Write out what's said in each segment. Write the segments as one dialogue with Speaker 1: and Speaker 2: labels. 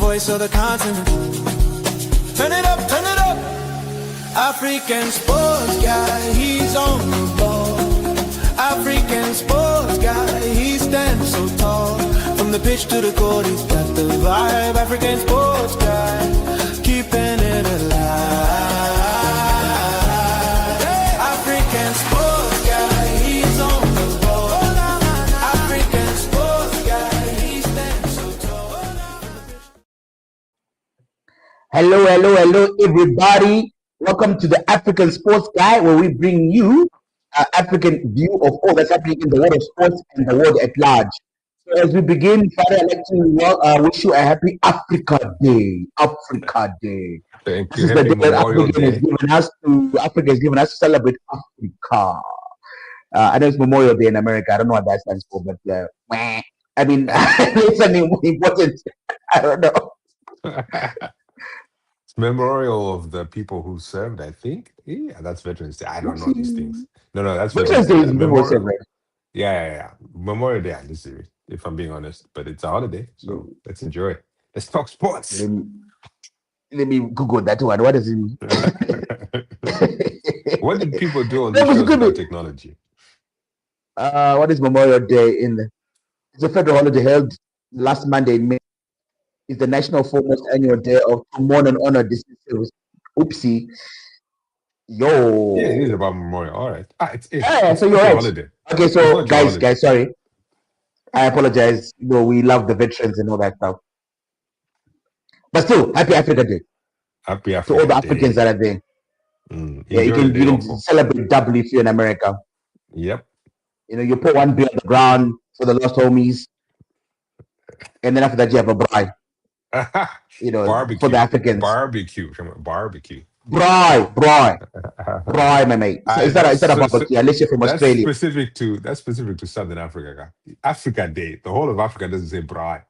Speaker 1: voice of the continent. Turn it up, turn it up. African sports guy, he's on the ball. African sports guy, he stands so tall. From the pitch to the court, he's got the vibe. African sports guy, keeping it alive. African sports guy, he's on the ball. African sports guy, he stands so tall.
Speaker 2: Hello, everybody. Welcome to the African Sports Guy, where we bring you an African view of all that's happening in the world of sports and the world at large. So as we begin, Father, I'd like to wish you a happy Africa Day. Africa Day.
Speaker 3: Thank
Speaker 2: This
Speaker 3: you.
Speaker 2: is the
Speaker 3: Happy
Speaker 2: day that
Speaker 3: Memorial
Speaker 2: Africa has
Speaker 3: Day.
Speaker 2: given us to celebrate Africa. I know it's Memorial Day in America. I don't know what that stands for, but I mean, it's an important. I don't know.
Speaker 3: It's memorial of the people who served, I think. Yeah, that's Veterans Day. I don't know these things. No, that's
Speaker 2: Veterans
Speaker 3: Veterans
Speaker 2: Day
Speaker 3: Day.
Speaker 2: is Memorial Celebrate.
Speaker 3: Yeah. Memorial Day, this is, if I'm being honest. But it's a holiday, so let's enjoy it. Let's talk sports.
Speaker 2: Let me Google that one. What does it mean?
Speaker 3: What did people do on these shows about technology?
Speaker 2: What is Memorial Day? It's a federal holiday held last Monday in May. It's the national foremost annual day of to mourn and honor deceased. Oopsie. Yo.
Speaker 3: Yeah, it is about Memorial. All right.
Speaker 2: So you're right.
Speaker 3: Holiday.
Speaker 2: Okay, so guys, sorry. I apologize. We love the veterans and all that stuff. But still, happy Africa Day.
Speaker 3: Happy Africa
Speaker 2: to all the
Speaker 3: Day.
Speaker 2: Africans that are there. Yeah, you can celebrate doubly if you're in America.
Speaker 3: Yep.
Speaker 2: You put one beer on the ground for the lost homies. And then after that, you have a braai.
Speaker 3: Barbecue.
Speaker 2: For the Africans.
Speaker 3: Barbecue,
Speaker 2: braai, my mate. Is that a barbecue? Unless you're from Australia.
Speaker 3: That's specific to Southern Africa. Africa Day. The whole of Africa doesn't say braai.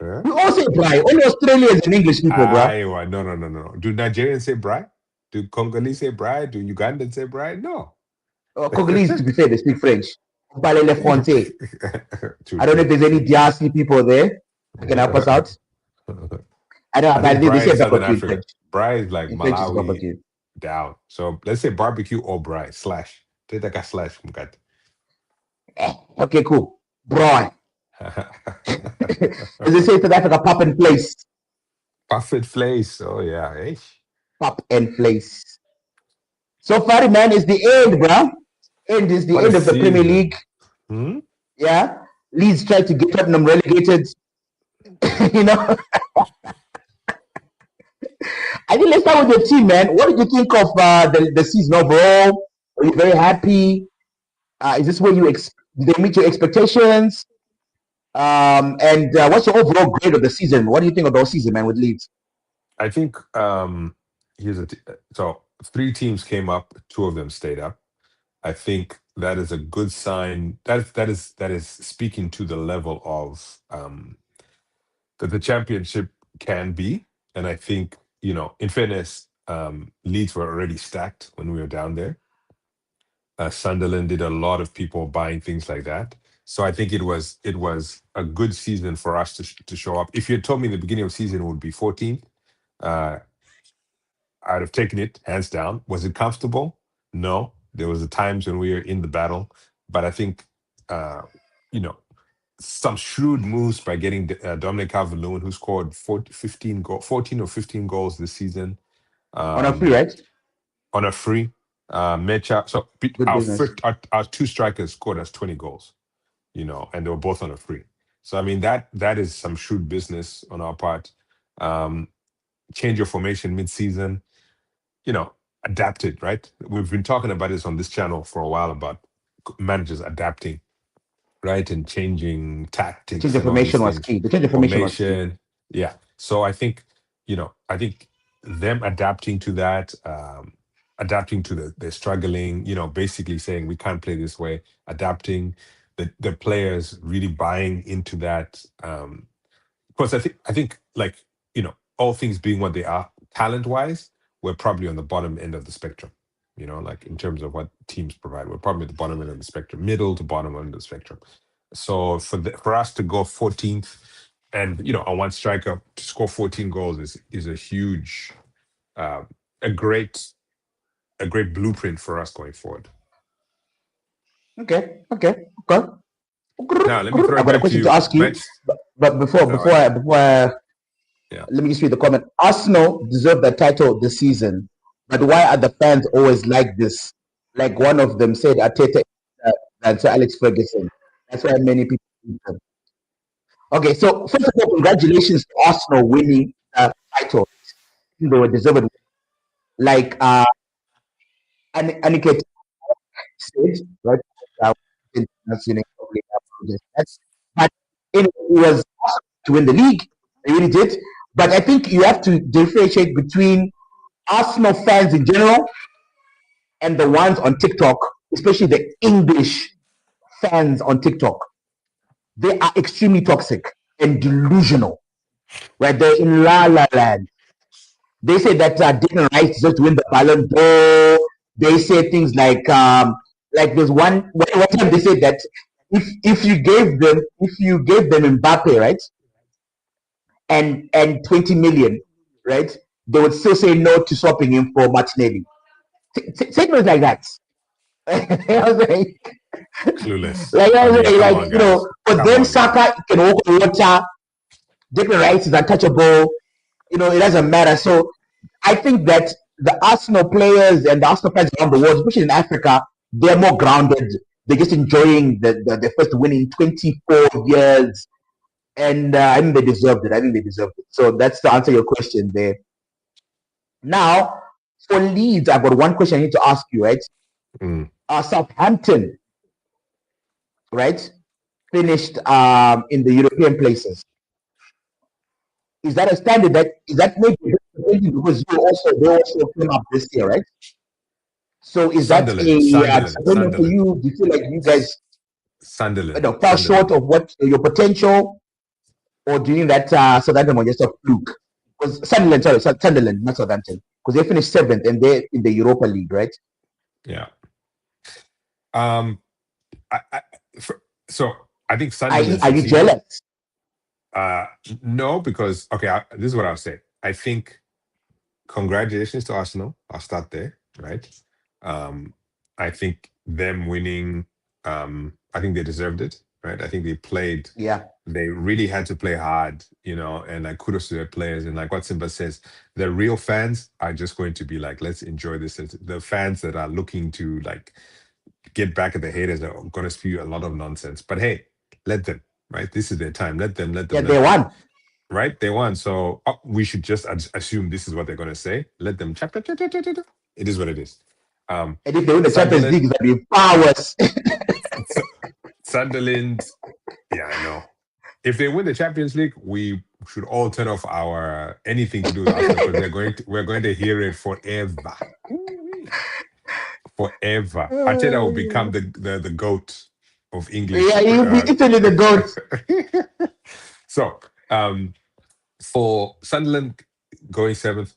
Speaker 2: We all say braai. Only Australians and English people, bro.
Speaker 3: No. Do Nigerians say braai? Do Congolese say braai? Do Ugandans say braai? No.
Speaker 2: Congolese, to be fair, they speak French. Parlez français. I don't know if there's any DRC people there that can help us out. I don't know. They say barbecue.
Speaker 3: Braai is like Malawi down. So let's say barbecue or braai / Take like a slash.
Speaker 2: Okay, cool. Braai. As they say in South Africa, pop and place.
Speaker 3: Puffet place. Oh yeah. Hey.
Speaker 2: Pop and place. So far, man, is the end, bro. End is the end of the Premier League. Yeah. Leeds tried to get Tottenham relegated. I think let's start with your team, man. What did you think of the season overall? Are you very happy? Is this where did they meet your expectations? And what's your overall grade of the season? What do you think of the whole season, man, with Leeds?
Speaker 3: I think so 3 teams came up, 2 of them stayed up. I think that is a good sign. That is speaking to the level of that the championship can be. And I think, in fairness, Leeds were already stacked when we were down there. Sunderland did a lot of people buying things like that. So I think it was a good season for us to show up. If you had told me in the beginning of the season it would be 14th, I'd have taken it hands down. Was it comfortable? No. There was times when we were in the battle, but I think some shrewd moves by getting Dominic Calvert Lewin, who scored 14 or 15 goals this season.
Speaker 2: On a free, right?
Speaker 3: On a free. Mecha. So our 2 strikers scored us 20 goals. And they were both on a free. So I mean that is some shrewd business on our part. Change your formation mid-season. Adapted, right? We've been talking about this on this channel for a while about managers adapting, right, and changing tactics.
Speaker 2: The change of formation was key. The change of formation was key.
Speaker 3: Yeah. So I think them adapting to that, adapting to the struggling, basically saying we can't play this way, adapting. The players really buying into that. Because I think all things being what they are, talent-wise, we're probably on the bottom end of the spectrum. In terms of what teams provide, we're probably at the bottom end of the spectrum, middle to bottom end of the spectrum. So for us to go 14th And on one striker to score 14 goals is a huge, uh, a great blueprint for us going forward.
Speaker 2: Okay.
Speaker 3: Now let me throw
Speaker 2: I've
Speaker 3: it
Speaker 2: got a
Speaker 3: back to
Speaker 2: question to
Speaker 3: you.
Speaker 2: ask you, but
Speaker 3: Yeah.
Speaker 2: let me just read the comment. Arsenal deserve the title this season, but why are the fans always like this? Like one of them said, Arteta than Sir Alex Ferguson. That's why many people hate them. Okay, so first of all, congratulations to Arsenal winning the title. They were deserved. Like Aniket said, right? That's unique, probably, but it was awesome to win the league. They really did. But I think you have to differentiate between Arsenal fans in general and the ones on TikTok, especially the English fans on TikTok. They are extremely toxic and delusional, right? They're in La La Land. They say that Declan Rice deserves to win the Ballon d'Or. They say things like there's one time they said that if you gave them Mbappe, right, and 20 million, right, they would still say no to swapping him for Martinelli. Statements like that. I was
Speaker 3: Clueless.
Speaker 2: I was
Speaker 3: Come on, guys.
Speaker 2: for
Speaker 3: Come
Speaker 2: them,
Speaker 3: on, guys.
Speaker 2: Saka can walk on water. Declan Rice is untouchable. It doesn't matter. So I think that the Arsenal players and the Arsenal fans around the world, especially in Africa, they're more grounded. They're just enjoying the first win in 24 years. And I think they deserved it. So that's to answer your question there. Now, for Leeds, I've got one question I need to ask you, right? Southampton, right, finished in the European places. Is that a standard that maybe because they also came up this year, right? So is that a disappointment for you? Do you feel like you guys fell short of what your potential, or do you think that Southampton was just a fluke? Because Sunderland, not Southampton, because they finished 7th and they're in the Europa League, right?
Speaker 3: Yeah. So I think Sunderland.
Speaker 2: Are you jealous?
Speaker 3: No, because this is what I'll say. I think congratulations to Arsenal. I'll start there, right? I think them winning. I think they deserved it, right? I think they played.
Speaker 2: Yeah.
Speaker 3: They really had to play hard, and like kudos to their players. And like what Simba says, the real fans are just going to be like, let's enjoy this. The fans that are looking to like get back at the haters are going to spew a lot of nonsense. But hey, let them, right? This is their time. Let them.
Speaker 2: Yeah, they won.
Speaker 3: Right? They won. So we should just assume this is what they're going to say. Let them. It is what it is.
Speaker 2: And if they win the Champions League, it's going to be powers.
Speaker 3: Sunderland, yeah, I know. If they win the Champions League, we should all turn off our anything to do with Arsenal because we're going to hear it forever. Forever. Arteta will become the GOAT of English.
Speaker 2: Yeah, he'll be Italy the GOAT.
Speaker 3: So for Sunderland going 7th,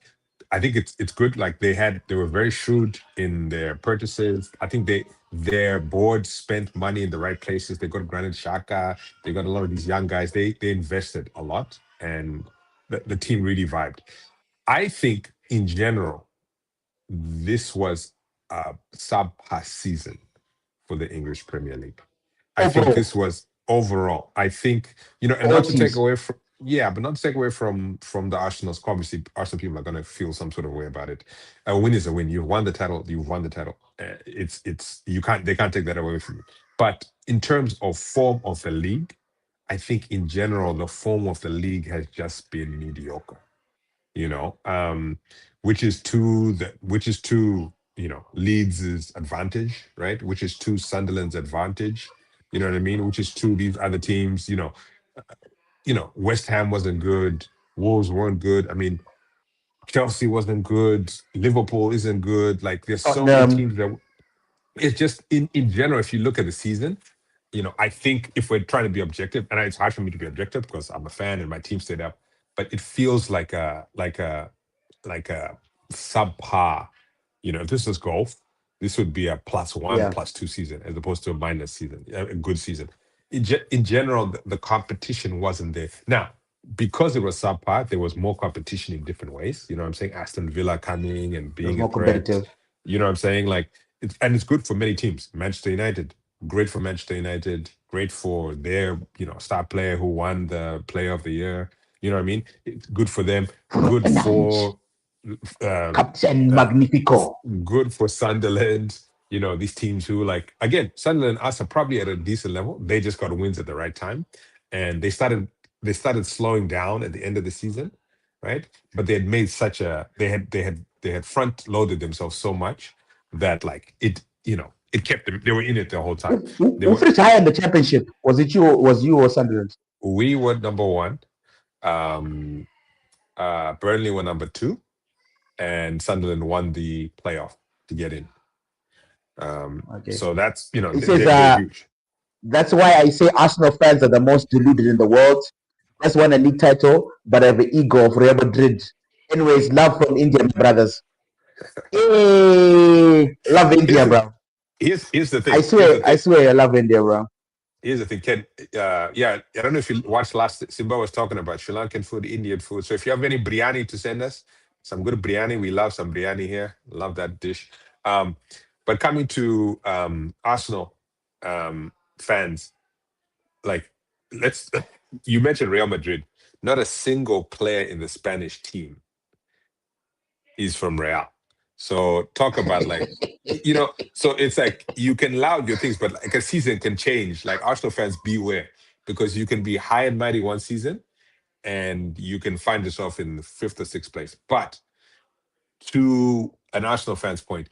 Speaker 3: I think it's good. Like they were very shrewd in their purchases. I think their board spent money in the right places. They got Granit Xhaka. They got a lot of these young guys. They invested a lot, and the team really vibed. I think in general, this was a subpar season for the English Premier League. I think this was overall. I think and not to take away from. Yeah, but not to take away from the Arsenal's. Obviously, Arsenal people are going to feel some sort of way about it. A win is a win. You've won the title. They can't take that away from you. But in terms of form of the league, I think in general the form of the league has just been mediocre. Which is to Leeds' advantage, right? Which is to Sunderland's advantage. You know what I mean? Which is to these other teams. West Ham wasn't good. Wolves weren't good. I mean, Chelsea wasn't good. Liverpool isn't good. Like there's so many teams that it's just in general, if you look at the season, I think if we're trying to be objective, and it's hard for me to be objective because I'm a fan and my team stayed up, but it feels like a subpar. If this was golf, this would be a +1, +2 season as opposed to a minus season, a good season. In general, the competition wasn't there. Now, because it was subpar, there was more competition in different ways. You know what I'm saying? Aston Villa coming and
Speaker 2: It was
Speaker 3: being a
Speaker 2: more
Speaker 3: threat.
Speaker 2: competitive.
Speaker 3: You know what I'm saying? Like, and it's good for many teams. Manchester United, great for Manchester United, great for their, star player who won the Player of the Year. You know what I mean? It's good for them. Good
Speaker 2: Fernandes,
Speaker 3: for um,
Speaker 2: Captain
Speaker 3: uh,
Speaker 2: Magnifico.
Speaker 3: good for Sunderland. These teams who, like, again, Sunderland us are probably at a decent level. They just got wins at the right time, and they started slowing down at the end of the season, right? But they had made such a they had front loaded themselves so much that, like, it kept them. They were in it the whole time. They
Speaker 2: Who
Speaker 3: were
Speaker 2: finished higher in the championship? Was it you? Was you or Sunderland?
Speaker 3: we were number one. Um, Burnley were number two, and Sunderland won the playoff to get in.
Speaker 2: Okay.
Speaker 3: So that's
Speaker 2: It says
Speaker 3: they're huge.
Speaker 2: that's why I say Arsenal fans are the most deluded in the world. Just won a league title, but have the ego of Real Madrid. Anyways, love from India, my brothers. Hey, love
Speaker 3: Here's
Speaker 2: India,
Speaker 3: the
Speaker 2: bro.
Speaker 3: here's the
Speaker 2: I
Speaker 3: thing. Here's
Speaker 2: swear,
Speaker 3: the
Speaker 2: I
Speaker 3: thing.
Speaker 2: swear, I love India, bro.
Speaker 3: Here's the thing, Ken. Yeah, I don't know if you watched last. Simba was talking about Sri Lankan food, Indian food. So if you have any biryani to send us, some good biryani. We love some biryani here. Love that dish. But coming to Arsenal fans, like, let's. You mentioned Real Madrid. Not a single player in the Spanish team is from Real. So talk about, like, so it's like you can loud your things, but like a season can change. Like, Arsenal fans, beware, because you can be high and mighty one season and you can find yourself in the fifth or sixth place. But to an Arsenal fan's point,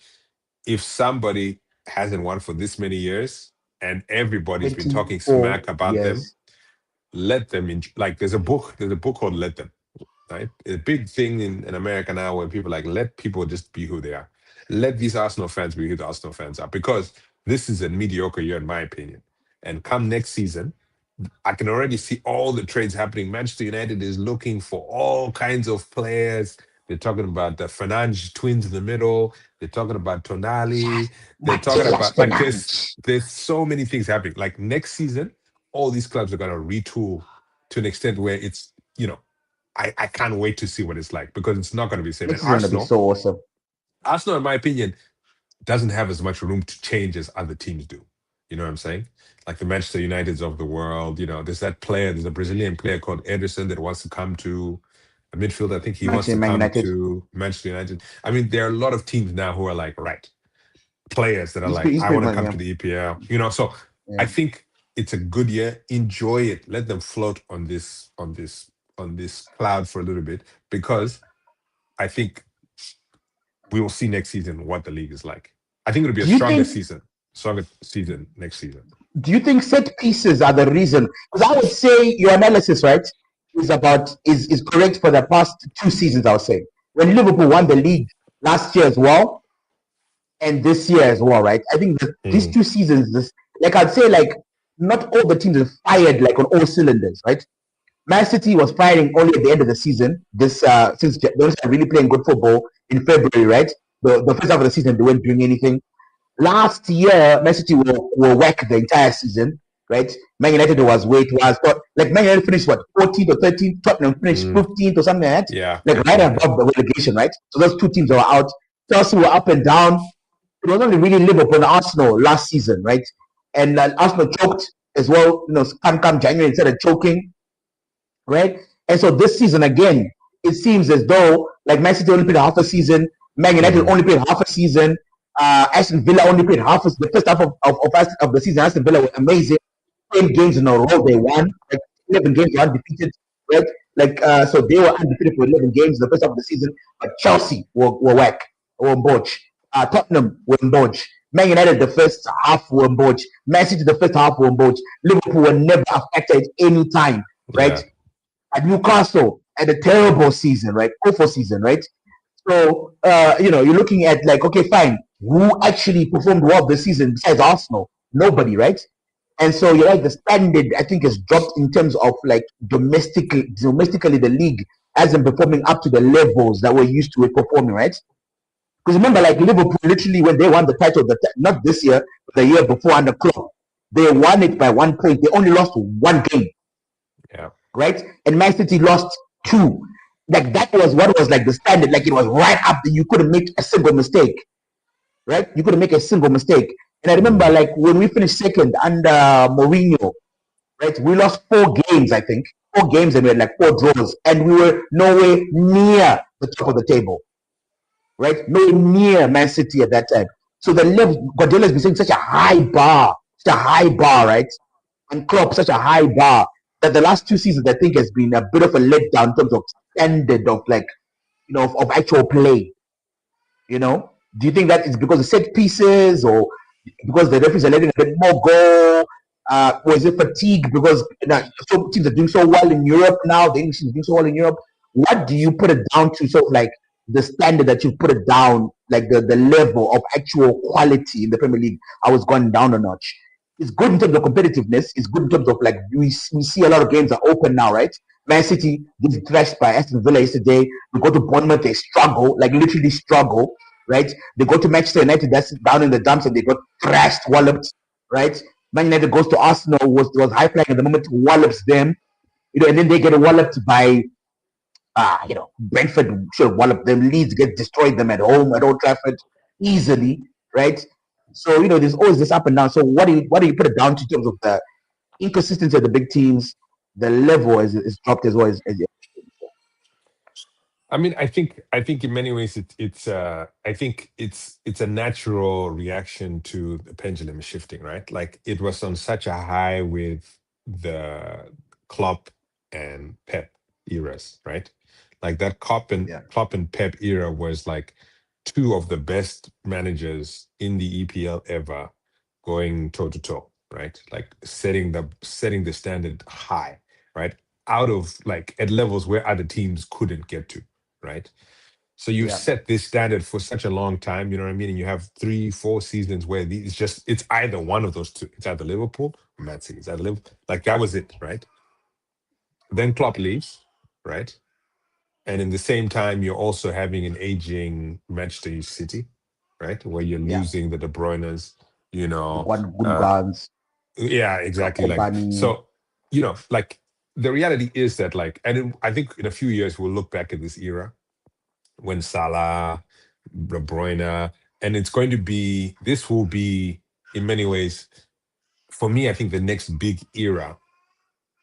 Speaker 3: if somebody hasn't won for this many years and everybody's been talking
Speaker 2: 24
Speaker 3: smack about them,
Speaker 2: years.
Speaker 3: let them like, there's a book called Let Them. Right? A big thing in America now where people, like, let people just be who they are. Let these Arsenal fans be who the Arsenal fans are, because this is a mediocre year, in my opinion. And come next season, I can already see all the trades happening. Manchester United is looking for all kinds of players. They're talking about the Fernandes twins in the middle. They're talking about Tonali. They're talking
Speaker 2: Matheus
Speaker 3: about, like, there's
Speaker 2: Fernandes.
Speaker 3: there's so many things happening. Like, next season, all these clubs are going to retool to an extent where it's, I can't wait to see what it's like, because it's not going to be the same. And
Speaker 2: Next is gonna be so awesome.
Speaker 3: Arsenal, in my opinion, doesn't have as much room to change as other teams do. You know what I'm saying? Like the Manchester Uniteds of the world. There's a Brazilian player called Ederson that wants to come to a midfield. I think he wants to
Speaker 2: Man
Speaker 3: come
Speaker 2: United.
Speaker 3: to Manchester United. I mean, there are a lot of teams now who are like, right, players that are
Speaker 2: He's
Speaker 3: like,
Speaker 2: pretty
Speaker 3: I want to
Speaker 2: much,
Speaker 3: come
Speaker 2: yeah.
Speaker 3: to the EPL. So
Speaker 2: Yeah.
Speaker 3: I think it's a good year. Enjoy it. Let them float on this cloud for a little bit, because I think we will see next season what the league is like. I think it'll be a
Speaker 2: Do you
Speaker 3: stronger
Speaker 2: think?
Speaker 3: season next season.
Speaker 2: Do you think set pieces are the reason? Because I would say your analysis, right, is correct for the past 2 seasons. I would say when Liverpool won the league last year as well, and this year as well, right? I think that these 2 seasons, like I'd say, like not all the teams are fired like on all cylinders, right? Man City was firing only at the end of the season. Since they were really playing good football in February, right? The first half of the season they weren't doing anything. Last year, Man City were whack the entire season, right? Man United was where it was. But like Man United finished 14th or 13th, Tottenham finished 15th or something like that.
Speaker 3: Yeah,
Speaker 2: Like
Speaker 3: 15,
Speaker 2: right above the relegation, right? So those 2 teams were out. Chelsea were up and down. It was only really Liverpool and Arsenal last season, right? And Arsenal choked as well. Come January instead of choking, right? And so this season again, it seems as though like Man City only played half a season, Man United only played half a season, Aston Villa only played the first half of the season. Aston Villa were amazing, 10 games in a row they won, like 11 games they were undefeated, right? Like so they were undefeated for 11 games in the first half of the season, but Chelsea were whack, were in Borch. Tottenham were in Borch. Man United the first half were in Borch. Man City the first half were in Borch. Liverpool were never affected at any time, right?
Speaker 3: yeah.
Speaker 2: At Newcastle had a terrible season, right? Awful season, right? So you're looking at like, okay, fine, who actually performed well this season besides Arsenal? Nobody, right? And so you're right, the standard I think has dropped in terms of like domestically the league hasn't performing up to the levels that we're used to it performing, right? Because remember, like Liverpool, literally when they won the title, not this year, but the year before under Klopp, they won it by 1 point. They only lost 1 game.
Speaker 3: Yeah.
Speaker 2: right? And Man City lost 2. Like that was what was like the standard. Like it was right up there. You couldn't make a single mistake, right? You couldn't make a single mistake. And I remember like when we finished second under Mourinho, right? We lost 4 games, I think. 4 games and we had like 4 draws. And we were nowhere near the top of the table, right? Nowhere near Man City at that time. So the level, Guardiola's been setting such a high bar, right? And Klopp such a high bar that the last 2 seasons I think has been a bit of a letdown in terms of standard of like, of actual play. Do you think that is because of set pieces or because the referees are letting a bit more go? Or is it fatigue because some teams are doing so well in Europe now? The English teams are doing so well in Europe. What do you put it down to? Sort of like the standard that you put it down, like the level of actual quality in the Premier League, how it's gone down a notch. It's good in terms of competitiveness. It's good in terms of like we see a lot of games are open now, right? Man City gets thrashed by Aston Villa yesterday. We go to Bournemouth, they struggle, like literally struggle, right? They go to Manchester United, that's down in the dumps, and they got thrashed, walloped, right? Man United goes to Arsenal, was high flying at the moment, wallops them, and then they get walloped by, Brentford should have walloped them. Leeds get destroyed them at home at Old Trafford easily, right? So there's always this up and down. So what do you put it down to in terms of the inconsistency of the big teams? The level is dropped as well as
Speaker 3: I mean, I think in many ways it's I think it's a natural reaction to the pendulum shifting, right? Like it was on such a high with the Klopp and Pep eras, right? Like that Klopp and Pep era was like 2 of the best managers in the EPL ever, going toe to toe, right? Like setting the standard high, right? Out of like at levels where other teams couldn't get to, right? So you set this standard for such a long time, you know what I mean? And you have 3-4 seasons where it's either one of those 2. It's either Liverpool or Man City. It's either Liverpool. Like that was it, right? Then Klopp leaves, right? And in the same time, you're also having an aging Manchester City, right? Where you're losing the De Bruyne's,
Speaker 2: one Gundogan's,
Speaker 3: yeah, exactly. Like
Speaker 2: Kobani.
Speaker 3: so, like the reality is that like, I think in a few years we'll look back at this era when Salah, De Bruyne, and this will be in many ways, for me, I think the next big era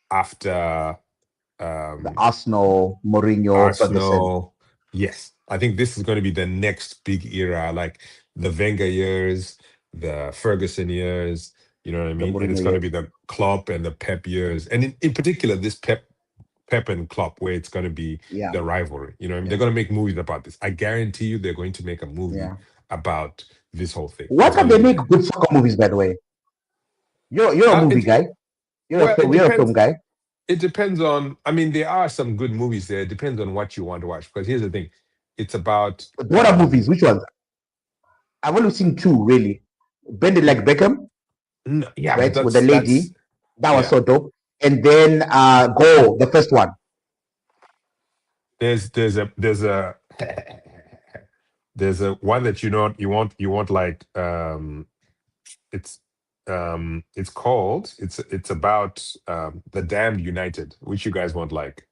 Speaker 3: after
Speaker 2: The Arsenal, Mourinho, Ferguson,
Speaker 3: Arsenal. Yes, I think this is going to be the next big era, like the Wenger years, the Ferguson years. You know what I
Speaker 2: the
Speaker 3: mean? And it's
Speaker 2: Mourinho
Speaker 3: going to
Speaker 2: years.
Speaker 3: be the Klopp and the Pep years, and in particular this Pep and Klopp, where it's going to be
Speaker 2: Yeah,
Speaker 3: the rivalry. You know what I mean?
Speaker 2: yeah,
Speaker 3: They're going to make movies about this. I guarantee you, they're going to make a movie
Speaker 2: yeah.
Speaker 3: about this whole thing.
Speaker 2: Why
Speaker 3: It's
Speaker 2: can't
Speaker 3: going to
Speaker 2: they
Speaker 3: be
Speaker 2: make
Speaker 3: there.
Speaker 2: good soccer movies? By the way, you're a movie
Speaker 3: It
Speaker 2: guy.
Speaker 3: well, it
Speaker 2: You're a film
Speaker 3: depends.
Speaker 2: guy.
Speaker 3: It depends on. I mean, there are some good movies there. It depends on what you want to watch. Because here's the thing, it's about
Speaker 2: What are movies? Which ones? I've only seen 2 really. Bend It Like Beckham,
Speaker 3: no, yeah, but
Speaker 2: right, with the
Speaker 3: that's
Speaker 2: lady. That was
Speaker 3: yeah.
Speaker 2: so dope. And then Go, the first one.
Speaker 3: There's a there's a one that you won't like. It's it's called it's about the Damned United, which you guys won't like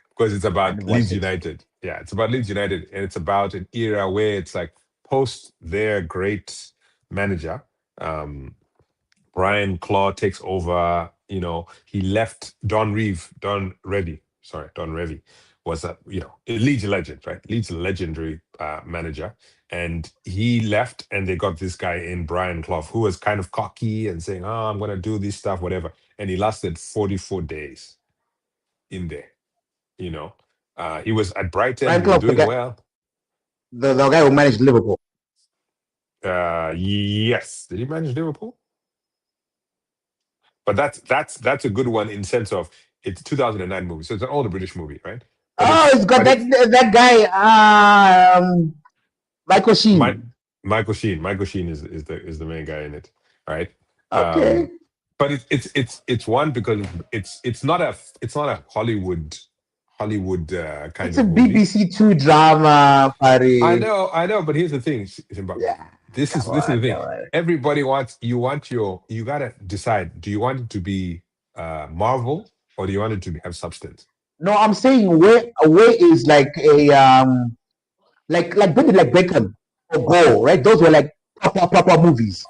Speaker 3: because it's
Speaker 2: I
Speaker 3: about
Speaker 2: never
Speaker 3: Leeds
Speaker 2: watched it.
Speaker 3: United. Yeah, it's about Leeds United, and it's about an era where it's like post their great manager. Um, Brian Claw takes over. He left Don Revy. Sorry, Don Revy was a Leeds legend, right? Leeds legendary manager, and he left, and they got this guy in Brian Clough, who was kind of cocky and saying, "Oh, I'm gonna do this stuff, whatever." And he lasted 44 days in there. You know, he was at Brighton.
Speaker 2: Brian
Speaker 3: He was
Speaker 2: Clough,
Speaker 3: doing well.
Speaker 2: the guy who managed Liverpool.
Speaker 3: Yes, did he manage Liverpool? But that's a good one in sense of it's 2009 movie, so it's an older British movie, right? But
Speaker 2: Oh,
Speaker 3: it's
Speaker 2: it's got
Speaker 3: but
Speaker 2: that
Speaker 3: it's
Speaker 2: that guy, Michael
Speaker 3: my
Speaker 2: Sheen.
Speaker 3: Michael Sheen. Michael Sheen is the main guy in it, right?
Speaker 2: Okay,
Speaker 3: But it's one because it's not a Hollywood kind
Speaker 2: it's a
Speaker 3: of movie.
Speaker 2: BBC 2 drama, Pari.
Speaker 3: I know, but here's the thing, Simba.
Speaker 2: Yeah,
Speaker 3: This is the
Speaker 2: come
Speaker 3: thing.
Speaker 2: on.
Speaker 3: Everybody wants you gotta decide. Do you want it to be Marvel or do you want it to have substance?
Speaker 2: No, I'm saying away is like a like Bend It Like Beckham or Go, right? Those were like proper movies.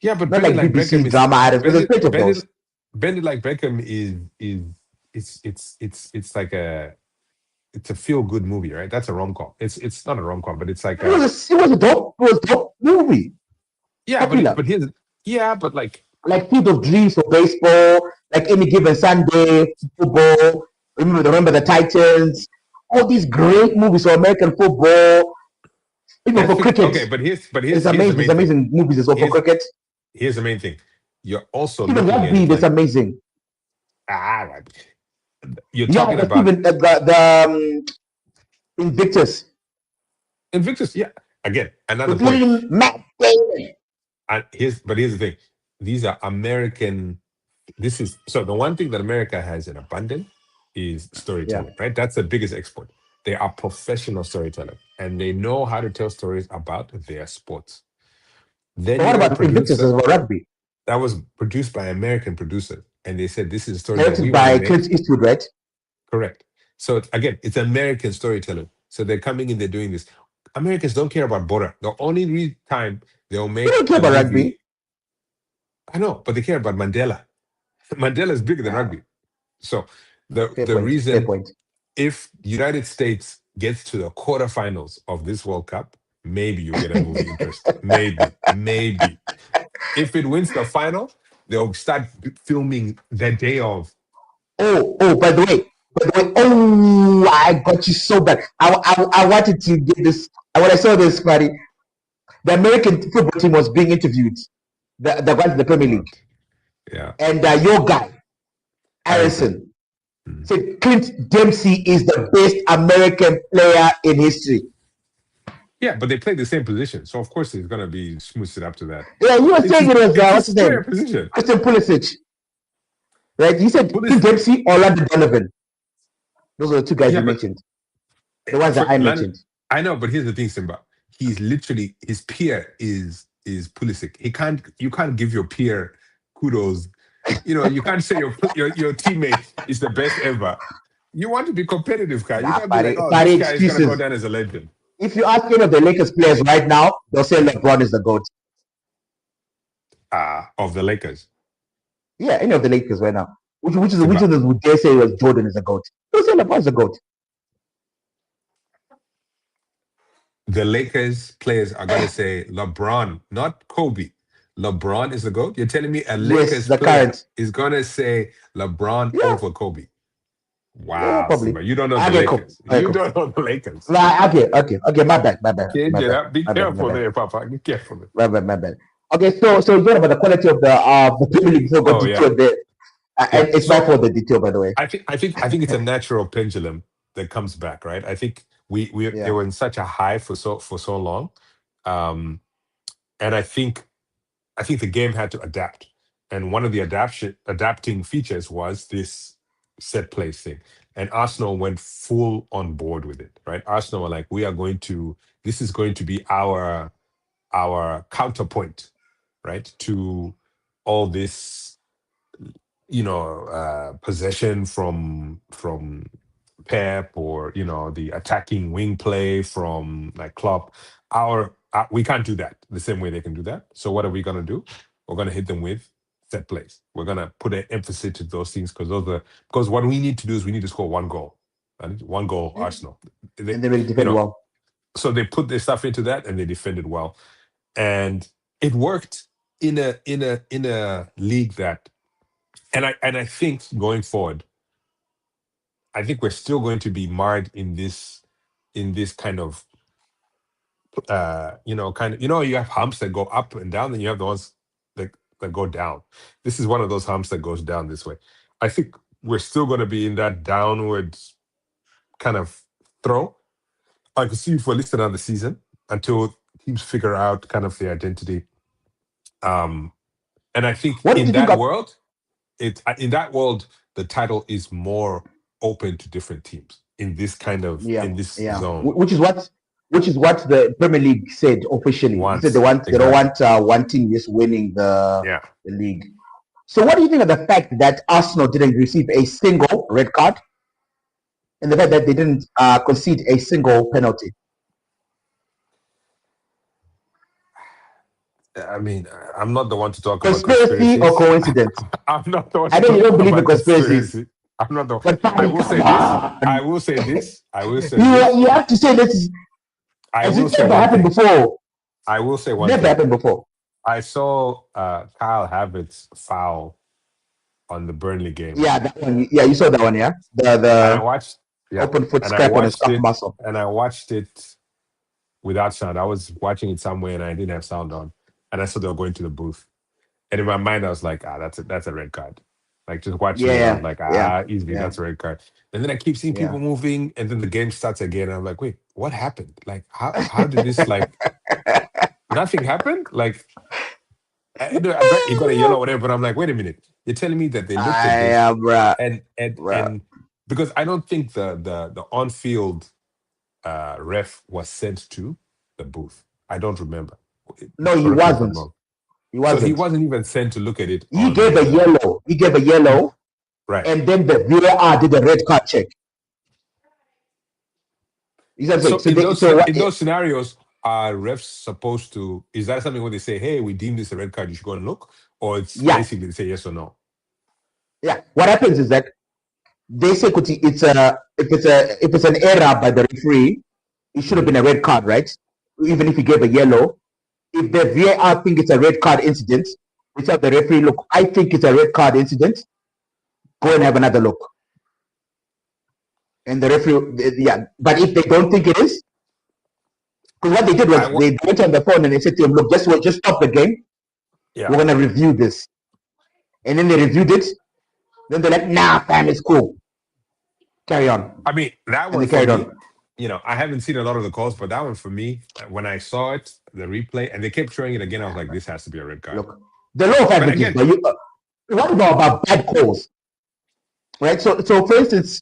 Speaker 3: Yeah, but
Speaker 2: Not
Speaker 3: Bend It
Speaker 2: like
Speaker 3: Like
Speaker 2: BBC
Speaker 3: Beckham is
Speaker 2: drama items, but
Speaker 3: Bend
Speaker 2: there's
Speaker 3: It
Speaker 2: plenty of
Speaker 3: Bend
Speaker 2: those.
Speaker 3: It Bend It Like Beckham it's like it's a feel good movie, right? That's a rom-com. It's not a rom-com, but it's like
Speaker 2: It was a dope movie.
Speaker 3: yeah,
Speaker 2: Popular.
Speaker 3: but here's but like
Speaker 2: Field of Dreams for baseball, like Any Given Sunday, football. Remember the Titans. All these great movies for American football. Even for cricket.
Speaker 3: okay, but here's
Speaker 2: There's
Speaker 3: the main thing.
Speaker 2: amazing movies as well for cricket.
Speaker 3: Here's the main thing. You're also
Speaker 2: Even
Speaker 3: looking
Speaker 2: rugby,
Speaker 3: at
Speaker 2: that's amazing.
Speaker 3: You're talking about
Speaker 2: even the Invictus.
Speaker 3: Invictus, yeah. Again, another
Speaker 2: including
Speaker 3: point.
Speaker 2: Matt Damon.
Speaker 3: And here's the thing. These are American. So the one thing that America has in abundance is storytelling, right? That's the biggest export. They are professional storytellers, and they know how to tell stories about their sports. Then
Speaker 2: what about Invictus as well, rugby?
Speaker 3: That was produced by American producers, and they said this is a story
Speaker 2: directed
Speaker 3: that we
Speaker 2: by
Speaker 3: want to make.
Speaker 2: Clint Eastwood, right?
Speaker 3: Correct. So it's American storytelling. So they're coming in, they're doing this. Americans don't care about border. The only time they'll make.
Speaker 2: They don't care about rugby.
Speaker 3: I know, but they care about Mandela. Mandela is bigger than rugby. So the reason, if the United States gets to the quarterfinals of this World Cup, maybe you get a movie interest. Maybe. If it wins the final, they'll start filming the day of.
Speaker 2: Oh, by the way, I got you so bad. I wanted to get this. When I saw this, buddy, the American football team was being interviewed. The guys in the Premier League.
Speaker 3: Yeah.
Speaker 2: And your guy, Harrison, said Clint Dempsey is the best American player in history.
Speaker 3: Yeah, but they play the same position, so of course he's gonna be smoothed up to that.
Speaker 2: Yeah, you were saying it was what's his name?
Speaker 3: Position.
Speaker 2: Christian Pulisic. Right? You said Clint Dempsey or Landon Donovan. Those are the two guys you mentioned. The ones that I mentioned.
Speaker 3: I know, but here's the thing, Simba. He's literally his peer is Pulisic. You can't give your peer kudos. You can't say your teammate is the best ever. You want to be competitive, guy. You can't be like, this guy is gonna go down as a legend.
Speaker 2: If you ask any of the Lakers players right now, they'll say LeBron is the GOAT.
Speaker 3: Of the Lakers.
Speaker 2: Yeah, any of the Lakers right now. Which of them would dare say was Jordan is the GOAT? They'll say LeBron's the GOAT.
Speaker 3: The Lakers players are gonna say LeBron, not Kobe. LeBron is the GOAT? You're telling me a Lakers player is gonna say LeBron over Kobe? Wow, probably. You don't know the Lakers. You don't know the Lakers.
Speaker 2: Okay. My bad.
Speaker 3: Be careful there, Papa. Be careful.
Speaker 2: My bad. Okay, so you're about the quality of the Premier League. So got detailed there. And it's not for the detail, by the way.
Speaker 3: I think it's a natural pendulum that comes back, right? I think they were in such a high for so long, and I think the game had to adapt. And one of the adapting features was this set place thing, and Arsenal went full on board with it, right? Arsenal were like, this is going to be our counterpoint, right, to all this possession from Pep, or the attacking wing play from like Klopp. We can't do that the same way they can do that. So what are we going to do? We're going to hit them with set plays. We're going to put an emphasis to those things, because what we need to do is we need to score one goal. And one goal, Arsenal.
Speaker 2: And they really defend well.
Speaker 3: So they put their stuff into that and they defended well. And it worked in a league that, and I think going forward, I think we're still going to be marred in this kind of you have humps that go up and down, and you have the ones that go down. This is one of those humps that goes down this way. I think we're still going to be in that downwards kind of throw. I could see for at least another season until teams figure out kind of their identity. And I think in that world, the title is more open to different teams in this kind of zone.
Speaker 2: Which is what the Premier League said officially. They said they don't want one team just winning the league. So what do you think of the fact that Arsenal didn't receive a single red card and the fact that they didn't concede a single penalty?
Speaker 3: I mean, I'm not the one to talk about
Speaker 2: Conspiracy or
Speaker 3: conspiracies.
Speaker 2: coincidence?
Speaker 3: I'm not the one
Speaker 2: I
Speaker 3: to
Speaker 2: know you
Speaker 3: talk
Speaker 2: don't believe in
Speaker 3: about
Speaker 2: conspiracies,
Speaker 3: conspiracy. I'm not the.
Speaker 2: but
Speaker 3: I
Speaker 2: Paddy,
Speaker 3: will
Speaker 2: come
Speaker 3: say this.
Speaker 2: on.
Speaker 3: I will say this. I will say
Speaker 2: You,
Speaker 3: this.
Speaker 2: you have to say this
Speaker 3: I
Speaker 2: as
Speaker 3: will
Speaker 2: it
Speaker 3: say
Speaker 2: never
Speaker 3: one
Speaker 2: happened
Speaker 3: thing.
Speaker 2: before.
Speaker 3: I will say one
Speaker 2: Never
Speaker 3: thing.
Speaker 2: happened before.
Speaker 3: I saw Kyle Havertz foul on the Burnley game,
Speaker 2: Yeah, that one. Yeah, you saw that one. Yeah, the
Speaker 3: and I
Speaker 2: the
Speaker 3: watched. Yeah,
Speaker 2: open foot
Speaker 3: and I
Speaker 2: scrap on his
Speaker 3: watched
Speaker 2: calf
Speaker 3: it,
Speaker 2: muscle.
Speaker 3: and I watched it without sound. I was watching it somewhere, and I didn't have sound on, and I saw they were going to the booth. And in my mind, I was like, that's a red card. Like just watching it, I was
Speaker 2: Yeah,
Speaker 3: like,
Speaker 2: yeah,
Speaker 3: easily,
Speaker 2: yeah,
Speaker 3: that's a red card. And then I keep seeing
Speaker 2: yeah.
Speaker 3: people moving, and then the game starts again. And I'm like, wait, what happened? Like, how did this like nothing happened? Like, I bet he got a yellow or whatever. But I'm like, wait a minute, you're telling me that they looked at this
Speaker 2: Bruh, bruh.
Speaker 3: and because I don't think the on field ref was sent to the booth. I don't remember.
Speaker 2: No, he
Speaker 3: Correct me if I'm
Speaker 2: wasn't.
Speaker 3: wrong.
Speaker 2: He
Speaker 3: So he
Speaker 2: wasn't.
Speaker 3: wasn't even sent to look at it
Speaker 2: He
Speaker 3: on
Speaker 2: gave a
Speaker 3: the
Speaker 2: yellow. He gave a yellow,
Speaker 3: right.
Speaker 2: and then the VAR did a red card check. You know what I'm saying?
Speaker 3: So
Speaker 2: So,
Speaker 3: in those scenarios, are refs supposed to? Is that something where they say, "Hey, we deem this a red card. You should go and look," or it's
Speaker 2: yeah,
Speaker 3: basically they say yes or no?
Speaker 2: yeah. What happens is that they say it's a if it's an error by the referee, it should have been a red card, right? Even if he gave a yellow. If the VAR think it's a red card incident, we tell the referee, look, I think it's a red card incident. Go and have another look. And the referee, yeah. But if they don't think it is, because what they did was they went on the phone and they said to him, look, just stop the game.
Speaker 3: Yeah.
Speaker 2: We're gonna review this. And then they reviewed it. Then they're like, nah, fam, it's cool. Carry on.
Speaker 3: I mean, that
Speaker 2: And
Speaker 3: one
Speaker 2: they
Speaker 3: for
Speaker 2: carried
Speaker 3: me,
Speaker 2: on.
Speaker 3: I haven't seen a lot of the calls, but that one for me, when I saw it, the replay, and they kept showing it again, I was like, this has to be a red card.
Speaker 2: Look, the law of
Speaker 3: But
Speaker 2: averages,
Speaker 3: again,
Speaker 2: but what about bad calls? Right? So for instance,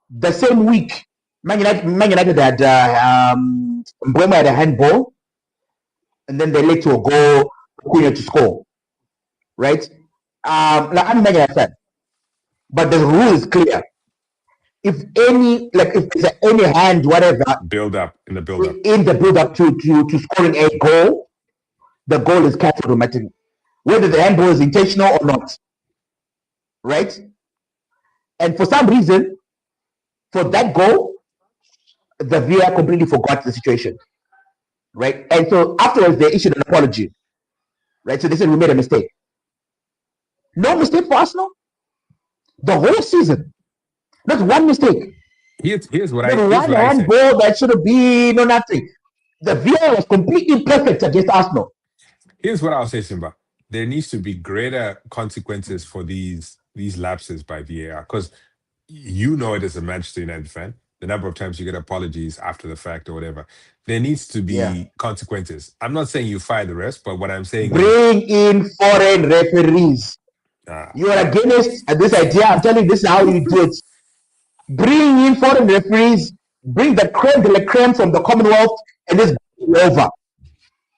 Speaker 2: the same week, Man United had Mbeumo had a handball, and then they led to a goal, Cunha to score. Right? Like, I'm a Man United fan, but the rule is clear. If there's any hand, whatever,
Speaker 3: build up
Speaker 2: in the build up to scoring a goal, the goal is catch automatically, whether the handball is intentional or not. Right? And for some reason, for that goal, the VAR completely forgot the situation. Right? And so afterwards, they issued an apology. Right? So they said, we made a mistake. No mistake for Arsenal. The whole season. Not one mistake.
Speaker 3: Here's what
Speaker 2: Not
Speaker 3: I
Speaker 2: one handball that should have been or nothing. The VAR was completely perfect against Arsenal.
Speaker 3: Here's what I'll say, Simba. There needs to be greater consequences for these lapses by VAR, because you know it as a Manchester United fan, the number of times you get apologies after the fact or whatever. There needs to be consequences. I'm not saying you fire the rest, but what I'm saying
Speaker 2: bring in foreign referees. You are against this idea. I'm telling you, this is how you do it. Bring in foreign referees. Bring the creme de la creme from the Commonwealth, and this over.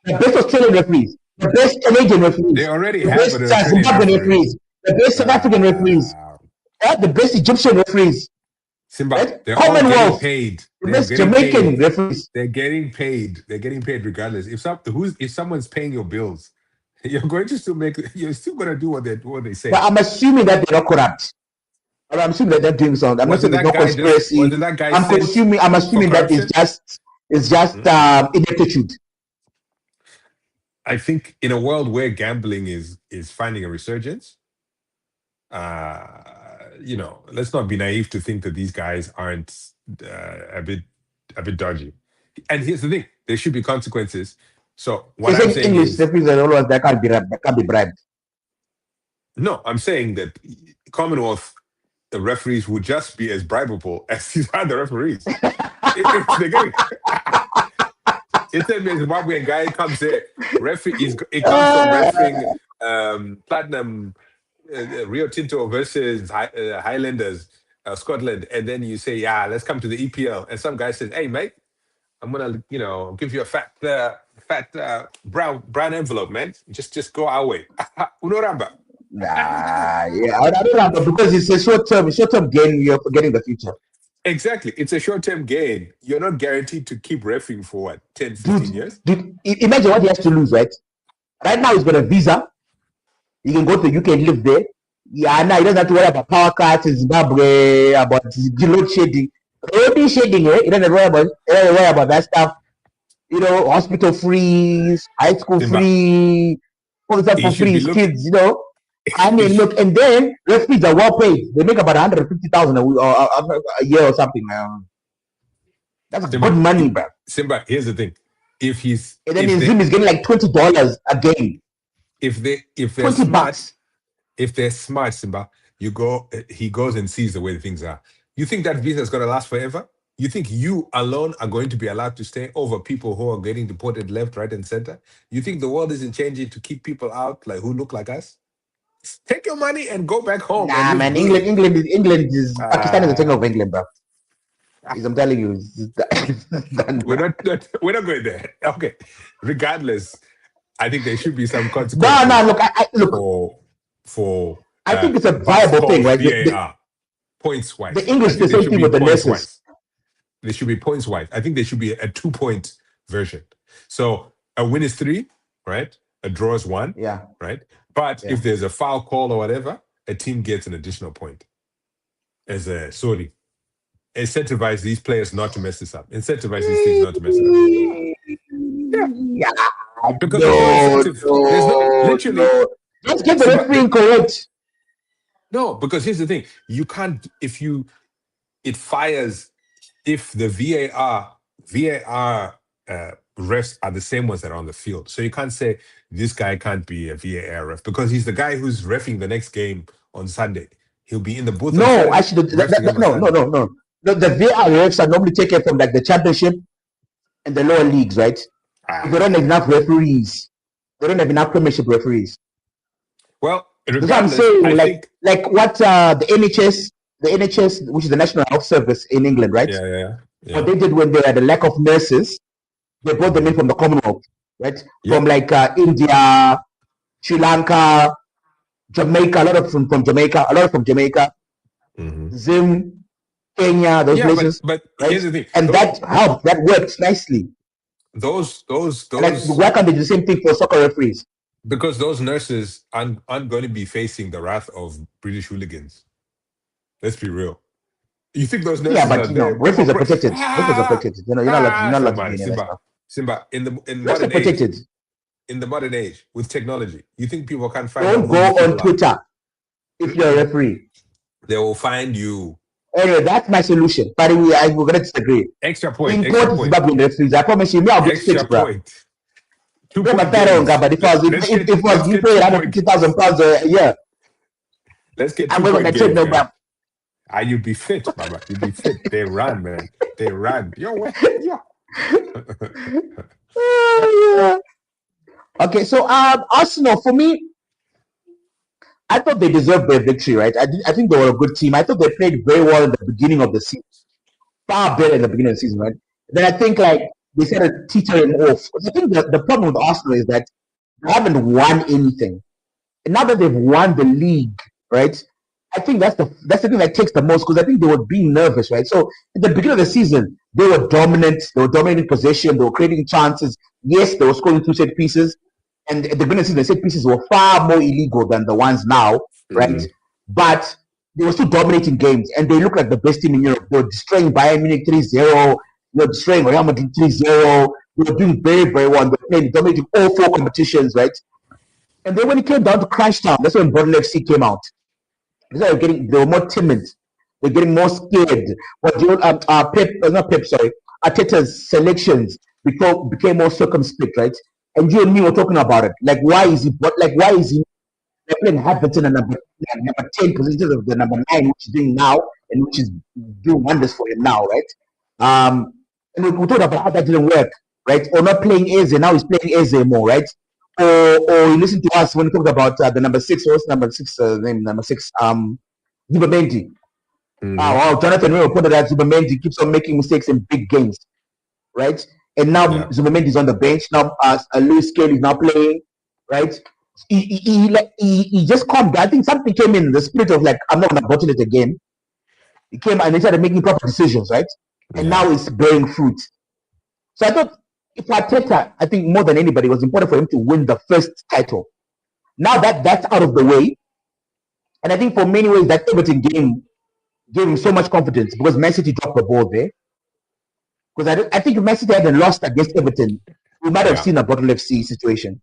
Speaker 2: The best Australian referees, the best Canadian referees,
Speaker 3: they already
Speaker 2: the
Speaker 3: have
Speaker 2: best
Speaker 3: an Australian
Speaker 2: Zimbabwean referees, the best South African referees, the best Egyptian referees.
Speaker 3: Simba,
Speaker 2: right?
Speaker 3: they're
Speaker 2: Commonwealth,
Speaker 3: all getting paid.
Speaker 2: The best Jamaican referees.
Speaker 3: They're getting paid. They're getting paid regardless. If someone's paying your bills, you're going to still you're still going to do what they say.
Speaker 2: But I'm assuming that they're not corrupt. I'm assuming that they're doing something. I'm not saying there's no conspiracy. I'm assuming that it's just ineptitude.
Speaker 3: I think in a world where gambling is finding a resurgence, let's not be naive to think that these guys aren't a bit dodgy. And here's the thing: there should be consequences. So what I'm saying
Speaker 2: English
Speaker 3: is,
Speaker 2: referees are always they can't be bribed.
Speaker 3: No, I'm saying that Commonwealth the referees would just be as bribable as these other referees. It's a Zimbabwean guy comes there, it comes from refereeing Platinum, Rio Tinto versus Highlanders, Scotland, and then you say, yeah, let's come to the EPL, and some guy says, hey mate, I'm gonna give you a fat brown envelope, man. Just go our way. Unoramba.
Speaker 2: Nah, yeah, I don't know, but because it's a short-term gain, you're forgetting the future.
Speaker 3: Exactly. It's a short-term gain. You're not guaranteed to keep refing for what, 10, 15 years?
Speaker 2: Dude, imagine what he has to lose, right? Right now, he's got a visa. He can go to the UK and live there. Yeah, now he doesn't have to worry about power cuts in Zimbabwe, about load shedding. Load shedding, eh? He doesn't worry about that stuff. You know, hospital free, high school
Speaker 3: Simba,
Speaker 2: free, all the stuff
Speaker 3: he
Speaker 2: for
Speaker 3: should
Speaker 2: free,
Speaker 3: be
Speaker 2: his
Speaker 3: looking.
Speaker 2: kids, you know. I mean, look, and then referees are well paid. They make about 150,000 a year or something. That's
Speaker 3: Simba,
Speaker 2: good money, bro.
Speaker 3: Simba, here's the thing. If he's
Speaker 2: And then
Speaker 3: if
Speaker 2: Zim is getting like $20 a game.
Speaker 3: if they're
Speaker 2: 20
Speaker 3: smart,
Speaker 2: bucks.
Speaker 3: if they're smart, Simba, he goes and sees the way things are. You think that visa is gonna last forever? You think you alone are going to be allowed to stay over people who are getting deported left, right, and center? You think the world isn't changing to keep people out like who look like us? Take your money and go back home.
Speaker 2: Nah,
Speaker 3: and
Speaker 2: man,
Speaker 3: live
Speaker 2: England
Speaker 3: good.
Speaker 2: is Pakistan is the taking over England, bro. I'm telling you, it's done,
Speaker 3: We're
Speaker 2: bro.
Speaker 3: not going there. Okay. Regardless, I think there should be some
Speaker 2: No,
Speaker 3: consequences
Speaker 2: look,
Speaker 3: for
Speaker 2: I think it's a
Speaker 3: what's
Speaker 2: viable
Speaker 3: called
Speaker 2: thing, right?
Speaker 3: VAR. Points wise.
Speaker 2: The English,
Speaker 3: I
Speaker 2: the
Speaker 3: think there
Speaker 2: same
Speaker 3: should
Speaker 2: thing
Speaker 3: be
Speaker 2: with the
Speaker 3: points
Speaker 2: nurses.
Speaker 3: wise. There should be points wise. I think there should be a 2-point version. So a win is 3, right? A draw is 1,
Speaker 2: Yeah.
Speaker 3: right? But if there's a foul call or whatever, a team gets an additional point. As a incentivize these players not to mess this up. Incentivize these teams not to mess it up.
Speaker 2: Yeah.
Speaker 3: Because there's no incentive. There's no literally.
Speaker 2: No. Let's get the refereeing correct.
Speaker 3: No, because here's the thing: you can't it fires if the VAR refs are the same ones that are on the field. So you can't say this guy can't be a VAR ref because he's the guy who's reffing the next game on Sunday. He'll be in the booth.
Speaker 2: No, actually, no. The VAR refs are normally taken from like the championship and the lower leagues, right? They don't have enough referees. They don't have enough premiership referees.
Speaker 3: Well,
Speaker 2: that's what I'm saying. Like what the NHS, which is the National Health Service in England, right?
Speaker 3: Yeah.
Speaker 2: What they did when they had a lack of nurses, they brought them in from the Commonwealth, right?
Speaker 3: Yeah.
Speaker 2: From like India, Sri Lanka, Jamaica, a lot from Jamaica, Zim, Kenya, those places.
Speaker 3: But
Speaker 2: right?
Speaker 3: Here's the thing,
Speaker 2: and that helped. That works nicely.
Speaker 3: Those.
Speaker 2: Like, why can't they do the same thing for soccer referees?
Speaker 3: Because those nurses aren't going to be facing the wrath of British hooligans. Let's be real. You think those nurses?
Speaker 2: Yeah, but referees are protected. Referees are protected. You're not allowed to do any stuff.
Speaker 3: Simba, in
Speaker 2: modern age,
Speaker 3: in the modern age with technology, you think people can't find?
Speaker 2: Don't go on Twitter if you're a referee.
Speaker 3: They will find you.
Speaker 2: Anyway, that's my solution. But we're gonna disagree.
Speaker 3: Extra point.
Speaker 2: Zimbabwean referees. I promise you, I'll get fixed, bro.
Speaker 3: 2 point.
Speaker 2: But if it was you pay 150,000 pounds a year,
Speaker 3: let's get.
Speaker 2: I'm going to check no, bro.
Speaker 3: You'd be fit, Baba. You'd be fit. They run, man. They run. Yo.
Speaker 2: Okay, so Arsenal, for me, I thought they deserved their victory, right? I think they were a good team. I thought they played very well in the beginning of the season, far better in the beginning of the season, right? Then I think like they started teetering off. I think the problem with Arsenal is that they haven't won anything, and now that they've won the league, right? I think that's the thing that takes the most, because I think they were being nervous, right? So at the beginning of the season, they were dominant. They were dominating possession. They were creating chances. Yes, they were scoring 2 set pieces. And at the beginning of the season, the set pieces were far more illegal than the ones now, right? But they were still dominating games, and they look like the best team in Europe. They were destroying Bayern Munich 3-0. They were destroying Real Madrid 3-0. They were doing very, very well. They were dominating all 4 competitions, right? And then when it came down to crunch time, that's when Bournemouth FC came out. They were more timid. They're getting more scared. But Arteta's selections became more circumspect, right? And you and me were talking about it. Like, why is he playing Everton and number 10 positions of the number 9, which he's doing now, and which is doing wonders for him now, right? And we talked about how that didn't work, right? Or not playing Eze, now he's playing Eze more, right? Or you listen to us when we talked about the number 6, what's number 6 name? Number 6, Zubamendi. Jonathan Ray pointed out Zubamendi keeps on making mistakes in big games, right? And now Zubamendi is on the bench. Now Lewis Kelly is now playing, right? he just calmed down. I think something came in the spirit of like, I'm not gonna bottle it again. He came and he started making proper decisions, right? And
Speaker 3: Yeah.
Speaker 2: now it's bearing fruit. So I thought if Arteta, I think more than anybody, it was important for him to win the first title. Now that that's out of the way, and I think for many ways that Everton game gave him so much confidence because Man City dropped the ball there. Because I think if Man City hadn't lost against Everton, we might have
Speaker 3: Yeah.
Speaker 2: seen a Bottle FC situation,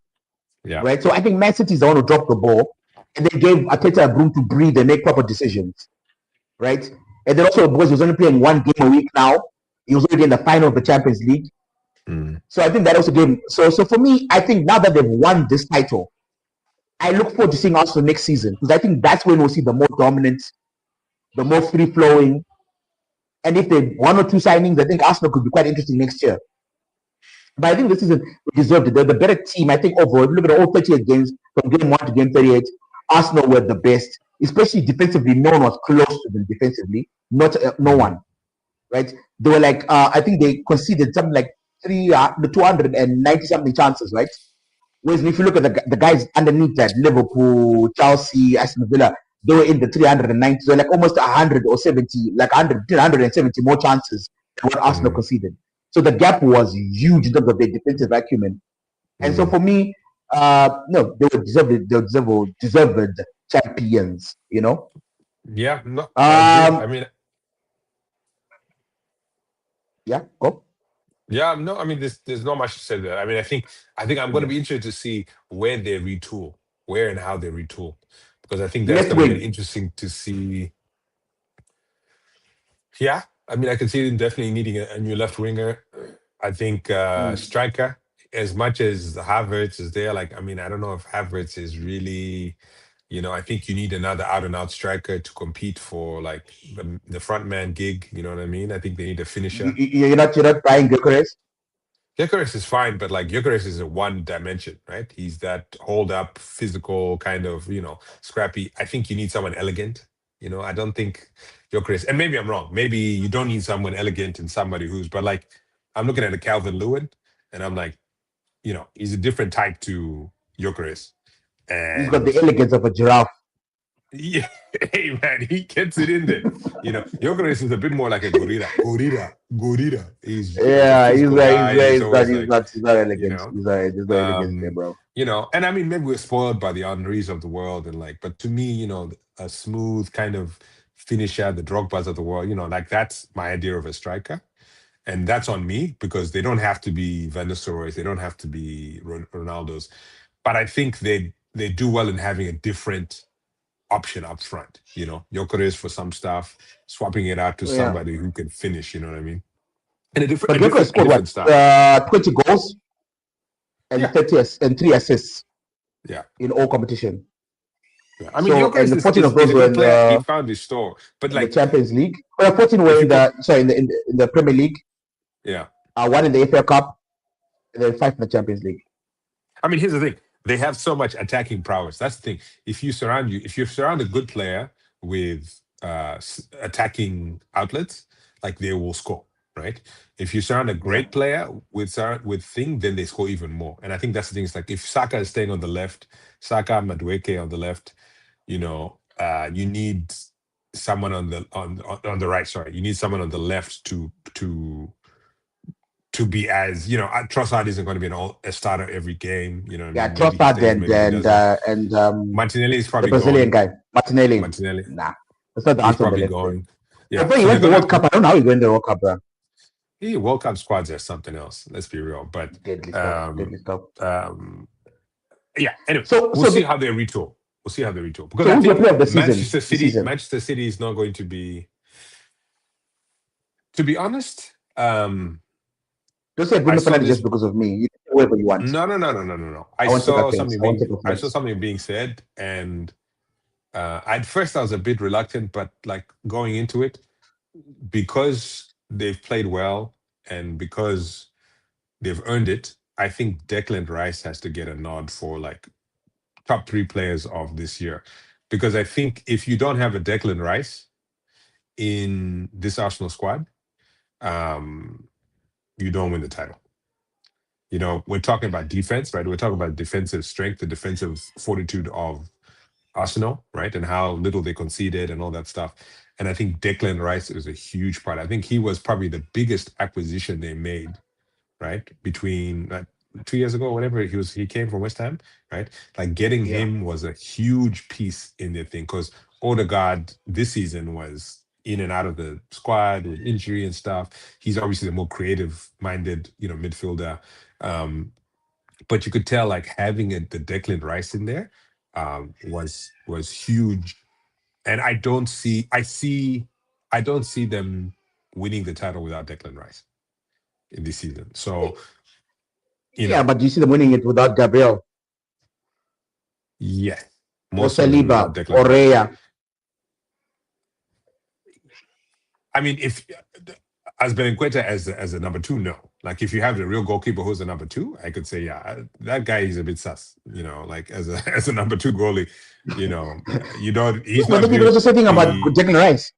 Speaker 3: Yeah.
Speaker 2: right? So I think Man City is the one who dropped the ball and then gave Arteta room to breathe and make proper decisions, right? And then also because he was only playing one game a week now, he was already in the final of the Champions League.
Speaker 3: Mm.
Speaker 2: So I think that also gave him. So for me, I think now that they've won this title, I look forward to seeing Arsenal next season because I think that's when we'll see the more dominant, the more free flowing. And if they one or two signings, I think Arsenal could be quite interesting next year. But I think this season we deserved it. They're the better team. I think overall, if you look at all 38 games from game 1 to game 38, Arsenal were the best, especially defensively. No one was close to them defensively. No
Speaker 3: Mm.
Speaker 2: one, right? They were like, I think they conceded something like 290 something chances, right? Whereas if you look at the guys underneath that, Liverpool, Chelsea, Aston Villa, they were in the 390, so like almost 100 or 70, like 170 more chances than what Arsenal conceded. So the gap was huge in terms of their defensive acumen. And so for me, no, they were deserved champions, you know.
Speaker 3: Yeah. No, I agree. I mean,
Speaker 2: Yeah, go.
Speaker 3: yeah, no, I mean, there's not much to say there. I mean, I think I'm going to
Speaker 2: Yeah.
Speaker 3: be interested to see where they retool, where and how they retool, because I think that's
Speaker 2: Left
Speaker 3: going to be an
Speaker 2: wing.
Speaker 3: interesting to see. Yeah, I mean, I can see them definitely needing a new left winger. I think striker, as much as Havertz is there, like, I mean, I don't know if Havertz is really, I think you need another out and out striker to compete for like the front man gig. You know what I mean? I think they need a finisher.
Speaker 2: You're not buying Gyökeres.
Speaker 3: Gyökeres is fine, but like Gyökeres is a one dimension, right? He's that hold up, physical kind of, scrappy. I think you need someone elegant. I don't think Gyökeres, and maybe I'm wrong. Maybe you don't need someone elegant and somebody but like, I'm looking at a Calvert Lewin, and I'm like, he's a different type to Gyökeres,
Speaker 2: He's got
Speaker 3: and
Speaker 2: the elegance of a giraffe.
Speaker 3: yeah, hey man, he gets it in there. Gyökeres is a bit more like a gorilla. Gorilla. He's a
Speaker 2: Yeah,
Speaker 3: physical guy. He's
Speaker 2: he's not,
Speaker 3: always
Speaker 2: he's
Speaker 3: like,
Speaker 2: not, he's not
Speaker 3: you
Speaker 2: elegant.
Speaker 3: know.
Speaker 2: There's no elegance there, bro.
Speaker 3: And I mean, maybe we're spoiled by the Henrys of the world, and like, but to me, a smooth kind of finisher, the Drogba's of the world, like that's my idea of a striker, and that's on me because they don't have to be Van Nistelrooys, they don't have to be Ronaldo's, but I think they do well in having a different option up front. Gyökeres for some stuff, swapping it out to
Speaker 2: Yeah.
Speaker 3: somebody who can finish. You know what I mean? And a
Speaker 2: But
Speaker 3: different,
Speaker 2: Gyökeres scored what?
Speaker 3: style.
Speaker 2: 20 goals and
Speaker 3: Yeah.
Speaker 2: 3 assists
Speaker 3: Yeah.
Speaker 2: in all competition.
Speaker 3: Yeah. I mean,
Speaker 2: So,
Speaker 3: Gyökeres
Speaker 2: and 14 of those
Speaker 3: is a
Speaker 2: were
Speaker 3: good player. He found his store, but
Speaker 2: in
Speaker 3: like
Speaker 2: the Champions League. Well, 14 were
Speaker 3: if you
Speaker 2: in the Premier League.
Speaker 3: yeah.
Speaker 2: One in the FA Cup, and then 5 in the Champions League.
Speaker 3: I mean, here's the thing: they have so much attacking prowess. That's the thing. If you surround a good player with attacking outlets, like they will score, right? If you surround a great player with thing, then they score even more. And I think that's the thing. It's like if Saka is staying on the left, Saka Madueke on the left, you need someone on the right. Sorry, you need someone on the left to be as Trossard isn't going to be a starter every game. You know what I
Speaker 2: Yeah,
Speaker 3: mean? Maybe he
Speaker 2: Trossard
Speaker 3: stays, maybe he doesn't. Martinelli is
Speaker 2: the
Speaker 3: probably
Speaker 2: Brazilian
Speaker 3: going.
Speaker 2: guy, Martinelli.
Speaker 3: Martinelli,
Speaker 2: Nah, that's not the
Speaker 3: he's
Speaker 2: answer on the
Speaker 3: probably
Speaker 2: left.
Speaker 3: going.
Speaker 2: Yeah,
Speaker 3: Yeah,
Speaker 2: but he
Speaker 3: so
Speaker 2: went to
Speaker 3: they're
Speaker 2: the
Speaker 3: gonna
Speaker 2: World Cup. I don't know how he went to the World Cup, bro.
Speaker 3: World Cup squads are something else. Let's be real, but
Speaker 2: Deadly stuff. Deadly stuff.
Speaker 3: yeah. Anyway,
Speaker 2: So
Speaker 3: we'll see how they retool. We'll see how they retool because
Speaker 2: So
Speaker 3: I
Speaker 2: who's your
Speaker 3: think
Speaker 2: player of the season?
Speaker 3: Manchester City is not going to be. To be honest,
Speaker 2: don't say Bruno Fernandes just because of me. You can say whoever you want.
Speaker 3: No. I saw something being said, and at first I was a bit reluctant, but like going into it, because they've played well and because they've earned it, I think Declan Rice has to get a nod for like top 3 players of this year, because I think if you don't have a Declan Rice in this Arsenal squad, you don't win the title. we're talking about defense, right? We're talking about defensive strength, the defensive fortitude of Arsenal, right? And how little they conceded and all that stuff. And I think Declan Rice is a huge part. I think he was probably the biggest acquisition they made, right? Between 2 years ago, or whatever, he came from West Ham, right? Like getting
Speaker 2: Yeah.
Speaker 3: him was a huge piece in their thing because Odegaard this season was in and out of the squad with injury and stuff. He's obviously the more creative-minded, midfielder. But you could tell like having the Declan Rice in there was huge. And I don't see them winning the title without Declan Rice in this season. So
Speaker 2: Yeah, but you see them winning it without Gabriel,
Speaker 3: yeah,
Speaker 2: or
Speaker 3: more so than
Speaker 2: Saliba,
Speaker 3: without Declan
Speaker 2: or
Speaker 3: Rice.
Speaker 2: Raya.
Speaker 3: I mean, if as Belenqueta as a number two, no. Like if you have the real goalkeeper who's a number two, I could say, yeah, that guy is a bit sus. Like as a number two goalie, you don't. He's
Speaker 2: But
Speaker 3: not.
Speaker 2: then you can also say thing about
Speaker 3: the-
Speaker 2: Declan Rice.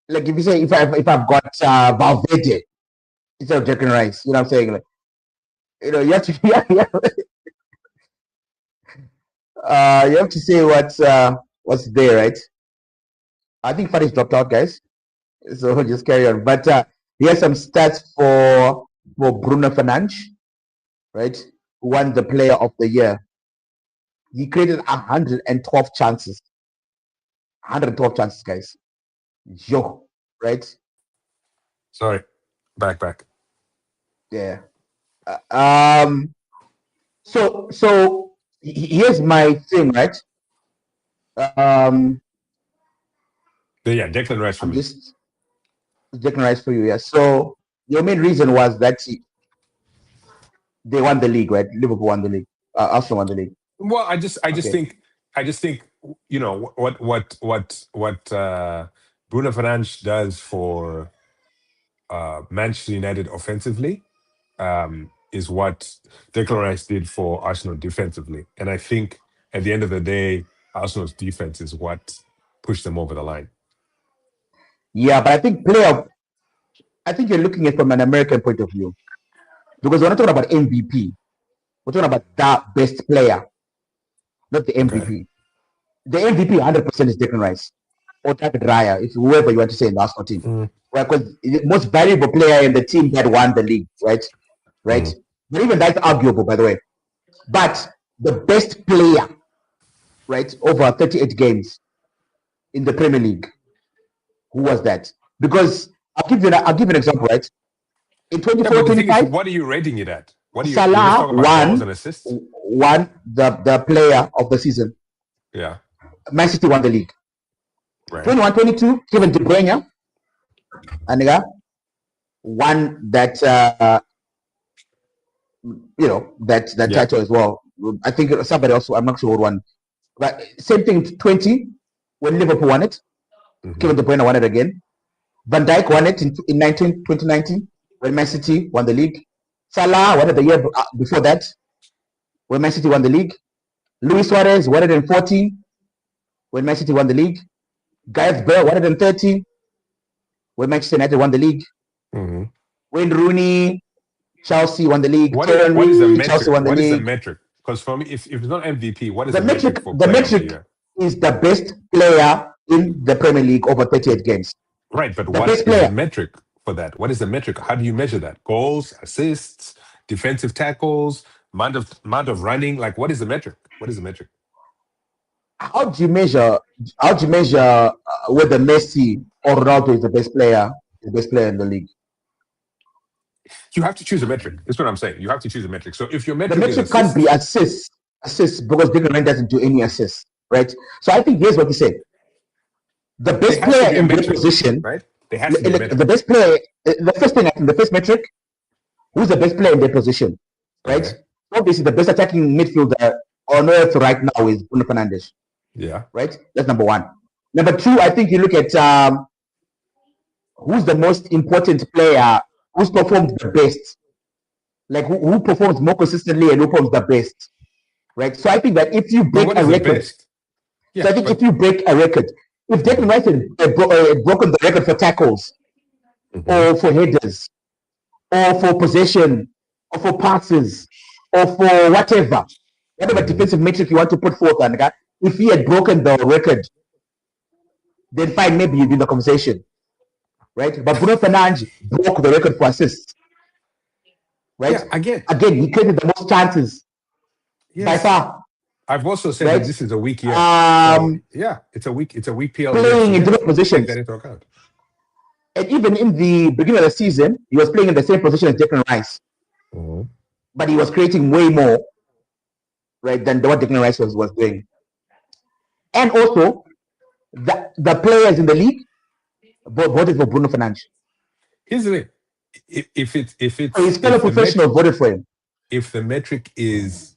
Speaker 2: Like if you say if I've got Valverde instead of Declan Rice, you know what I'm saying? Like, you have to you have to say what's there, right? I think Fadi's dropped out, guys. So just carry on. But here's some stats for Bruno Fernandes, right? Who won the Player of the Year. He created 112 chances. 112 chances, guys. Yo, right?
Speaker 3: Sorry, back.
Speaker 2: Yeah. So here's my thing, right?
Speaker 3: But yeah, Declan Rice for
Speaker 2: I'm
Speaker 3: me.
Speaker 2: just Declan Rice for you, yeah. So your main reason was that they won the league, right? Liverpool won the league. Arsenal won the league.
Speaker 3: Well, I just
Speaker 2: Okay.
Speaker 3: think what Bruno Fernandes does for Manchester United offensively is what Declan Rice did for Arsenal defensively, and I think at the end of the day, Arsenal's defense is what pushed them over the line.
Speaker 2: Yeah, but I think you're looking at it from an American point of view, because we're not talking about MVP. We're talking about the best player, not the MVP.
Speaker 3: Okay.
Speaker 2: The MVP 100% is Declan Rice or David Raya, if whoever you want to say in the Arsenal team, right? Because the most valuable player in the team that won the league, right? But even that's arguable, by the way. But the best player, right, over 38 games in the Premier League, who was that? Because I'll give you an example, right? In
Speaker 3: Yeah, but the thing
Speaker 2: 24-25,
Speaker 3: is, what are you rating it at? What are you? You're just
Speaker 2: Salah
Speaker 3: talking about goals and assists.
Speaker 2: won the player of the season.
Speaker 3: Yeah.
Speaker 2: Man City won the league.
Speaker 3: Right.
Speaker 2: 21-22, Kevin De Bruyne, and won that that title as well. I think somebody else, I'm not sure what won. But same thing 20 when Liverpool won it. Kevin De Bruyne won it again. Van Dijk won it in 2019 when Man City won the league. Salah won it the year before that when Man City won the league. Luis Suarez won it in 14 when Man City won the league. Gareth Bale won it in 30 when Manchester United won the league. Wayne Rooney, Chelsea won the league.
Speaker 3: What is the metric?
Speaker 2: Chelsea won the
Speaker 3: What
Speaker 2: league.
Speaker 3: is the metric? Because for me, if it's not MVP, what is
Speaker 2: The metric?
Speaker 3: for
Speaker 2: The
Speaker 3: player of the
Speaker 2: metric
Speaker 3: year?
Speaker 2: is the best player in the Premier League over 38 games.
Speaker 3: Right, but
Speaker 2: The
Speaker 3: what
Speaker 2: best
Speaker 3: is
Speaker 2: player.
Speaker 3: the metric for that? What is the metric? How do you measure that? Goals, assists, defensive tackles, amount of running? Like, what is the metric? What is the metric?
Speaker 2: How do you measure? Whether Messi or Ronaldo is the best player in the league?
Speaker 3: You have to choose a metric. That's what I'm saying. You have to choose a metric. So if your
Speaker 2: The
Speaker 3: metric
Speaker 2: metric
Speaker 3: is
Speaker 2: can't be assists because Declan Rice doesn't do any assists, right? So I think here's what you said. The best
Speaker 3: there has to
Speaker 2: player
Speaker 3: be a
Speaker 2: in their
Speaker 3: metric,
Speaker 2: position,
Speaker 3: right? There has to be a metric.
Speaker 2: the best player, the first thing, the first metric, who's the best player in their position, right?
Speaker 3: Okay.
Speaker 2: Obviously, the best attacking midfielder on earth right now is Bruno Fernandes.
Speaker 3: Yeah.
Speaker 2: Right? That's number one. Number two, I think you look at who's the most important player, who's performed the best, like who performs more consistently and who performs the best, right? So I think that if you
Speaker 3: But
Speaker 2: break
Speaker 3: what
Speaker 2: a
Speaker 3: is the
Speaker 2: record,
Speaker 3: best? Yeah,
Speaker 2: so I think
Speaker 3: but-
Speaker 2: if you break a record, if Declan Rice had broken the record for tackles or for headers or for possession or for passes, or for whatever defensive metric you want to put forth, and if he had broken the record, then fine, maybe you'd be in the conversation, right? But Bruno Fernandes broke the record for assists, right?
Speaker 3: Yeah,
Speaker 2: again, he created the most chances by far.
Speaker 3: I've also said
Speaker 2: right?
Speaker 3: that this is a weak year. So, yeah, it's a weak PL
Speaker 2: playing
Speaker 3: year.
Speaker 2: in different positions.
Speaker 3: Take that into account.
Speaker 2: And even in the beginning of the season, he was playing in the same position as Declan Rice. But he was creating way more, right, than what Declan Rice was doing. And also, the players in the league voted for Bruno Fernandes.
Speaker 3: Here's the thing: if it's
Speaker 2: so his fellow professionals voted for him.
Speaker 3: If the metric is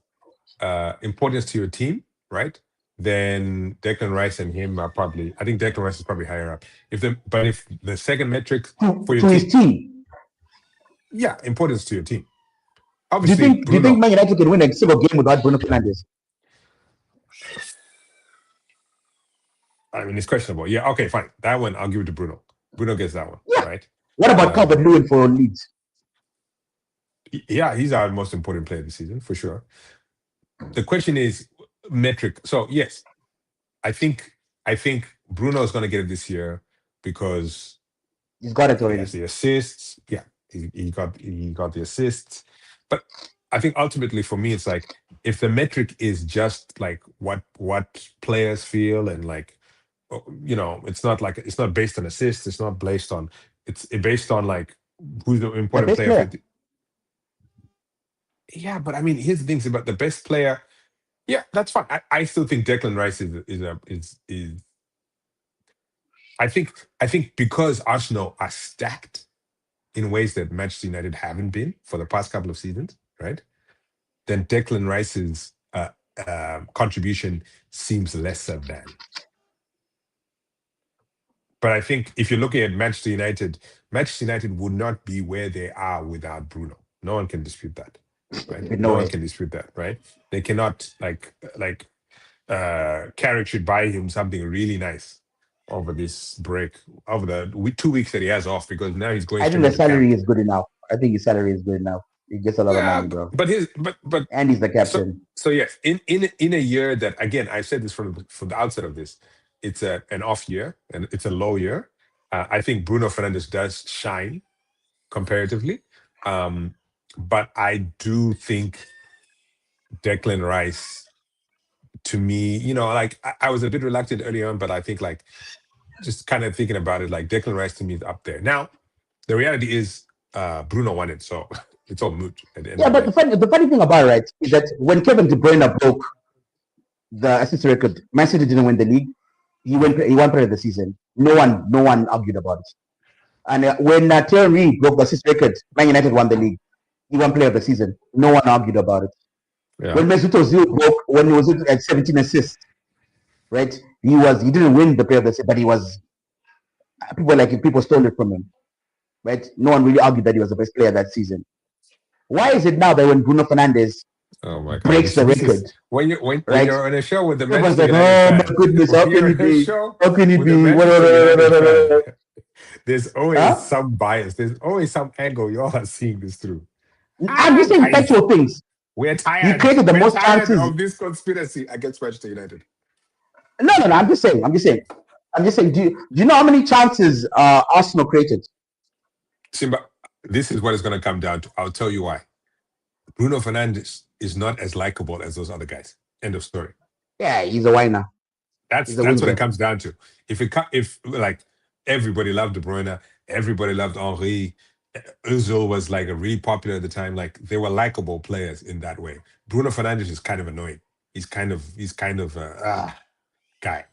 Speaker 3: importance to your team, right? Then Declan Rice and him are probably. I think Declan Rice is probably higher up. If the second metric for your
Speaker 2: his team,
Speaker 3: yeah, importance to your team. Obviously,
Speaker 2: do you think Man United can win a single game without Bruno Fernandes?
Speaker 3: I mean, it's questionable. Yeah, okay, fine. That one, I'll give it to Bruno. Bruno gets that one, right?
Speaker 2: What about Calvert Lewin for Leeds?
Speaker 3: Yeah, he's our most important player this season, for sure. The question is metric. So, yes, I think Bruno is going to get it this year because
Speaker 2: he's got it already.
Speaker 3: He has the assists. Yeah, he got the assists. But I think ultimately for me, it's like if the metric is just like what players feel and like, you know, it's not based on assists. It's not based on. It's based on like who's the important player. Yeah, but I mean, here's the things about the best player. Yeah, that's fine. I still think Declan Rice is. I think because Arsenal are stacked in ways that Manchester United haven't been for the past couple of seasons, right? Then Declan Rice's contribution seems lesser than. But I think if you're looking at Manchester United would not be where they are without Bruno. No one can dispute that. Right? No one can dispute that, right? They cannot Carrick should buy him something really nice over this break, over the 2 weeks that he has off, because now he's going.
Speaker 2: I think the salary is good enough. I think his salary is good enough. He gets a lot of money, bro.
Speaker 3: But
Speaker 2: and he's the captain.
Speaker 3: So yes, in a year that, again, I've said this from the outset of this, it's an off year and it's a low year. I think Bruno Fernandes does shine comparatively. But I do think Declan Rice, to me, you know, like I was a bit reluctant early on, but I think like just kind of thinking about it, like Declan Rice to me is up there. Now, the reality is Bruno won it, so it's all moot at the end.
Speaker 2: Yeah, but the funny thing about it, right, is that when Kevin De Bruyne broke the assist record, Man City didn't win the league. He won player of the season. No one argued about it. And when Thierry broke the assist record, Man United won the league. He won player of the season. No one argued about it. Yeah. When Mesut Ozil broke, when he was at 17 assists, right? He didn't win the player of the season, but he was. People stole it from him, right? No one really argued that he was the best player that season. Why is it now that when Bruno Fernandes breaks the record,
Speaker 3: when you're on a show with the
Speaker 2: Manchester United, oh my goodness, how can it be? How can it be?
Speaker 3: There's always some bias. There's always some angle you all are seeing this through.
Speaker 2: I'm just saying factual things.
Speaker 3: We're tired.
Speaker 2: He created the most chances
Speaker 3: of this conspiracy against Manchester United.
Speaker 2: No. I'm just saying. Do you know how many chances Arsenal created?
Speaker 3: Simba, this is what it's going to come down to. I'll tell you why. Bruno Fernandes is not as likable as those other guys. End of story.
Speaker 2: Yeah, he's a whiner.
Speaker 3: That's what it comes down to. If like everybody loved De Bruyne, everybody loved Henry, Özil was like a really popular at the time. Like they were likable players in that way. Bruno Fernandes is kind of annoying. He's kind of a guy.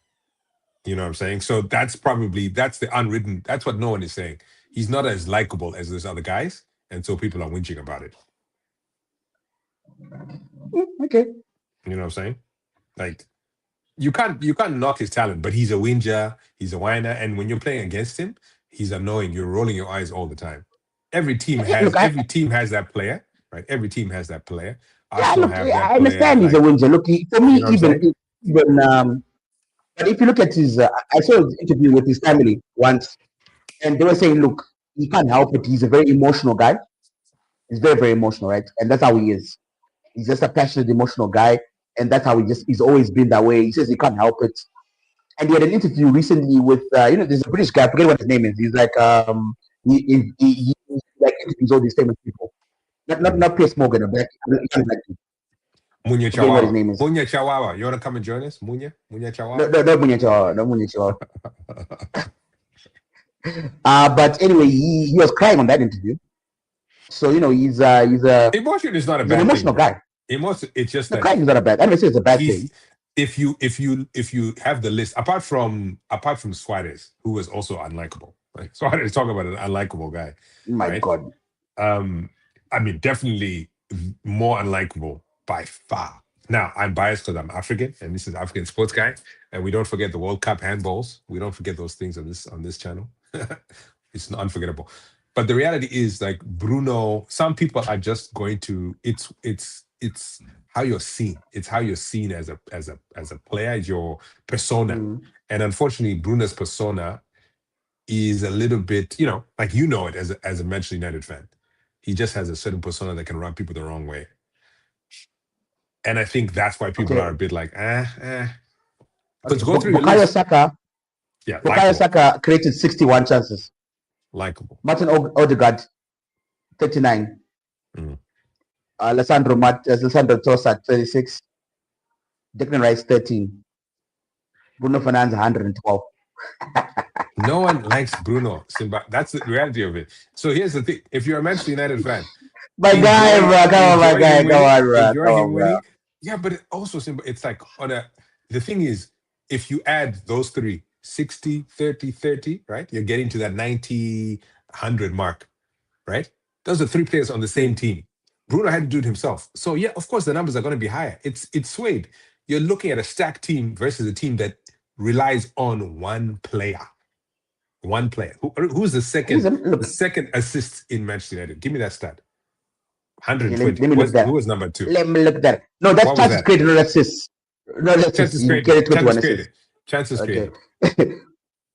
Speaker 3: You know what I'm saying? So that's the unwritten. That's what no one is saying. He's not as likable as those other guys, and so people are whinging about it.
Speaker 2: Okay.
Speaker 3: You know what I'm saying? Like you can't knock his talent, but he's a whinger, he's a whiner, and when you're playing against him, he's annoying. You're rolling your eyes all the time. Every team has that player, right? Every team has that player.
Speaker 2: I understand he's a whinger. Look, for me, even but if you look at his, I saw his interview with his family once, and they were saying, look, he can't help it. He's a very emotional guy, He's very, very emotional, right? And that's how he is. He's just a passionate, emotional guy, and that's how he's always been that way. He says he can't help it. And he had an interview recently with there's a British guy. I forget what his name is. He's like he like interviews all these famous people. Not Piers Morgan, but
Speaker 3: Munya
Speaker 2: forget what his
Speaker 3: Chawawa.
Speaker 2: name is.
Speaker 3: Munya Chawawa. You want to come and join us? Munya Chawawa?
Speaker 2: No, Munya Chawawa. No, Munya Chawawa. But anyway, he was crying on that interview. So he's
Speaker 3: emotion is not a bad
Speaker 2: an emotional
Speaker 3: thing,
Speaker 2: guy.
Speaker 3: Emotion, it's just that
Speaker 2: crying is not a bad. I don't say it's a bad thing.
Speaker 3: If you have the list, apart from Suarez, who was also unlikable. Like Suarez, talk about an unlikable guy.
Speaker 2: My God.
Speaker 3: I mean, definitely more unlikable by far. Now, I'm biased because I'm African, and this is African sports guy, and we don't forget the World Cup handballs. We don't forget those things on this channel. It's unforgettable. But the reality is, like Bruno, some people are just going to. It's how you're seen. It's how you're seen as a player, your persona. And unfortunately, Bruno's persona is a little bit, like it as a Manchester United fan. He just has a certain persona that can rub people the wrong way. And I think that's why people are a bit like, Because go through your list.
Speaker 2: Bukayo Saka created 61 chances.
Speaker 3: Likeable.
Speaker 2: Martin Odegaard, 39. Alessandro Trossard, 36. Declan Rice, 13. Bruno Fernandes, 112.
Speaker 3: No one likes Bruno, Simba. That's the reality of it. So here's the thing. If you're a Manchester United fan,
Speaker 2: my guy, bro, come on, bro.
Speaker 3: Yeah, but it also, Simba, it's like the thing is, if you add those three, 60, 30, 30, right? You're getting to that 90, 100 mark, right? Those are three players on the same team. Bruno had to do it himself. So yeah, of course, the numbers are going to be higher. It's swayed. You're looking at a stacked team versus a team that relies on one player. One player. Who's the second assist in Manchester United? Give me that stat. 120. Who was number 2?
Speaker 2: Let me look that. No, that's chances created, not assists. No, that's
Speaker 3: chances created. Chances created.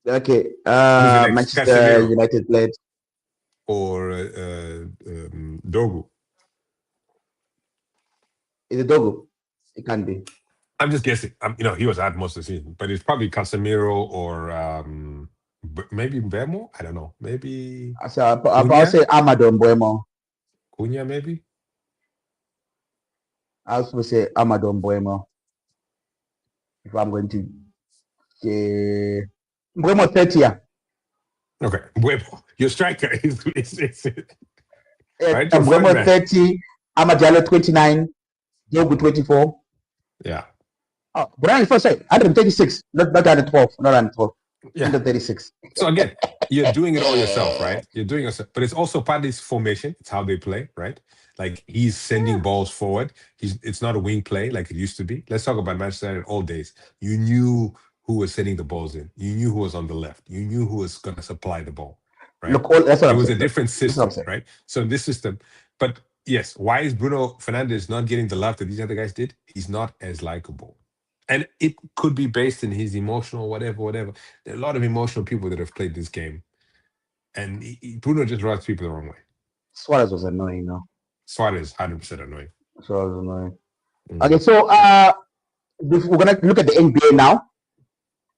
Speaker 2: Okay. Manchester United played.
Speaker 3: Or Dogu.
Speaker 2: Is it Dogu? It can't be.
Speaker 3: I'm just guessing. He was out most of the season, but it's probably Casemiro or maybe Mbemo. I don't know. Maybe.
Speaker 2: I'll say Amadou Mbemo.
Speaker 3: Cunha, maybe.
Speaker 2: I was supposed to say Amadou Mbemo. If I'm going to say Mbemo 30.
Speaker 3: Okay, Mbemo, your striker is
Speaker 2: right. Mbemo 30, Amadou 29, Dogu 24.
Speaker 3: Yeah.
Speaker 2: Oh, but only first say 136, not 112, not 112. Yeah. 136.
Speaker 3: So again, you're doing it all yourself, right? You're doing yourself, but it's also part of this formation. It's how they play, right? Like he's sending balls forward. It's not a wing play like it used to be. Let's talk about Manchester United all days. You knew who was sending the balls in. You knew who was on the left. You knew who was going to supply the ball, right?
Speaker 2: Look, that's what
Speaker 3: it was a different system, right? So in this system, but yes, why is Bruno Fernandes not getting the love that these other guys did? He's not as likable. And it could be based in his emotional, whatever. There are a lot of emotional people that have played this game. And Bruno just rubs people the wrong way.
Speaker 2: Suarez was annoying, though.
Speaker 3: Suarez, 100% annoying.
Speaker 2: Suarez was annoying. Okay, so we're going to look at the NBA now.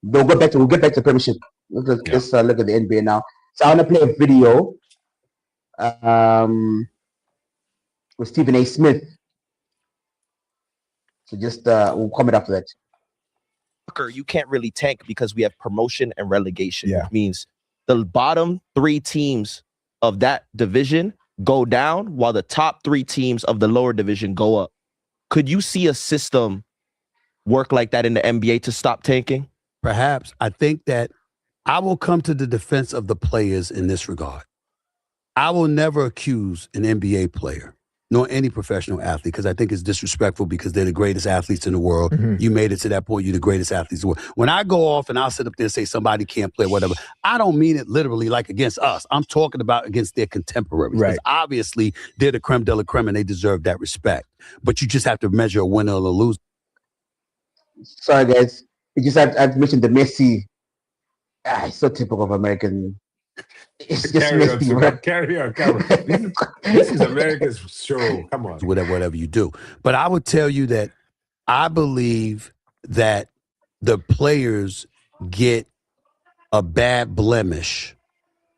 Speaker 2: We'll get back to Premiership. Let's look at the NBA now. So I want to play a video with Stephen A. Smith. So just we'll comment after that.
Speaker 4: You can't really tank because we have promotion and relegation. Yeah. Which means the bottom 3 teams of that division go down while the top 3 teams of the lower division go up. Could you see a system work like that in the NBA to stop tanking?
Speaker 5: Perhaps. I think that I will come to the defense of the players in this regard. I will never accuse an NBA player nor any professional athlete, because I think it's disrespectful because they're the greatest athletes in the world. Mm-hmm. You made it to that point, you're the greatest athletes in the world. When I go off and I'll sit up there and say somebody can't play, whatever, I don't mean it literally like against us. I'm talking about against their contemporaries. Right. Because obviously they're the creme de la creme and they deserve that respect. But you just have to measure a winner or a loser.
Speaker 2: Sorry, guys. You just have to mention the Messi. It's so typical of American It's just
Speaker 3: Carry on,
Speaker 2: me,
Speaker 3: Sugar.
Speaker 2: bro.
Speaker 3: Carry on, Cameron. This is America's show. Come on.
Speaker 5: whatever you do. But I would tell you that I believe that the players get a bad blemish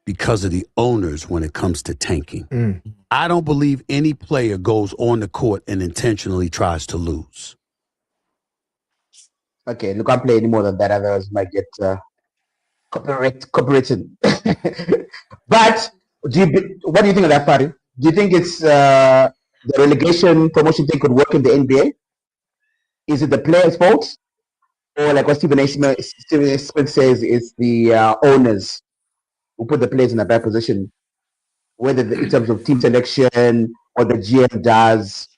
Speaker 5: because of the owners when it comes to tanking. I don't believe any player goes on the court and intentionally tries to lose.
Speaker 2: Okay, look, can't play any more than that, otherwise I might get copyrighted. But what do you think of that, party? Do you think it's the relegation promotion thing could work in the NBA? Is it the players' fault, or like what Stephen A. Smith says, it's the owners who put the players in a bad position, whether in terms of team selection or the GM does,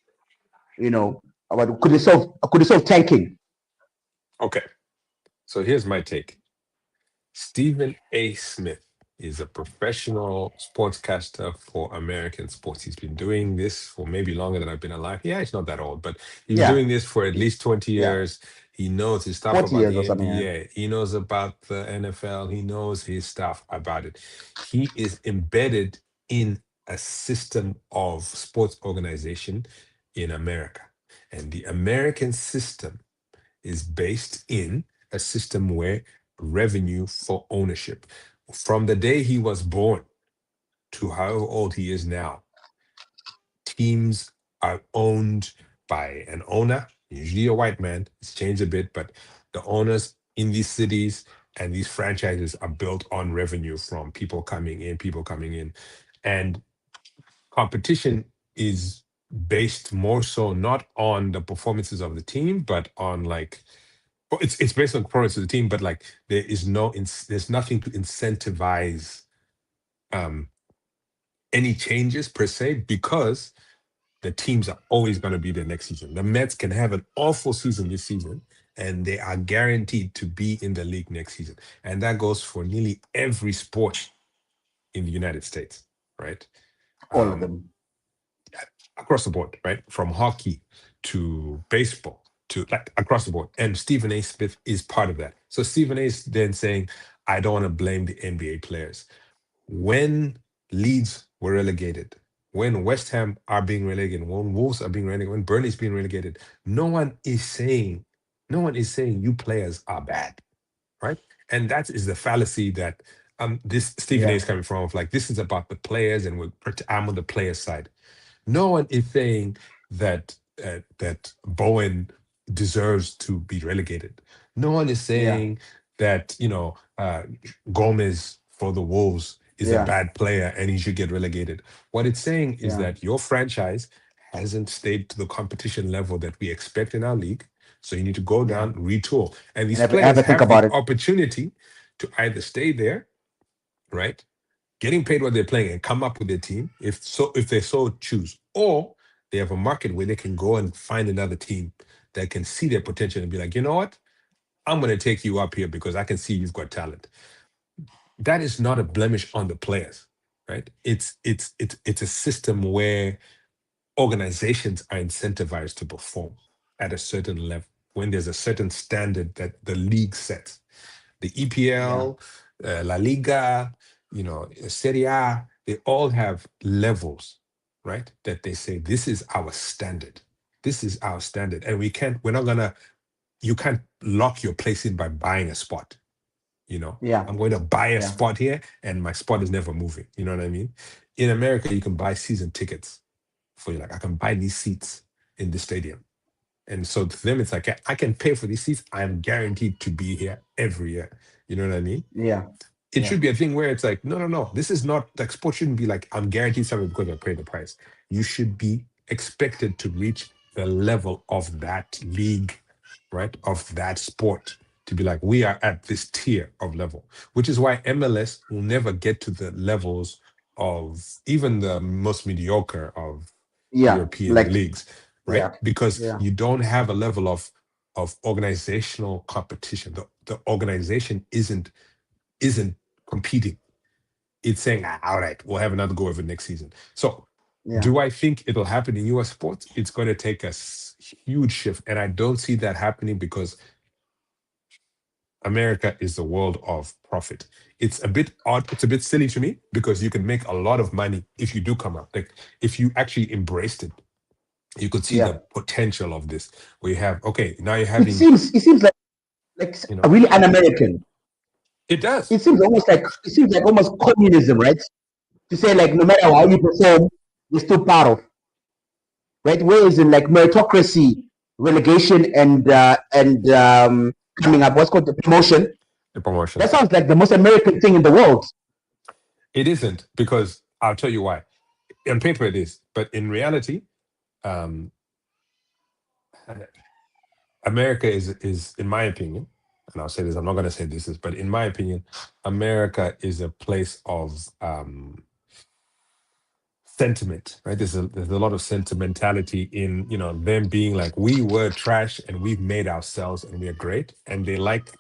Speaker 2: could it solve tanking?
Speaker 3: Okay. So here's my take. Stephen A. Smith is a professional sportscaster for American sports. He's been doing this for maybe longer than I've been alive. Yeah, he's not that old, but he's doing this for at least 20 years. He knows his stuff
Speaker 2: 40
Speaker 3: about
Speaker 2: years
Speaker 3: the
Speaker 2: or something,
Speaker 3: NBA. He knows about the NFL. He knows his stuff about it. He is embedded in a system of sports organization in America. And the American system is based in a system where revenue for ownership, from the day he was born to how old he is now, teams are owned by an owner, usually a white man. It's changed a bit, but the owners in these cities and these franchises are built on revenue from people coming in. And competition is based more so not on the performances of the team, but on it's based on performance of the team, but like there's nothing to incentivize any changes per se, because the teams are always going to be there next season. The Mets can have an awful season this season, and they are guaranteed to be in the league next season. And that goes for nearly every sport in the United States, right?
Speaker 2: All of them.
Speaker 3: Across the board, right? From hockey to baseball to across the board. And Stephen A. Smith is part of that. So Stephen A. is then saying, I don't want to blame the NBA players. When Leeds were relegated, when West Ham are being relegated, when Wolves are being relegated, when Burnley's being relegated, no one is saying you players are bad, right? And that is the fallacy that this Stephen A. is coming from. Of like, this is about the players, and I'm on the players' side. No one is saying that that Bowen deserves to be relegated. No one is saying that Gomez for the Wolves is a bad player and he should get relegated. What it's saying is that your franchise hasn't stayed to the competition level that we expect in our league. So you need to go down, retool. And these players have the opportunity to either stay there, right? Getting paid what they're playing and come up with their team, if they so choose, or they have a market where they can go and find another team that can see their potential and be like, you know what, I'm going to take you up here because I can see you've got talent. That is not a blemish on the players, right? It's a system where organizations are incentivized to perform at a certain level when there's a certain standard that the league sets. The EPL, La Liga, Serie A, they all have levels, right? That they say, this is our standard. This is our standard. And you can't lock your place in by buying a spot. I'm going to buy a spot here and my spot is never moving. You know what I mean? In America, you can buy season tickets for I can buy these seats in the stadium. And so to them, it's like, I can pay for these seats. I'm guaranteed to be here every year. You know what I mean?
Speaker 2: Yeah.
Speaker 3: It should be a thing where it's like, no. This is not, like, sports shouldn't be like, I'm guaranteed something because I paid the price. You should be expected to reach the level of that league, right? Of that sport, to be like, we are at this tier of level, which is why MLS will never get to the levels of even the most mediocre of European leagues, right? Because you don't have a level of organizational competition. The organization isn't competing. It's saying, all right, we'll have another go of it next season. So do I think it'll happen in US sports? It's going to take a huge shift. And I don't see that happening because America is the world of profit. it's a bit odd. It's a bit silly to me because you can make a lot of money if you do come up. Like if you actually embraced it, you could see the potential of this. Where you have now you're having.
Speaker 2: It seems like a really un-American.
Speaker 3: It does.
Speaker 2: It seems like almost communism, right? To say like no matter how you perform, you're still part of. Right? Whereas in like meritocracy, relegation, and coming up, what's called the promotion.
Speaker 3: The promotion.
Speaker 2: That sounds like the most American thing in the world.
Speaker 3: It isn't, because I'll tell you why. On paper it is, but in reality, America is, in my opinion, and I'll say this, I'm not going to say this, but in my opinion, America is a place of sentiment, right? There's a lot of sentimentality in, them being like, we were trash and we've made ourselves and we are great, and they like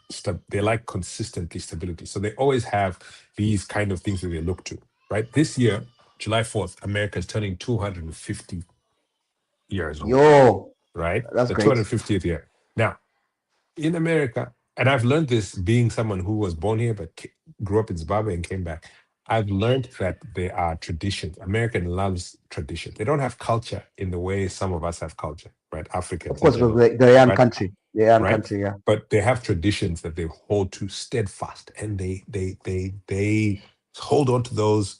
Speaker 3: consistently stability. So they always have these kind of things that they look to, right? This year, July 4th, America is turning 250 years old.
Speaker 2: Yo,
Speaker 3: right?
Speaker 2: That's
Speaker 3: the
Speaker 2: great.
Speaker 3: 250th year. Now, in America, and I've learned this being someone who was born here but grew up in Zimbabwe and came back. I've learned that there are traditions. American loves tradition. They don't have culture in the way some of us have culture, right? Africans.
Speaker 2: Of course, they're a young country. They're a young country, yeah.
Speaker 3: But they have traditions that they hold to steadfast, and they hold on to those.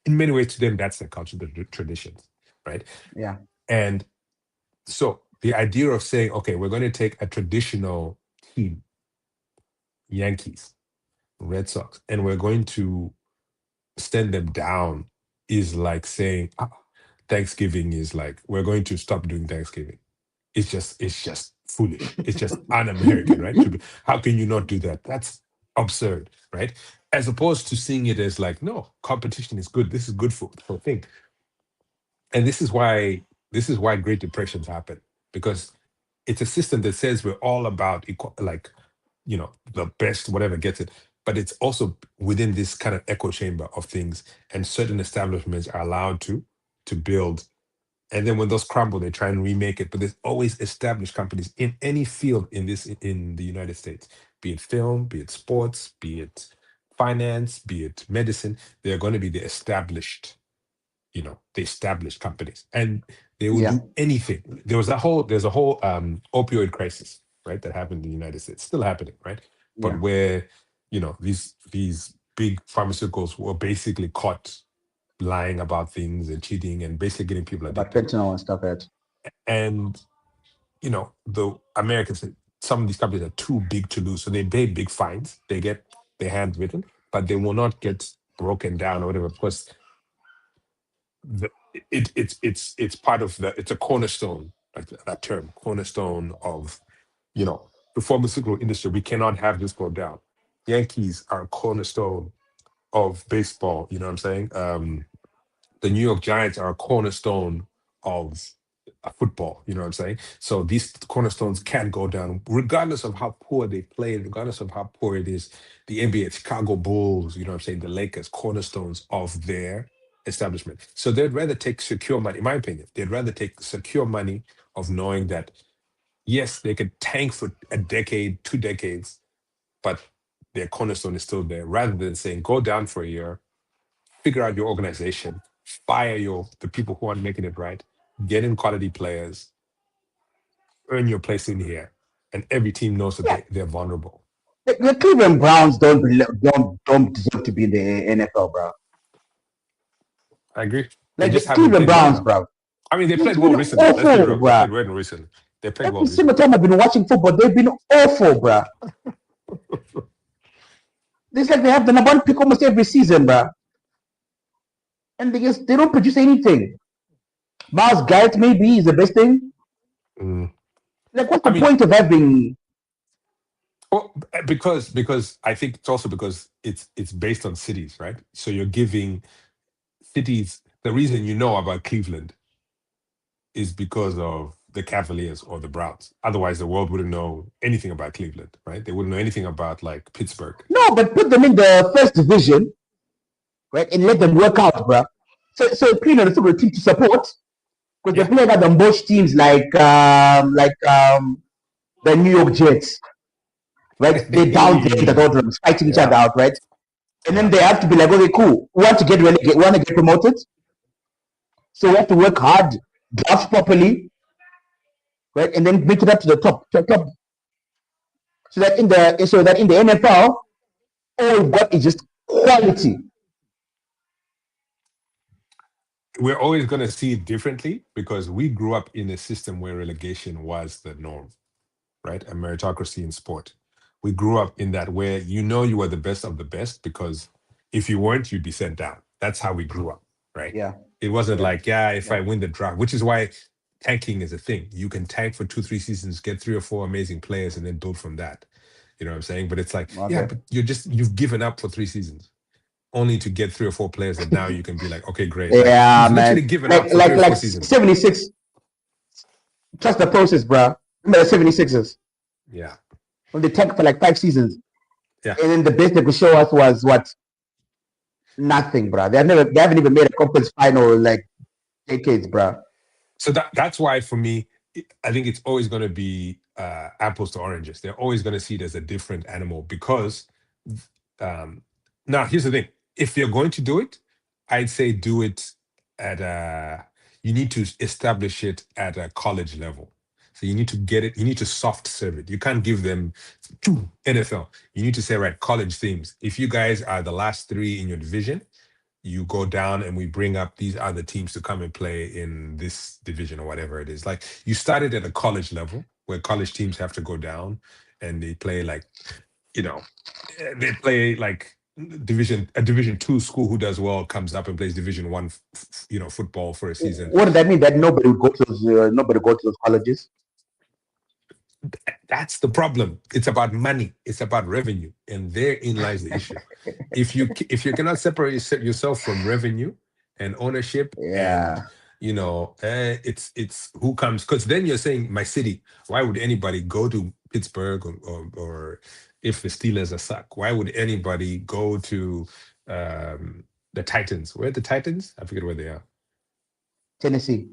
Speaker 3: In many ways, to them, that's their culture, the traditions, right?
Speaker 2: Yeah.
Speaker 3: And so the idea of saying, okay, we're going to take a traditional team, Yankees, Red Sox, and we're going to send them down is like saying Thanksgiving is like, we're going to stop doing Thanksgiving. It's just foolish. It's just un-American, right? How can you not do that? That's absurd, right? As opposed to seeing it as like, no, competition is good. This is good for thing. And this is why Great Depressions happen, because it's a system that says we're all about the best, whatever gets it. But it's also within this kind of echo chamber of things, and certain establishments are allowed to build. And then when those crumble, they try and remake it. But there's always established companies in any field in the United States, be it film, be it sports, be it finance, be it medicine. They're going to be the established companies, and they will do anything. There's a whole opioid crisis, right, that happened in the United States, still happening, right? But where these big pharmaceuticals were basically caught lying about things and cheating and basically getting people addicted.
Speaker 2: About fentanyl and stuff like that.
Speaker 3: And the Americans, some of these companies are too big to lose, so they pay big fines. They get their hands written, but they will not get broken down or whatever. Of course, it's part of it's a cornerstone, like that term, cornerstone of the pharmaceutical industry. We cannot have this go down. Yankees are a cornerstone of baseball. You know what I'm saying? The New York Giants are a cornerstone of football. You know what I'm saying? So these cornerstones can't go down, regardless of how poor they play, regardless of how poor it is. The NBA, Chicago Bulls, you know what I'm saying? The Lakers, cornerstones of their establishment. So they'd rather take secure money, in my opinion. They'd rather take secure money of knowing that, yes, they could tank for a decade, 2 decades, but their cornerstone is still there, rather than saying, go down for a year, figure out your organization, fire the people who aren't making it right, get in quality players, earn your place in here, and every team knows that they're vulnerable.
Speaker 2: The Cleveland Browns don't deserve to be in the NFL, bro.
Speaker 3: I agree.
Speaker 2: Like the Cleveland Browns, bro.
Speaker 3: I mean, they played well recently. They played well recently. They played well recently.
Speaker 2: Every single time I've been watching football, they've been awful, bro. It's like they have the number one pick almost every season, bro. And they don't produce anything. Miles Garrett maybe is the best thing. Like, what's the point of having?
Speaker 3: Well, because I think it's also because it's based on cities, right? So you're giving cities. The reason you know about Cleveland is because of the Cavaliers or the Browns. Otherwise, the world wouldn't know anything about Cleveland, right? They wouldn't know anything about like Pittsburgh.
Speaker 2: No, but put them in the first division, right, and let them work out, bro. So Cleveland is a team to support, because they're playing at the Bush teams like the New York Jets, right? They're down there, the Dodgers fighting each other out, right? And then they have to be like, okay, cool. We want to get promoted. So we have to work hard, draft properly, right? And then make it up to the top. So that in the NFL, all we've got is just quality.
Speaker 3: We're always going to see it differently because we grew up in a system where relegation was the norm, right? A meritocracy in sport. We grew up in that where you were the best of the best because if you weren't, you'd be sent down. That's how we grew up, right?
Speaker 2: Yeah.
Speaker 3: It wasn't like, if I win the draft, which is why tanking is a thing. You can tank for 2-3 seasons, get 3 or 4 amazing players, and then build from that. You know what I'm saying? But it's like, but you've given up for 3 seasons. Only to get 3 or 4 players that now you can be like, okay, great.
Speaker 2: Yeah,
Speaker 3: man.
Speaker 2: Given up for 3 or 4 seasons. 76. Trust the process, bro. Remember the 76ers?
Speaker 3: Yeah.
Speaker 2: When they tanked for like 5 seasons.
Speaker 3: Yeah.
Speaker 2: And then the best they could show us was what? Nothing, bro. They haven't even made a conference final in like decades, bro.
Speaker 3: So that's why for me, I think it's always going to be apples to oranges. They're always going to see it as a different animal because now here's the thing. If you're going to do it, I'd say do it at you need to establish it at a college level. So you need to get it, you need to soft serve it. You can't give them NFL. You need to say, right, college teams. If you guys are the last 3 in your division, you go down and we bring up these other teams to come and play in this division or whatever it is. Like you started at a college level where college teams have to go down and they play like, they play like a division 2 school who does well comes up and plays division 1 football for a season.
Speaker 2: What does that mean? That nobody would go to those colleges?
Speaker 3: That's the problem. It's about money. It's about revenue, and therein lies the issue. If you cannot separate yourself from revenue and ownership, and it's who comes, because then you're saying my city. Why would anybody go to Pittsburgh or if the Steelers are suck? Why would anybody go to the Titans? Where are the Titans? I forget where they are.
Speaker 2: Tennessee.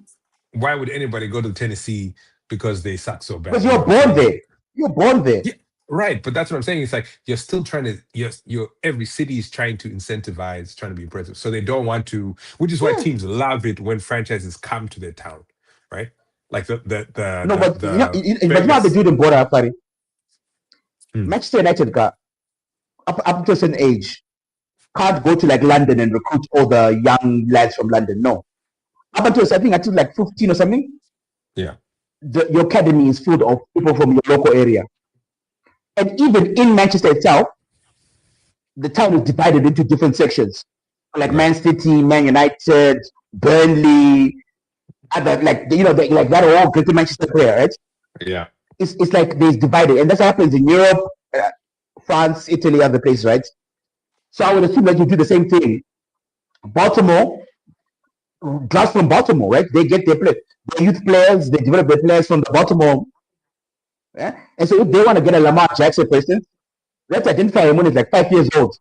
Speaker 3: Why would anybody go to Tennessee because they suck so bad?
Speaker 2: Because you're born there. You're born there.
Speaker 3: Yeah, right. But that's what I'm saying. It's like you're still trying to. You're every city is trying to incentivize, trying to be impressive. So they don't want to. Which is why teams love it when franchises come to their town, right? Like but you know
Speaker 2: how they do it in border, sorry. Manchester United got up to a certain age can't go to like London and recruit all the young lads from London. No, up until until like 15 or something.
Speaker 3: Yeah,
Speaker 2: your academy is full of people from your local area, and even in Manchester itself, the town is divided into different sections, like Man City, Man United, Burnley, other like that are all Greater Manchester player, right?
Speaker 3: Yeah.
Speaker 2: It's like there's divided, and that's what happens in Europe, France, Italy, other places, right? So I would assume that you do the same thing. Baltimore, just from Baltimore, right? They get their youth players, they develop their players from the Baltimore. Yeah? And so if they want to get a Lamar Jackson, for instance, let's identify him when he's like 5 years old.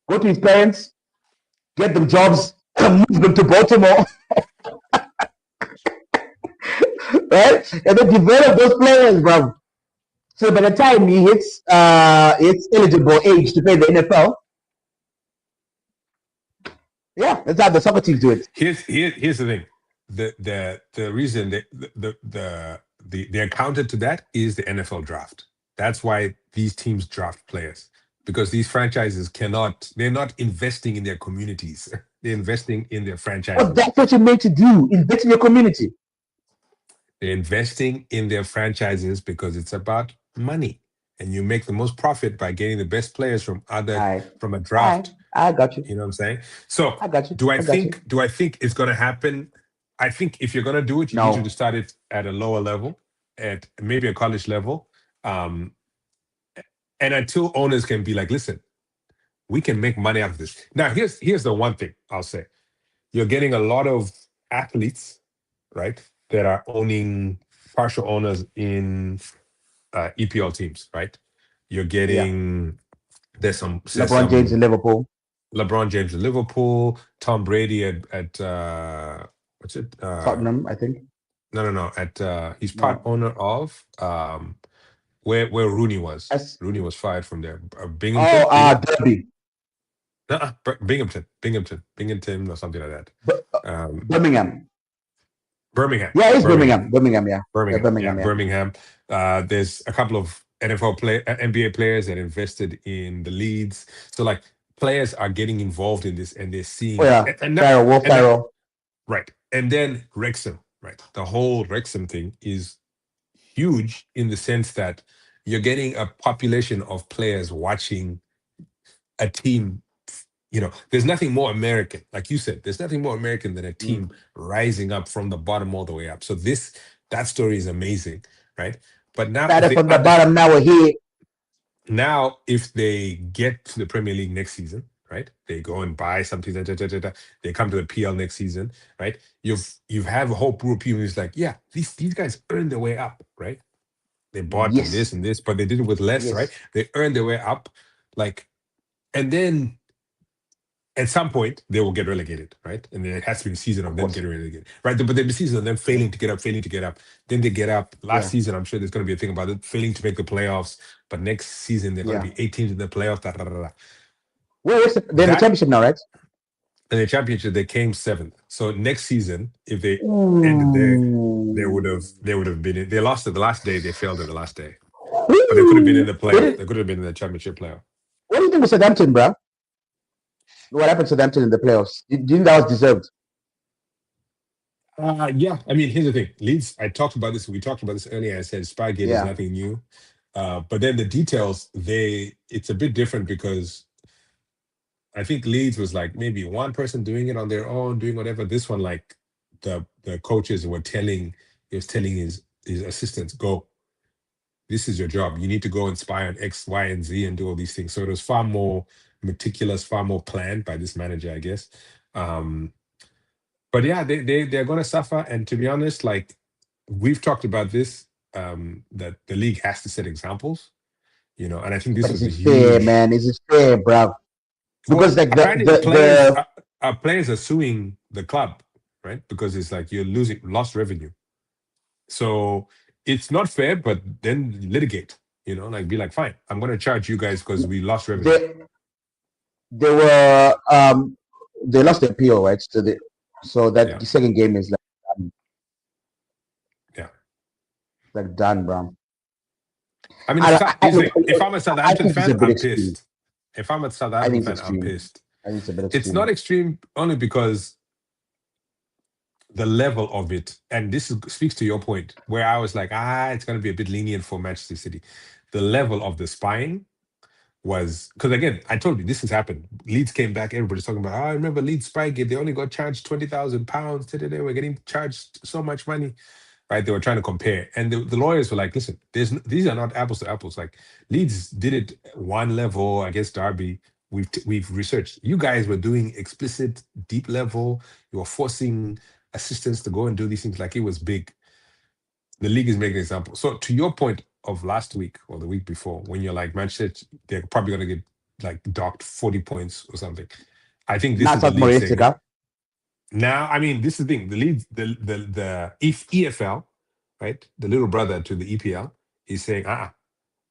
Speaker 2: Go to his parents, get them jobs, move them to Baltimore. Right? And then develop those players, bro. So by the time he hits eligible age to play the NFL, that's how the soccer teams do it.
Speaker 3: Here's the thing. The reason they're counted to that is the NFL draft. That's why these teams draft players, because these franchises they're not investing in their communities. They're investing in their franchises.
Speaker 2: But that's what you're made to do. Invest in your community.
Speaker 3: They're investing in their franchises because it's about money, and you make the most profit by getting the best players from a draft.
Speaker 2: I got you.
Speaker 3: You know what I'm saying? So
Speaker 2: I got you.
Speaker 3: Do I think it's going to happen? I think if you're going to do it, you need to start it at a lower level, at maybe a college level, and until owners can be like, listen, we can make money out of this. Now, here's the one thing I'll say: you're getting a lot of athletes, right, that are owning partial owners in EPL teams, right? You're getting there's
Speaker 2: LeBron James in Liverpool.
Speaker 3: LeBron James in Liverpool, Tom Brady at what's it?
Speaker 2: Tottenham, I think.
Speaker 3: No. At he's part owner of where Rooney was. Rooney was fired from there. Binghamton.
Speaker 2: Derby.
Speaker 3: Binghamton, or something like that.
Speaker 2: Birmingham.
Speaker 3: Birmingham.
Speaker 2: Yeah, it's Birmingham. Birmingham, yeah.
Speaker 3: Birmingham. There's a couple of NBA players that invested in the Leeds. So like players are getting involved in this, and they're seeing.
Speaker 2: Oh, yeah. Farrell.
Speaker 3: Right, and then Wrexham. Right, the whole Wrexham thing is huge in the sense that you're getting a population of players watching a team. There's nothing more American, like you said, there's nothing more American than a team rising up from the bottom all the way up. So that story is amazing, right? But now
Speaker 2: started from the bottom, now we're here.
Speaker 3: Now, if they get to the Premier League next season, right? They go and buy something, they come to the PL next season, right? You have a whole group of people who's like, yeah, these guys earned their way up, right? They bought this and this, but they did it with less, right? They earned their way up, and then at some point they will get relegated, right? And there has to be a season of them getting relegated, right? But there'll be a season of them failing to get up. Then they get up. Last season, I'm sure there's going to be a thing about it, failing to make the playoffs. But next season, they're going to be 8 teams in the playoffs.
Speaker 2: They're in the championship now, right?
Speaker 3: In the championship, they came 7th. So next season, if they ended there, they would have been in. They lost at the last day. They failed at the last day. But they could have been in the playoff. They could have been in the championship playoff.
Speaker 2: What do you think of Southampton, bro? What happened to Southampton in the playoffs? Do you think that was deserved?
Speaker 3: Yeah. I mean, here's the thing. Leeds, we talked about this earlier. I said Spygate is nothing new. But then the details, it's a bit different because I think Leeds was like maybe one person doing it on their own, doing whatever. This one, like the coaches were telling his assistants, go, this is your job. You need to go and spy on X, Y, and Z and do all these things. So it was far more meticulous, far more planned by this manager, I guess. But yeah, they're going to suffer. And to be honest, like we've talked about this, that the league has to set examples, and I think this is huge.
Speaker 2: Fair, man. Is it fair, bro? Because like
Speaker 3: the players are suing the club, right? Because it's like you're lost revenue. So it's not fair, but then litigate, like be like, fine, I'm going to charge you guys because we lost revenue.
Speaker 2: They lost their PO, right? So that the second game is like done.
Speaker 3: Yeah.
Speaker 2: Like done, bro.
Speaker 3: I mean, if I'm a Southampton fan, I'm pissed. If I'm a Southampton fan, I'm pissed.
Speaker 2: I think it's a bit
Speaker 3: extreme. It's not extreme only because the level of it, and this speaks to your point, where I was like, it's going to be a bit lenient for Manchester City. The level of the spying was, because again, I told you this has happened. Leeds came back, everybody's talking about, I remember Leeds Spygate, they only got charged £20,000 today. They were getting charged so much money, right? They were trying to compare. And the lawyers were like, listen, these are not apples to apples. Like Leeds did it one level against Derby. We've researched. You guys were doing explicit, deep level. You were forcing assistants to go and do these things like it was big. The league is making an example. So to your point of last week or the week before, when you're like, Manchester, they're probably going to get like docked 40 points or something. I think this is the league saying, now, I mean, this is the thing. The league, the EFL, right? The little brother to the EPL is saying,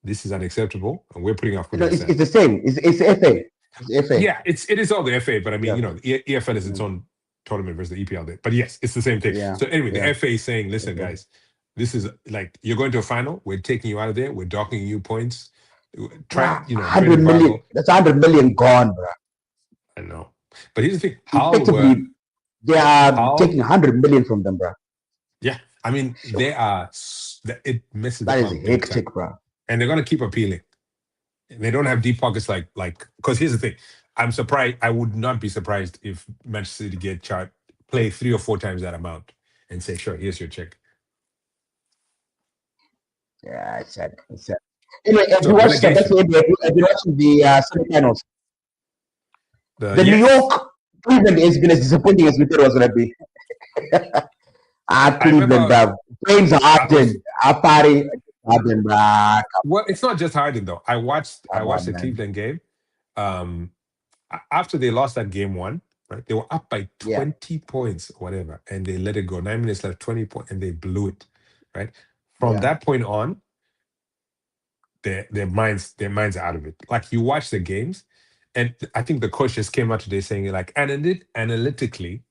Speaker 3: this is unacceptable, and we're putting off.
Speaker 2: It's the same. It's FA. It's FA.
Speaker 3: Yeah, it is all the FA, but I mean, EFL is its own tournament versus the EPL. But yes, it's the same thing. Yeah. So anyway, the FA is saying, listen, guys, this is like, you're going to a final. We're taking you out of there. We're docking you points. Try,
Speaker 2: 100 million. That's 100 million gone, bro.
Speaker 3: I know. But here's the thing.
Speaker 2: Effectively, they are taking 100 million from them, bro.
Speaker 3: Yeah. I mean, they are, it messes
Speaker 2: that is hectic, bro.
Speaker 3: And they're going to keep appealing. They don't have deep pockets like, because here's the thing. I'm surprised. I would not be surprised if Manchester City play 3 or 4 times that amount and say, sure, here's your check.
Speaker 2: Yeah, it's sad. Anyway, have you watched the semi-finals? The New York Cleveland has been as disappointing as we thought it was going to be. Cleveland, bro. Flames are Harden. Party. Harden, bro.
Speaker 3: Well, it's not just Harden, though. I watched the Cleveland game. After they lost that game 1, right? They were up by 20 points or whatever, and they let it go. 9 minutes left, 20 points, and they blew it, right? From that point on, their minds are out of it. Like, you watch the games, and I think the coach just came out today saying like analytically,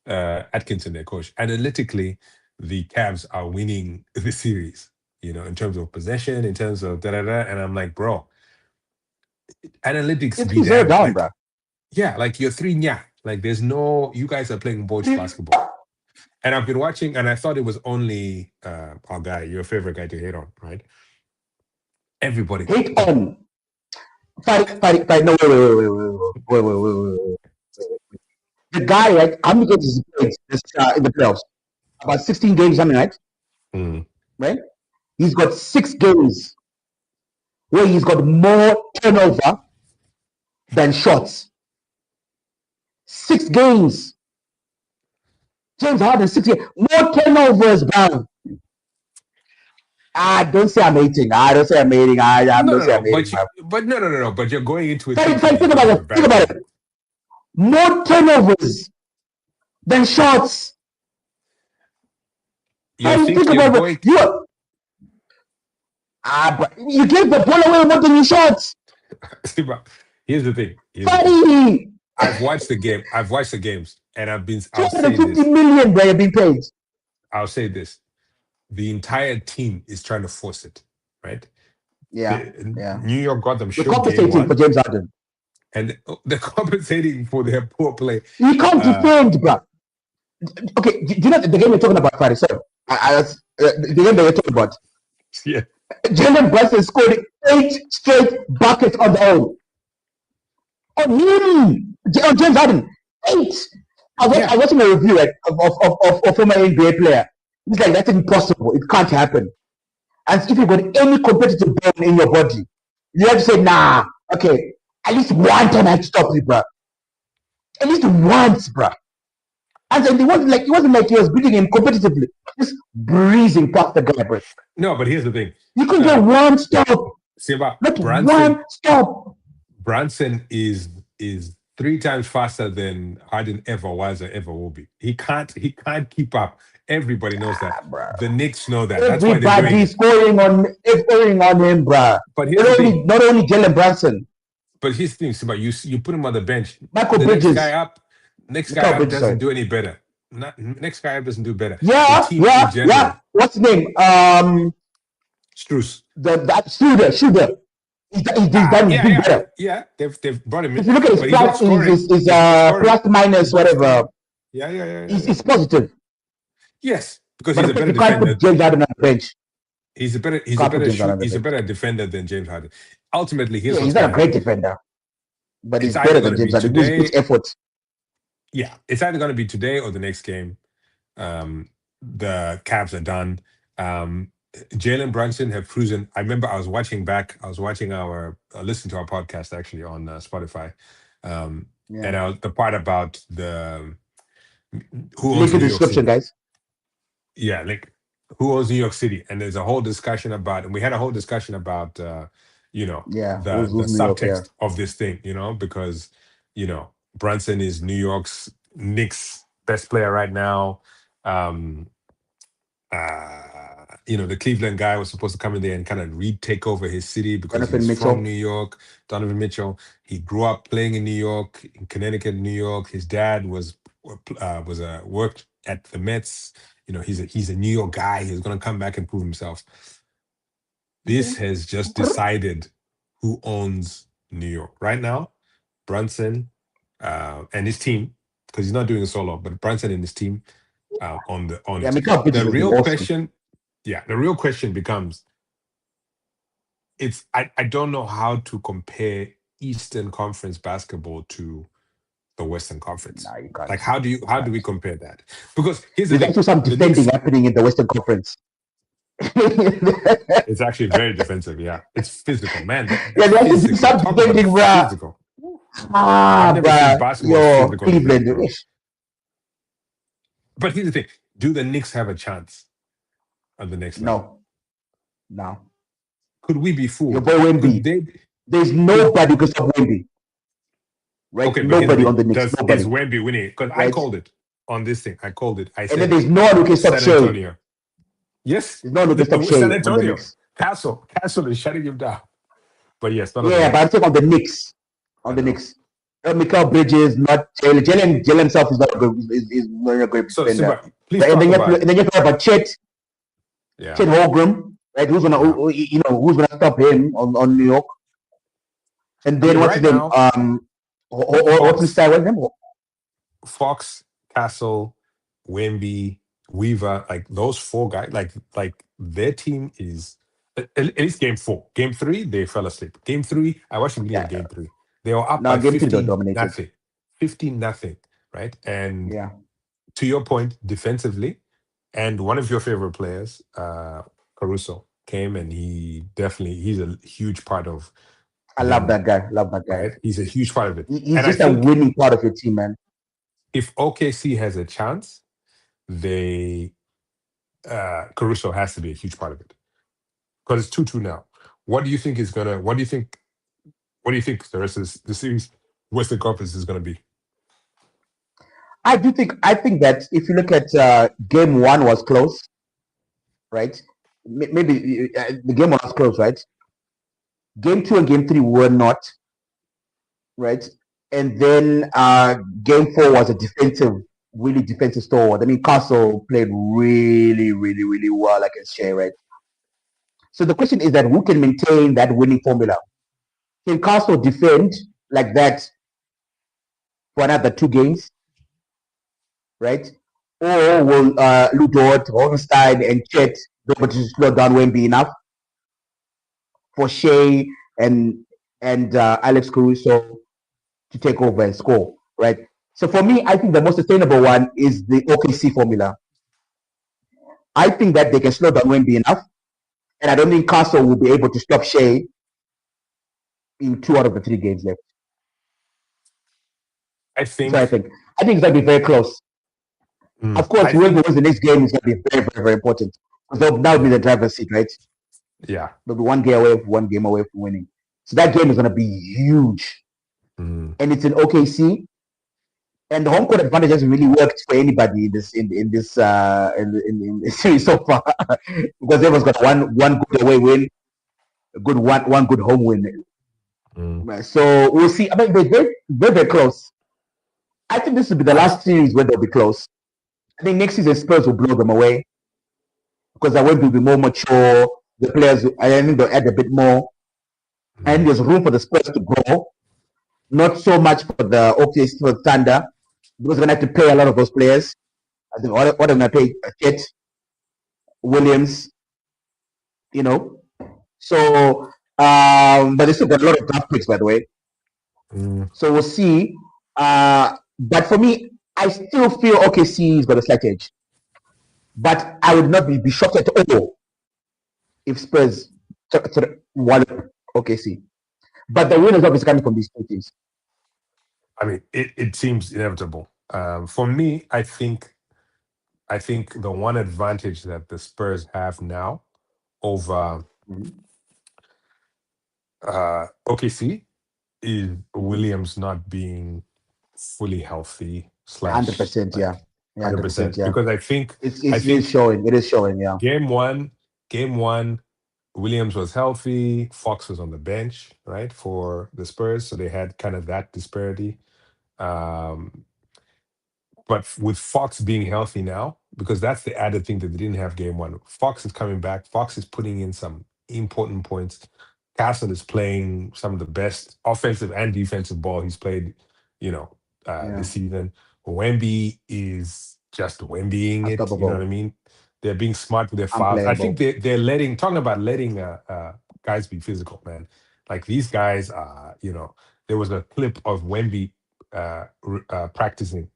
Speaker 3: Atkinson, their coach, analytically, the Cavs are winning the series. In terms of possession, in terms of and I'm like, bro, analytics be damned.
Speaker 2: down,
Speaker 3: Like,
Speaker 2: bro.
Speaker 3: yeah, like you're 3-0. Like there's no, you guys are playing boys basketball. And I've been watching, and I thought it was only our guy, your favorite guy to hate on, right? Everybody
Speaker 2: hate on. Fight. No, wait. The guy, right? How many games is he played in the playoffs? About 16 games, something, right? Right? He's got 6 games where he's got more turnover than shots. 6 games. James Harden, 6 games. More turnovers, bro. Don't say I'm hating. Don't say I'm hating.
Speaker 3: But no. But you're going into it.
Speaker 2: Think about it. More turnovers than shots.
Speaker 3: You
Speaker 2: gave the ball away more than you shot.
Speaker 3: Here's the thing. I've watched the game. I've watched the games, and I'll say this.
Speaker 2: 50 million they have been paid.
Speaker 3: I'll say this. The entire team is trying to force it, right?
Speaker 2: Yeah.
Speaker 3: New York got them
Speaker 2: short. They're compensating for James Harden.
Speaker 3: And they're compensating for their poor play.
Speaker 2: He can't defend, bro. Okay, do you know the game we're talking about, Friday? Sorry. The game that we're talking about.
Speaker 3: Yeah.
Speaker 2: Jalen Brunson scored 8 straight buckets on the own. On him! On James Harden. 8! I was watching a review of former NBA player. He's like, that's impossible. It can't happen. And if you've got any competitive bone in your body, you have to say, nah, okay, at least one time I have to stop you, bro. At least once, bro. And then it wasn't like he was beating him competitively. Just breezing past the guy, bro.
Speaker 3: No, but here's the thing.
Speaker 2: You can get one stop.
Speaker 3: Not
Speaker 2: one stop.
Speaker 3: Brunson is 3 times faster than Harden ever was or ever will be. He can't keep up. Everybody knows that.
Speaker 2: Bro.
Speaker 3: The Knicks know that.
Speaker 2: Everybody's scoring on him, bro.
Speaker 3: But
Speaker 2: not only Jalen Brunson.
Speaker 3: But here's the thing, you put him on the bench.
Speaker 2: Michael Bridges.
Speaker 3: Next guy up doesn't do any better. Next guy up doesn't do better.
Speaker 2: Yeah. What's his name?
Speaker 3: Struce.
Speaker 2: That Schroeder. He's done better.
Speaker 3: Yeah, they've brought him in.
Speaker 2: If you look at his plus, is plus minus whatever.
Speaker 3: Yeah.
Speaker 2: It's positive.
Speaker 3: Yes, because he's a better defender.
Speaker 2: You can't put James Harden on the bench.
Speaker 3: He's a better defender than James Harden. Ultimately,
Speaker 2: he's not a great defender, but he's better than James Harden. He puts effort.
Speaker 3: Yeah, it's either going to be today or the next game. The Cavs are done. Jalen Brunson have proven. I remember I was watching listening to our podcast actually on Spotify, and the part about the who owns
Speaker 2: New York City, guys.
Speaker 3: Yeah, like who owns New York City, and there's a whole discussion about, and we had a whole discussion about, the subtext of this thing, because Brunson is New York's Knicks best player right now. The Cleveland guy was supposed to come in there and kind of take over his city because he's from New York. Donovan Mitchell. He grew up playing in New York, in Connecticut, New York. His dad worked at the Mets. He's a New York guy. He's going to come back and prove himself. This has just decided who owns New York right now. Brunson and his team, because he's not doing it solo, but Brunson and his team the real question becomes, I don't know how to compare Eastern Conference basketball to the Western Conference.
Speaker 2: No, you can't.
Speaker 3: Like, how do we compare that? Because here's the thing.
Speaker 2: There's actually some defending happening in the Western Conference.
Speaker 3: It's actually very defensive. Yeah, it's physical, man.
Speaker 2: There's some defending, bro.
Speaker 3: Physical. I've never seen basketball physical.
Speaker 2: Cleveland.
Speaker 3: But here's the thing: do the Knicks have a chance on the next level?
Speaker 2: No.
Speaker 3: Could we be fooled?
Speaker 2: Your boy Wemby. There's nobody who can stop Wemby. Right?
Speaker 3: Okay,
Speaker 2: nobody on the Knicks.
Speaker 3: Is Wemby winning? Because I called it on this thing. I said,
Speaker 2: and then there's no one who can stop Shea.
Speaker 3: Yes.
Speaker 2: There's no one who can stop Shea.
Speaker 3: San Antonio. Castle is shutting him down. But yes,
Speaker 2: but I'm talking on the Knicks. on the Knicks. Michael Bridges, not Jalen himself is not a good, is not a great
Speaker 3: So,
Speaker 2: defender.
Speaker 3: Simba, please
Speaker 2: Right?
Speaker 3: talk
Speaker 2: And
Speaker 3: about.
Speaker 2: then you have to talk about Chet Holmgren, right? Who's gonna stop him on New York? And then what's
Speaker 3: right
Speaker 2: his name?
Speaker 3: now,
Speaker 2: What's his style? What's his name?
Speaker 3: Fox, Castle, Wemby, Weaver, like those four guys, like their team is at least game 4. Game 3, they fell asleep. Game 3, I watched the beginning of game 3. They were up by
Speaker 2: Game 3 they
Speaker 3: 15
Speaker 2: dominated.
Speaker 3: nothing. 15 nothing, right? And
Speaker 2: Yeah.
Speaker 3: to your point, defensively, and one of your favorite players, Caruso, came and he's a huge part of.
Speaker 2: I love that guy. Love that guy.
Speaker 3: Right? He's a huge part of it.
Speaker 2: He's
Speaker 3: and
Speaker 2: just a winning part of your team, man.
Speaker 3: If OKC has a chance, Caruso has to be a huge part of it, because it's 2-2 now. What do you think the rest of the series, Western Conference, is gonna be?
Speaker 2: I think that if you look at game 1 was close, right? Maybe the game 1 was close, right? Game 2 and game 3 were not, right? And then game 4 was a really defensive stalwart. I mean, Castle played really, really, really well against Shea, right? So the question is that who can maintain that winning formula? Can Castle defend like that for another 2 games, right? Or will Ludort, Holmstein, and Chet be able to slow down Wemby enough for Shea and Alex Caruso to take over and score, right? So for me, I think the most sustainable one is the OKC formula. I think that they can slow down Wemby enough, and I don't think Castle will be able to stop Shea in 2 out of the 3 games left.
Speaker 3: I think
Speaker 2: it's going to be very close. Of course, whoever wins the next game is going to be very, very, very important, because they'll now be the driver's seat, right?
Speaker 3: Yeah,
Speaker 2: they'll be one game away from winning. So that game is going to be huge, and it's in OKC. And the home court advantage hasn't really worked for anybody in this series so far, because everyone's got one good away win, a good one good home win. So we'll see. I mean, they're very, very, very close. I think this will be the last series where they'll be close. I think next season Spurs will blow them away, because the way will be more mature. The players, I think they'll add a bit more, and there's room for the Spurs to grow. Not so much for the OKC, for the Thunder, because they're going to have to pay a lot of those players. I think what they're going to pay, Chet, Williams, So, but they still got a lot of draft picks, by the way. So we'll see. But for me, I still feel OKC has got a slight edge. But I would not be shocked at all if Spurs won OKC. But the winners obviously coming from these 2 teams.
Speaker 3: I mean, it seems inevitable. For me, I think the one advantage that the Spurs have now over OKC is Williams not being fully healthy.
Speaker 2: 100%, yeah. 100%, yeah.
Speaker 3: Because I think
Speaker 2: it is showing. It is showing, yeah.
Speaker 3: Game one, Williams was healthy. Fox was on the bench, right, for the Spurs, so they had kind of that disparity. But with Fox being healthy now, because that's the added thing that they didn't have game 1. Fox is coming back. Fox is putting in some important points. Castle is playing some of the best offensive and defensive ball he's played, this season. Wemby is just Wembying it. You know what I mean? They're being smart with their fouls. I think they're talking about letting guys be physical, man. Like these guys, there was a clip of Wemby practicing,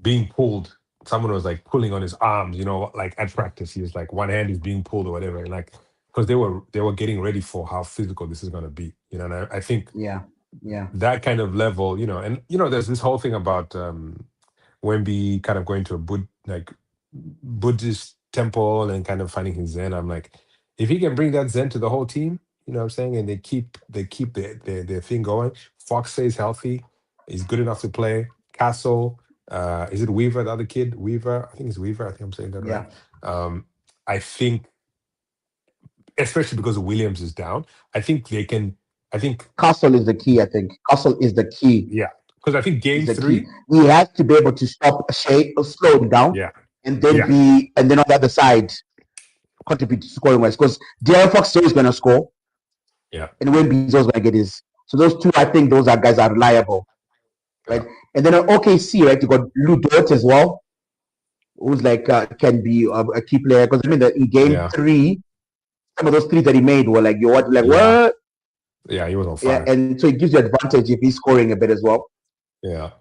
Speaker 3: being pulled. Someone was like pulling on his arms, like at practice. He was like, one hand is being pulled or whatever. And like, because they were getting ready for how physical this is going to be, and I think that kind of level, and there's this whole thing about Wemby kind of going to a Buddhist temple and kind of finding his Zen. I'm like, if he can bring that Zen to the whole team, you know what I'm saying, and they keep their thing going. Fox stays healthy, he's good enough to play. Castle, is it Weaver, the other kid? Weaver, I think it's Weaver. I think I'm saying that right. I think, especially because Williams is down, I think they can I think
Speaker 2: Castle is the key. I think Castle is the key.
Speaker 3: yeah, because I think game
Speaker 2: Is the
Speaker 3: 3.
Speaker 2: key. He has to be able to stop Shea, slow him down,
Speaker 3: Yeah,
Speaker 2: and then
Speaker 3: yeah,
Speaker 2: and then on the other side contribute to scoring wise. Because De'Aaron Fox is going to score,
Speaker 3: yeah,
Speaker 2: and Wemby is always going to get his. So those two, I think, those are guys are reliable, right?
Speaker 3: yeah.
Speaker 2: And then on OKC, right, you got Lou Dort as well, who's like can be a key player. Because I mean, in game
Speaker 3: Yeah.
Speaker 2: 3, some of those threes that he made were like, you what, like
Speaker 3: Yeah.
Speaker 2: what?
Speaker 3: Yeah, he was on
Speaker 2: Yeah,
Speaker 3: fire.
Speaker 2: and so it gives you advantage if he's scoring a bit as well.
Speaker 3: Yeah.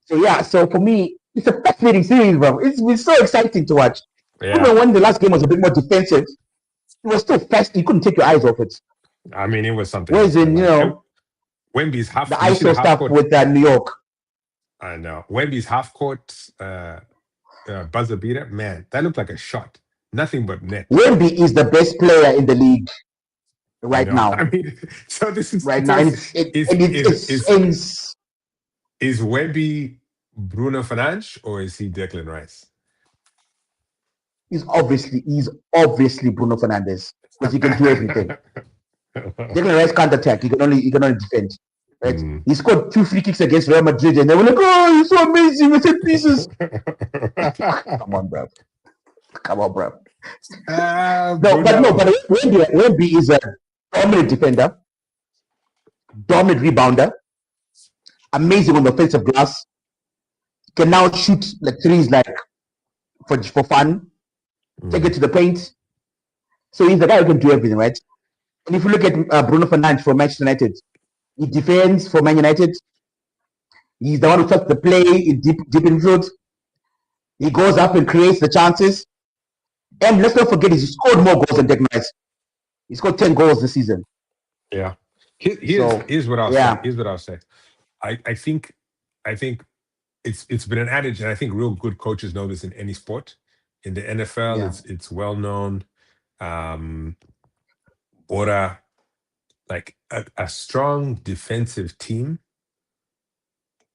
Speaker 2: So yeah, so for me, it's a fascinating series, bro. It's been so exciting to watch. Even
Speaker 3: Yeah.
Speaker 2: when the last game was a bit more defensive, it was still fast. You couldn't take your eyes off it.
Speaker 3: I mean, it was something.
Speaker 2: Whereas in, you
Speaker 3: Like,
Speaker 2: know,
Speaker 3: Wemby's half
Speaker 2: the
Speaker 3: you see the
Speaker 2: ISO
Speaker 3: half
Speaker 2: stuff
Speaker 3: court.
Speaker 2: with New York.
Speaker 3: I know. Wemby's half court buzzer beater, man, that looked like a shot. Nothing but net.
Speaker 2: Wemby is the best player in the league right
Speaker 3: You know?
Speaker 2: now.
Speaker 3: I mean, so this is
Speaker 2: Right
Speaker 3: so
Speaker 2: now, and
Speaker 3: is Wemby Bruno Fernandes or is he Declan Rice?
Speaker 2: he's obviously Bruno Fernandes because he can do everything. Declan Rice can't attack. He can only defend. Right?
Speaker 3: Mm.
Speaker 2: He scored 2 free kicks against Real Madrid, and they were like, "Oh, you're so amazing with set pieces." Come on, bro. But Wemby is a dominant defender, dominant rebounder, amazing on the offensive glass. Can now shoot like threes like for fun. Take it to the paint. So he's the guy who can do everything, right? And if you look at Bruno Fernandes for Manchester United, he defends for Man United. He's the one who starts the play in deep infield. He goes up and creates the chances. And let's not forget, he's scored more goals than Declan Rice. He scored 10 goals this season.
Speaker 3: Yeah. Here's what I'll say. Here's what I'll say. I think it's been an adage, and I think real good coaches know this in any sport. In the NFL, it's well known. Or like a strong defensive team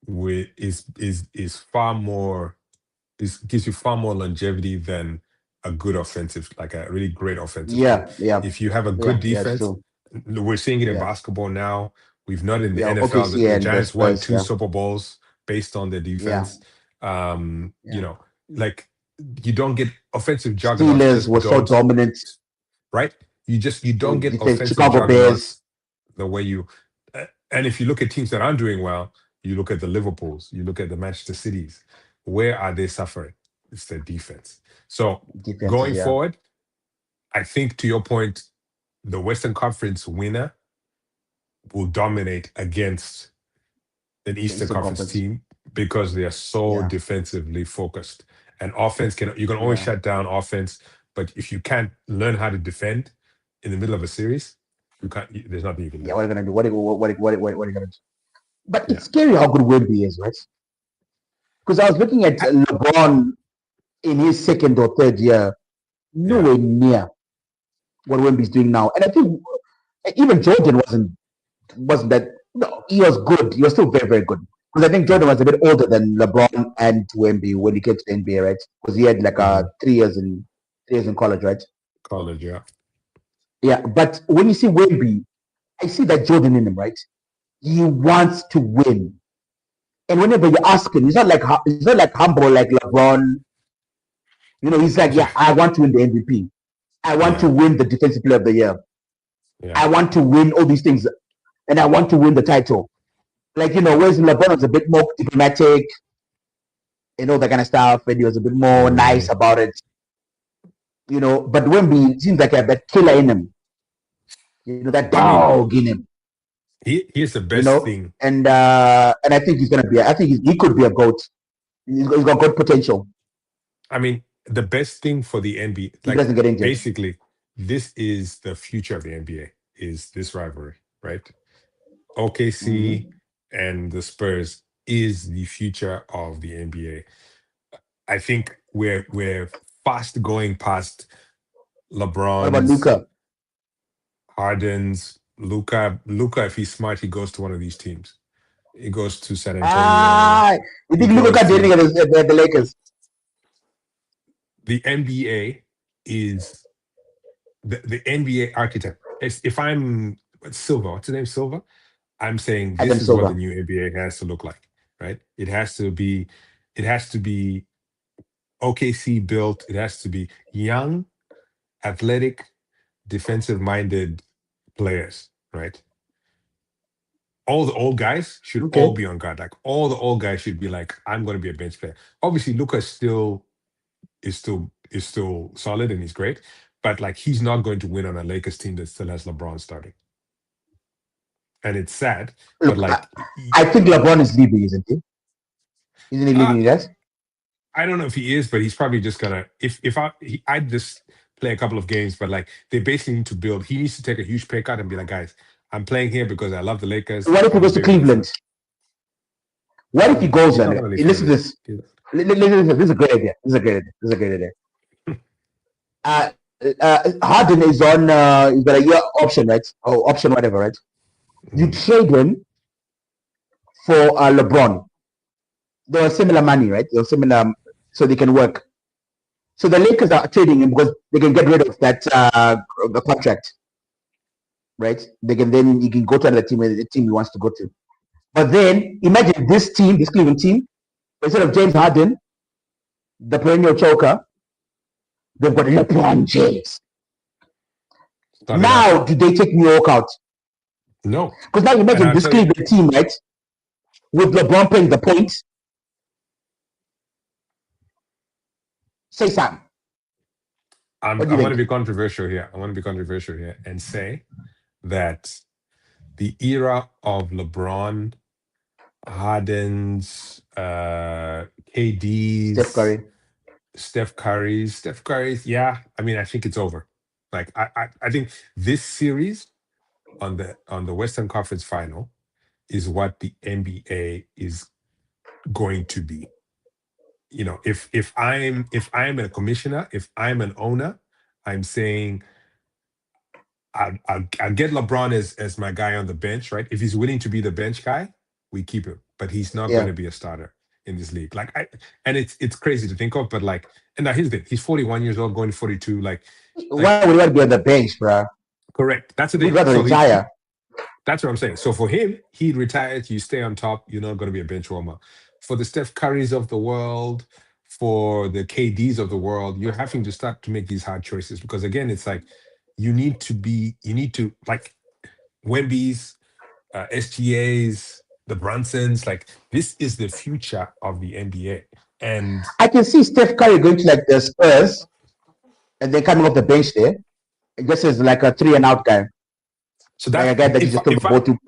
Speaker 3: is far more gives you far more longevity than a good offensive, like a really great offensive team. If you have a good defense, we're seeing it in basketball now. We've not in the NFL. The Giants won 2 Super Bowls based on their defense. You know, like you don't get offensive juggernauts.
Speaker 2: Steelers were so dominant,
Speaker 3: right? You don't get offensive
Speaker 2: Chicago Bears
Speaker 3: the way you. And if you look at teams that aren't doing well, you look at the Liverpools, you look at the Manchester Cities. Where are they suffering? It's their defense. So going forward, I think to your point, the Western Conference winner will dominate against an Eastern Conference team because they are so defensively focused. And offense you can always shut down offense, but if you can't learn how to defend in the middle of a series, you can't. There's nothing you can do.
Speaker 2: What are you gonna do? What are you gonna do? But it's scary how good Wemby is, right? Because I was looking at LeBron in his second or third year, nowhere near what Wemby's doing now. And I think even Jordan wasn't that. No, he was good. He was still very, very good. Because I think Jordan was a bit older than LeBron and Wemby when he came to the NBA, right? Because he had like 3 years in college, right?
Speaker 3: College, yeah.
Speaker 2: Yeah, but when you see Wemby, I see that Jordan in him, right? He wants to win. And whenever you ask him, he's not like humble like LeBron. You know, he's like, I want to win the MVP. I want to win the Defensive Player of the Year. I want to win all these things. And I want to win the title. Like, you know, whereas LeBron was a bit more diplomatic and all that kind of stuff. And he was a bit more nice about it. You know, but Wemby seems like that killer in him. You know, that dog in him.
Speaker 3: He's the best thing.
Speaker 2: And I think he's gonna be. I think he could be a GOAT. He's got good potential.
Speaker 3: I mean, the best thing for the NBA,
Speaker 2: he doesn't get injured.
Speaker 3: Basically, this is the future of the NBA. Is this rivalry, right? OKC and the Spurs is the future of the NBA. I think we're fast going past LeBron.
Speaker 2: What about Luka?
Speaker 3: Harden's. Luka, if he's smart, he goes to one of these teams. He goes to San Antonio.
Speaker 2: You think Luka got dating at the Lakers?
Speaker 3: The NBA is the NBA architect. If I'm Silva. What's his name? Silva. I'm saying
Speaker 2: Adam
Speaker 3: this is what
Speaker 2: Silva.
Speaker 3: the new NBA has to look like, right? It has to be OKC built. It has to be young, athletic, defensive-minded players, right? All the old guys should all be on guard. Like all the old guys should be like, I'm going to be a bench player. Obviously, Luka is still solid and he's great, but like he's not going to win on a Lakers team that still has LeBron starting. And it's sad,
Speaker 2: Look,
Speaker 3: but like
Speaker 2: I think LeBron is leaving, isn't he? Isn't he leaving us?
Speaker 3: I don't know if he is, but he's probably just gonna. I'd just play a couple of games, but like they basically need to build. He needs to take a huge pay cut and be like, guys, I'm playing here because I love the Lakers.
Speaker 2: What if he goes to Cleveland? What if he goes there? Listen to this. This is a great idea. This is a great idea. Harden is on. He's got a year option, right? Or option, whatever, right? You trade him for LeBron. They are similar money, right? They're similar, so they can work. So the Lakers are trading him because they can get rid of that the contract, right? He can go to another team, the team he wants to go to. But then imagine this Cleveland team, instead of James Harden, the perennial choker, they've got LeBron James. Now, do they take New York out?
Speaker 3: No.
Speaker 2: Because now imagine this Cleveland team, right? With LeBron playing the points. Say something.
Speaker 3: I want to be controversial here. And say that the era of LeBron, Harden's, KD's, Steph Curry's. Yeah, I mean, I think it's over. Like I think this series on the Western Conference Final is what the NBA is going to be. You know, if I'm a commissioner, if I'm an owner, I'm saying I'll get LeBron as my guy on the bench, right? If he's willing to be the bench guy, we keep him, but he's not going to be a starter in this league. Like it's crazy to think of, but like, and now here's the thing: he's 41 years old, going to 42. Why
Speaker 2: would you want to be on the bench, bro?
Speaker 3: Correct. That's the thing.
Speaker 2: He'd rather retire.
Speaker 3: That's what I'm saying. So for him, he retired. You stay on top. You're not going to be a bench warmer. For the Steph Currys of the world, for the KDs of the world, you're having to start to make these hard choices because again, it's like you need to like Wemby's, SGA's, the Brunsons. Like this is the future of the NBA, and
Speaker 2: I can see Steph Curry going to like the Spurs, and then coming off the bench there, just as like a 3-and-out guy.
Speaker 3: So that's
Speaker 2: like a guy that you just don't go to.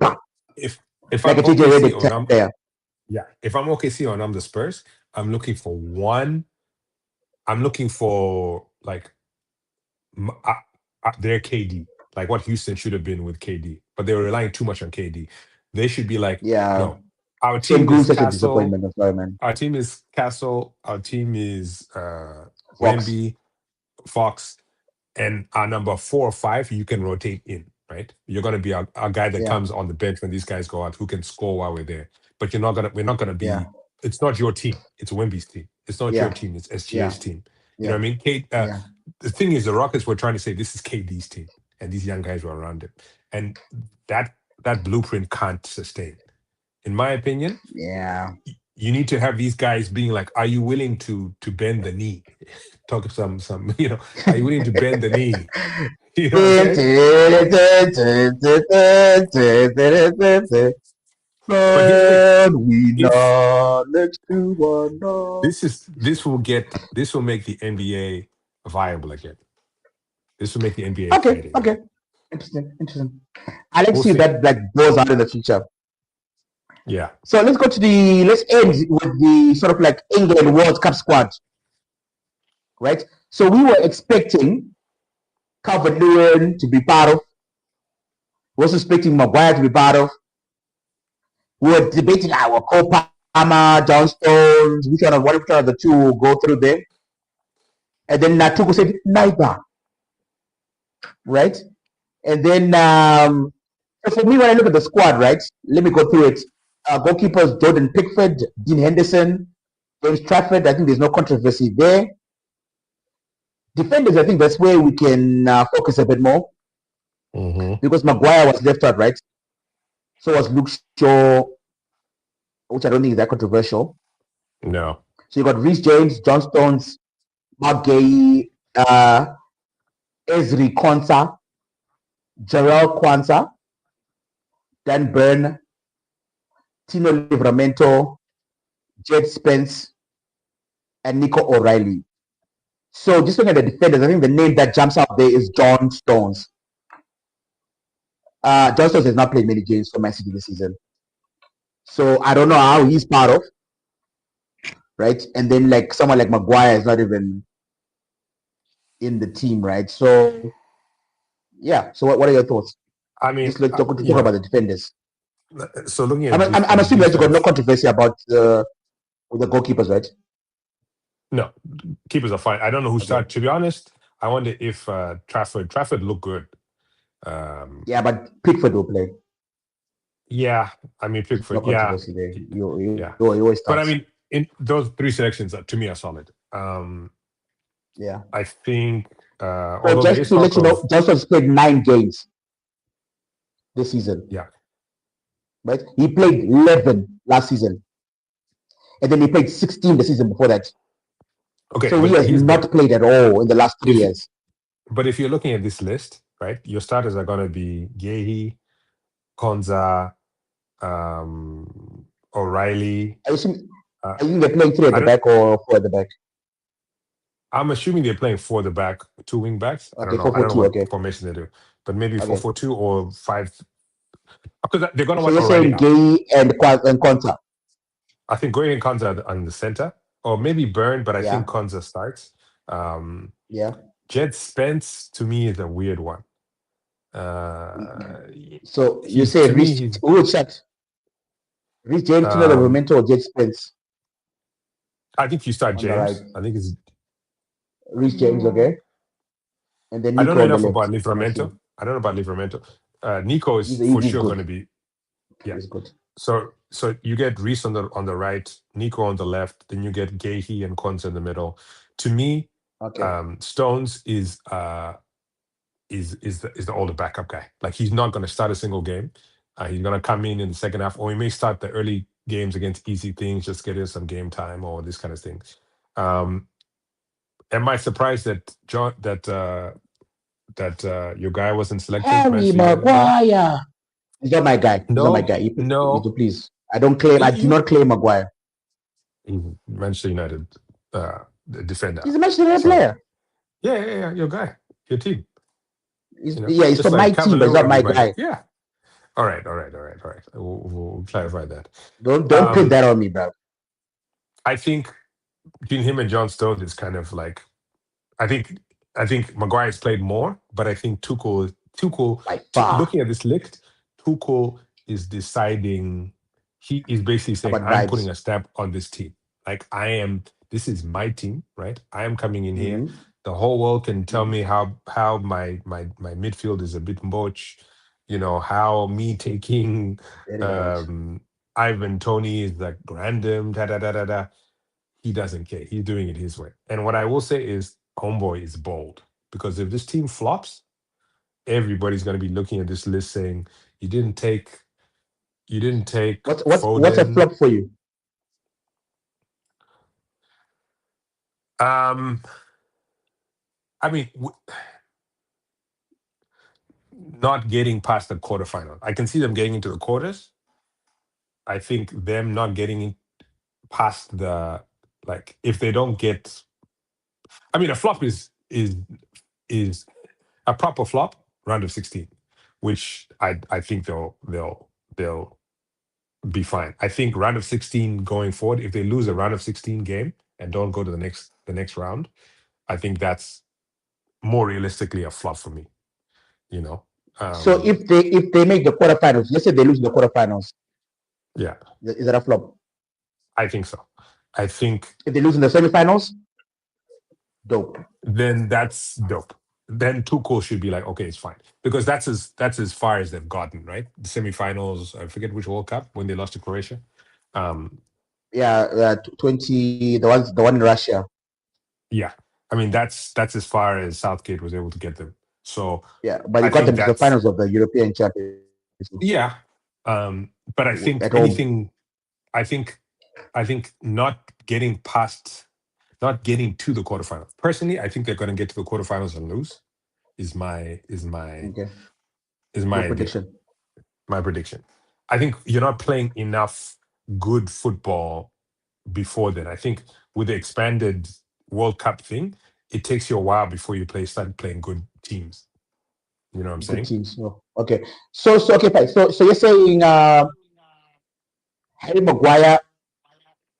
Speaker 3: If
Speaker 2: like
Speaker 3: I'm
Speaker 2: a TJ Redick there.
Speaker 3: Yeah, if I'm OKC and I'm the Spurs, I'm looking for like their KD, like what Houston should have been with KD, but they were relying too much on KD. They should be like, no, our team is Castle. Our team is Castle. Our team is Wemby, Fox, and our number 4 or 5 you can rotate in. Right, you're going to be a guy that comes on the bench when these guys go out, who can score while we're there. But we're not going to be. It's not your team. It's Wemby's team. It's not your team. It's SGA's team. You know what I mean? The thing is, the Rockets were trying to say this is KD's team, and these young guys were around him, and that blueprint can't sustain. In my opinion, you need to have these guys being like, are you willing to bend the knee? Talk some are you willing to bend the knee? You know what This will make the NBA viable again. This will make the NBA exciting.
Speaker 2: Okay. Interesting. I like to see that like goes out in the future.
Speaker 3: Yeah.
Speaker 2: So let's end with the sort of like England World Cup squad. Right? So we were expecting Calvert Lewin to be part of. We're also expecting Maguire to be part of. We were debating our Cole Palmer, John Stones, which one of the two will go through there. And then Natuku said, neither. Right? And then, so for me, when I look at the squad, right, let me go through it. Goalkeepers, Jordan Pickford, Dean Henderson, James Trafford. I think there's no controversy there. Defenders, I think that's where we can focus a bit more. because Maguire was left out, right? So was Luke Shaw, which I don't think is that controversial.
Speaker 3: No.
Speaker 2: So you got Reece James, John Stones, Mark Gay, Ezri Konsa, Jarrell Kwanzaa, Dan Burn, Tino Livramento, Jed Spence, and Nico O'Reilly. So just looking at the defenders, I think the name that jumps out there is John Stones. John Stones has not played many games for Man City this season. So I don't know how he's part of, right? And then like someone like Maguire is not even in the team, right? So yeah. So what are your thoughts?
Speaker 3: I mean,
Speaker 2: Just talk about the defenders.
Speaker 3: So looking at
Speaker 2: I'm assuming that you got no controversy about with the goalkeepers, right?
Speaker 3: No, keepers are fine. I don't know who started. To be honest, I wonder if Trafford looked good.
Speaker 2: Yeah, but Pickford will play.
Speaker 3: Yeah, I mean Pickford.
Speaker 2: No controversy there. You always
Speaker 3: but I mean, in those three selections to me are solid.
Speaker 2: Yeah,
Speaker 3: I think.
Speaker 2: So just to let you know, Johnson's played 9 games this season.
Speaker 3: Yeah.
Speaker 2: Right? He played 11 last season. And then he played 16 the season before that.
Speaker 3: Okay.
Speaker 2: So he has not played at all in the last 3 years.
Speaker 3: But if you're looking at this list, right, your starters are going to be Gehi, Konza, O'Reilly.
Speaker 2: I think they're playing 3 at the back or 4 at the back.
Speaker 3: I'm assuming they're playing 4 at the back, 2 wing backs.
Speaker 2: Okay,
Speaker 3: I don't know.
Speaker 2: 4-4-2,
Speaker 3: I don't know what formation they do, but maybe 4-4-2 or 5. Because they're going to want O'Reilly out.
Speaker 2: Gehi and Konza.
Speaker 3: I think Gehi and Konza on the center, or maybe Burn, but I think Konza starts. Jed Spence to me is a weird one.
Speaker 2: So you say Reece, who would start? Reece James, Tino Livramento, or Jed Spence?
Speaker 3: I think you start James. I think it's
Speaker 2: Reece James, okay. And then Nico
Speaker 3: I don't know enough about Livramento. I don't know about Livramento. Nico is for sure going to be. Yeah,
Speaker 2: he's good.
Speaker 3: So you get Reece on the right, Nico on the left, then you get Gehi and Konza in the middle. To me, Stones is the older backup guy. Like he's not going to start a single game. He's going to come in the second half, or he may start the early games against easy things, just get in some game time or this kind of thing. Am I surprised that your guy wasn't selected?
Speaker 2: Harry Maguire. He's not my guy. He's not my guy. Please. I do not claim Maguire.
Speaker 3: Manchester United defender.
Speaker 2: He's a Manchester United player.
Speaker 3: Yeah. Your guy. Your team.
Speaker 2: He's for my team, but he's not my guy.
Speaker 3: Yeah. All right. We'll clarify that.
Speaker 2: Don't put that on me, bro.
Speaker 3: I think between him and John Stones is kind of like, I think Maguire's played more, but I think Tuchel looking at this list, Tuchel is deciding, he is basically saying, I'm putting a stamp on this team. Like this is my team, right? I am coming in here. The whole world can tell me how my midfield is a bit much, how me taking Ivan Toney is like random, da. He doesn't care. He's doing it his way. And what I will say is, homeboy is bold, because if this team flops, everybody's going to be looking at this list saying, you didn't take Foden.
Speaker 2: What's a flop for you?
Speaker 3: I mean, not getting past the quarterfinal. I can see them getting into the quarters. I think them not getting past the, like, if they don't get, I mean, a flop is a proper flop, round of 16, which I think they'll be fine. I think round of 16 going forward, if they lose a round of 16 game and don't go to the next round, I think that's more realistically a flop for me.
Speaker 2: So if they make the quarterfinals, let's say they lose the quarterfinals, is that a flop?
Speaker 3: I think so. I think
Speaker 2: if they lose in the semifinals, dope.
Speaker 3: Then that's dope. Then Tuchel should be like, okay, it's fine, because that's as far as they've gotten, right? The semifinals. I forget which World Cup when they lost to Croatia.
Speaker 2: 20, the one in Russia.
Speaker 3: Yeah, I mean that's as far as Southgate was able to get them. So
Speaker 2: Yeah, but you
Speaker 3: I
Speaker 2: got
Speaker 3: think
Speaker 2: them to the
Speaker 3: that's
Speaker 2: finals of the European Championship
Speaker 3: yeah. But I think
Speaker 2: at home.
Speaker 3: I think not getting to the quarterfinals. Personally, I think they're going to get to the quarterfinals and lose. Is my
Speaker 2: Okay, your
Speaker 3: idea,
Speaker 2: prediction.
Speaker 3: my prediction. I think you're not playing enough good football before then. I think with the expanded World Cup thing, it takes you a while before you start playing good teams. You know what I'm
Speaker 2: Good
Speaker 3: saying?
Speaker 2: teams. Oh, okay. So okay, fine. So you're saying Harry Maguire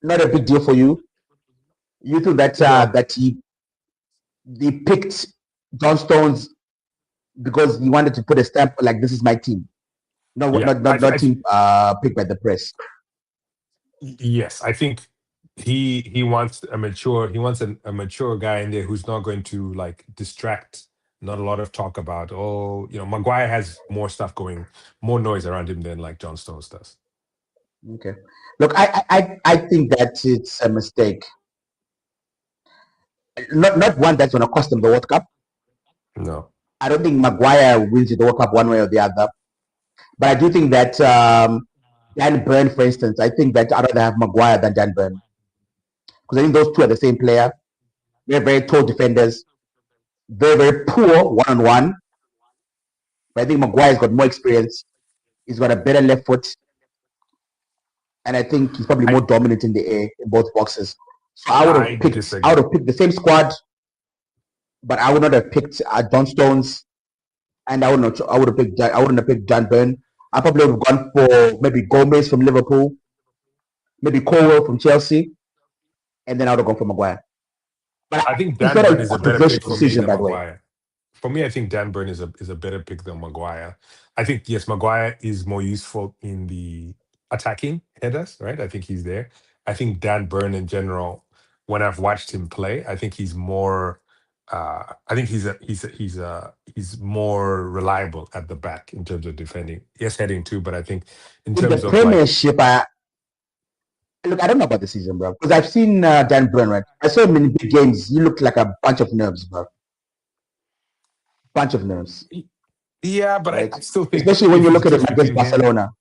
Speaker 2: not a big deal for you. You think that
Speaker 3: No.
Speaker 2: that he picked John Stones because he wanted to put a stamp like this is my team. No,
Speaker 3: Yeah.
Speaker 2: not team picked by the press.
Speaker 3: Yes, I think he wants a mature guy in there who's not going to like distract. Not a lot of talk about, Maguire has more stuff going, more noise around him than like John Stones does.
Speaker 2: Okay. Look, I think that it's a mistake. Not one that's going to cost them the World Cup.
Speaker 3: No.
Speaker 2: I don't think Maguire wins the World Cup one way or the other. But I do think that Dan Burn, for instance, I think that I'd rather have Maguire than Dan Burn. Because I think those two are the same player. They're very tall defenders. Very, very poor one-on-one. But I think Maguire's got more experience. He's got a better left foot. And I think he's probably more dominant in the air in both boxes. So I would have picked the same squad, but I would not have picked John Stones, and I wouldn't have picked Dan Burn. I probably would have gone for maybe Gomez from Liverpool, maybe Colwell from Chelsea, and then I would have gone for Maguire. But
Speaker 3: I think
Speaker 2: it's
Speaker 3: Dan
Speaker 2: not
Speaker 3: Burn
Speaker 2: a
Speaker 3: is a better pick
Speaker 2: controversial
Speaker 3: for me
Speaker 2: decision,
Speaker 3: than
Speaker 2: by the way.
Speaker 3: Maguire. For me, I think Dan Burn is a better pick than Maguire. I think yes, Maguire is more useful in the attacking headers, right? I think he's there. I think Dan Burn in general, when I've watched him play, I think he's more. I think he's more reliable at the back in terms of defending. Yes, heading too, but I think in
Speaker 2: In the
Speaker 3: terms of like
Speaker 2: Premiership, look, I don't know about the season, bro, because I've seen Dan Burn, right? I saw him in big games. He looked like a bunch of nerves, bro. Bunch of nerves.
Speaker 3: yeah, but
Speaker 2: right?
Speaker 3: I still think,
Speaker 2: especially when
Speaker 3: if
Speaker 2: you
Speaker 3: it's
Speaker 2: look at him
Speaker 3: just
Speaker 2: against
Speaker 3: between him,
Speaker 2: Barcelona,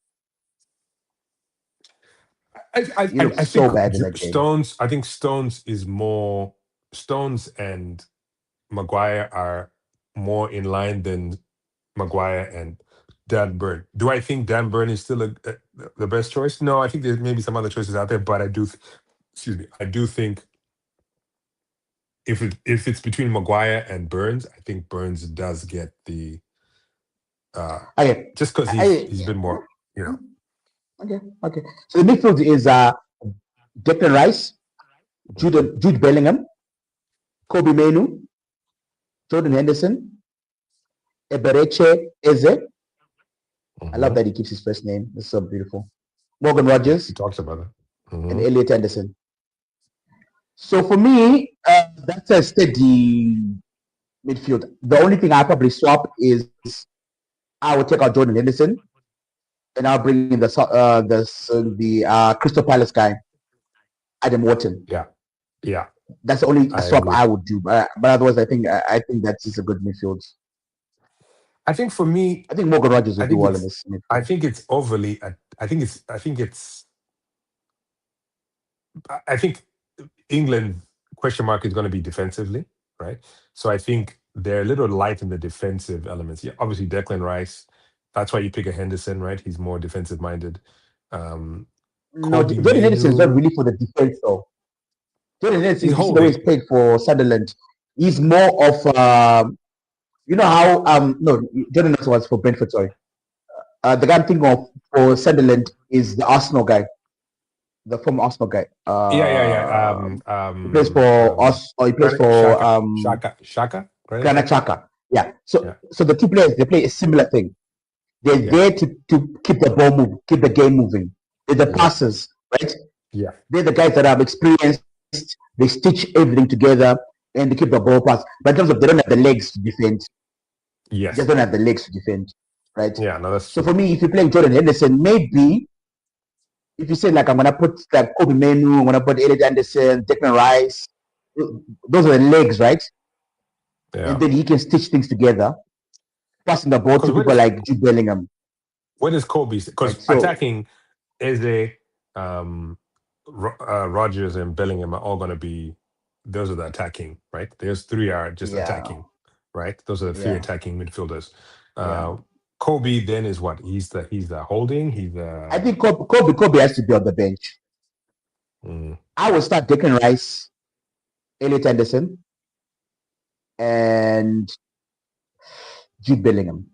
Speaker 2: he looked
Speaker 3: I
Speaker 2: so
Speaker 3: think
Speaker 2: bad in that game.
Speaker 3: Stones. I think Stones is more. Stones and Maguire are more in line than Maguire and Dan Burn. Do I think Dan Burn is still the best choice? No, I think there's maybe some other choices out there, but I do. Excuse me. I do think if it's between Maguire and Burns, I think Burns does get the.
Speaker 2: Okay,
Speaker 3: just because he's been more,
Speaker 2: Okay. So the midfield is Declan Rice, Jude Bellingham, Kobe Menu, Jordan Henderson, Ebereche Eze. I love that he keeps his first name. It's so beautiful. Morgan Rogers.
Speaker 3: He talks about it.
Speaker 2: And Elliot Anderson. So for me, that's a steady midfield. The only thing I probably swap is I would take out Jordan Henderson, and I'll bring in the Crystal Palace guy, Adam Wharton.
Speaker 3: Yeah.
Speaker 2: That's the only swap
Speaker 3: agree.
Speaker 2: I would do. But otherwise, I think that's just a good midfield.
Speaker 3: I think for me,
Speaker 2: I think Morgan Rogers will do well in this midfield.
Speaker 3: I think it's overly. I think England question mark is going to be defensively, right? So I think they're a little light in the defensive elements. Yeah, obviously Declan Rice. That's why you pick a Henderson, right? He's more defensive minded.
Speaker 2: No, Jordan Henderson is not really for the defense, though. Jordan Henderson, he's always played for Sunderland. He's more of you know how no, Jordan Henderson was for Brentford. Sorry, the guy I'm thinking of for Sunderland is the Arsenal guy, the former Arsenal guy. He plays for us, or he plays for
Speaker 3: Shaka.
Speaker 2: Granit Xhaka. Yeah. So the two players, they play a similar thing. They're there to keep the ball moving, keep the game moving. They're the passers, right?
Speaker 3: Yeah.
Speaker 2: They're the guys that have experience. They stitch everything together and they keep the ball pass. But in terms of, they don't have the legs to defend.
Speaker 3: Yes.
Speaker 2: They don't have the legs to defend, right?
Speaker 3: Yeah, no, that's
Speaker 2: so true. For me, if you're playing Jordan Henderson, maybe if you say like I'm gonna put like Kobe Menu, I'm gonna put Elliot Anderson, Declan Rice, those are the legs, right?
Speaker 3: Yeah.
Speaker 2: And then he can stitch things together. passing the ball to people like Jude Bellingham.
Speaker 3: What is Kobe? Because
Speaker 2: Right, so-
Speaker 3: attacking Eze, Rogers, and Bellingham are all going to be. Those are the attacking, right? There's 3 are just attacking, right? Those are the 3 attacking midfielders. Kobe then is what? He's the holding.
Speaker 2: I think Kobe has to be on the bench. I will start Declan Rice, Elliot Anderson, and Jude Bellingham.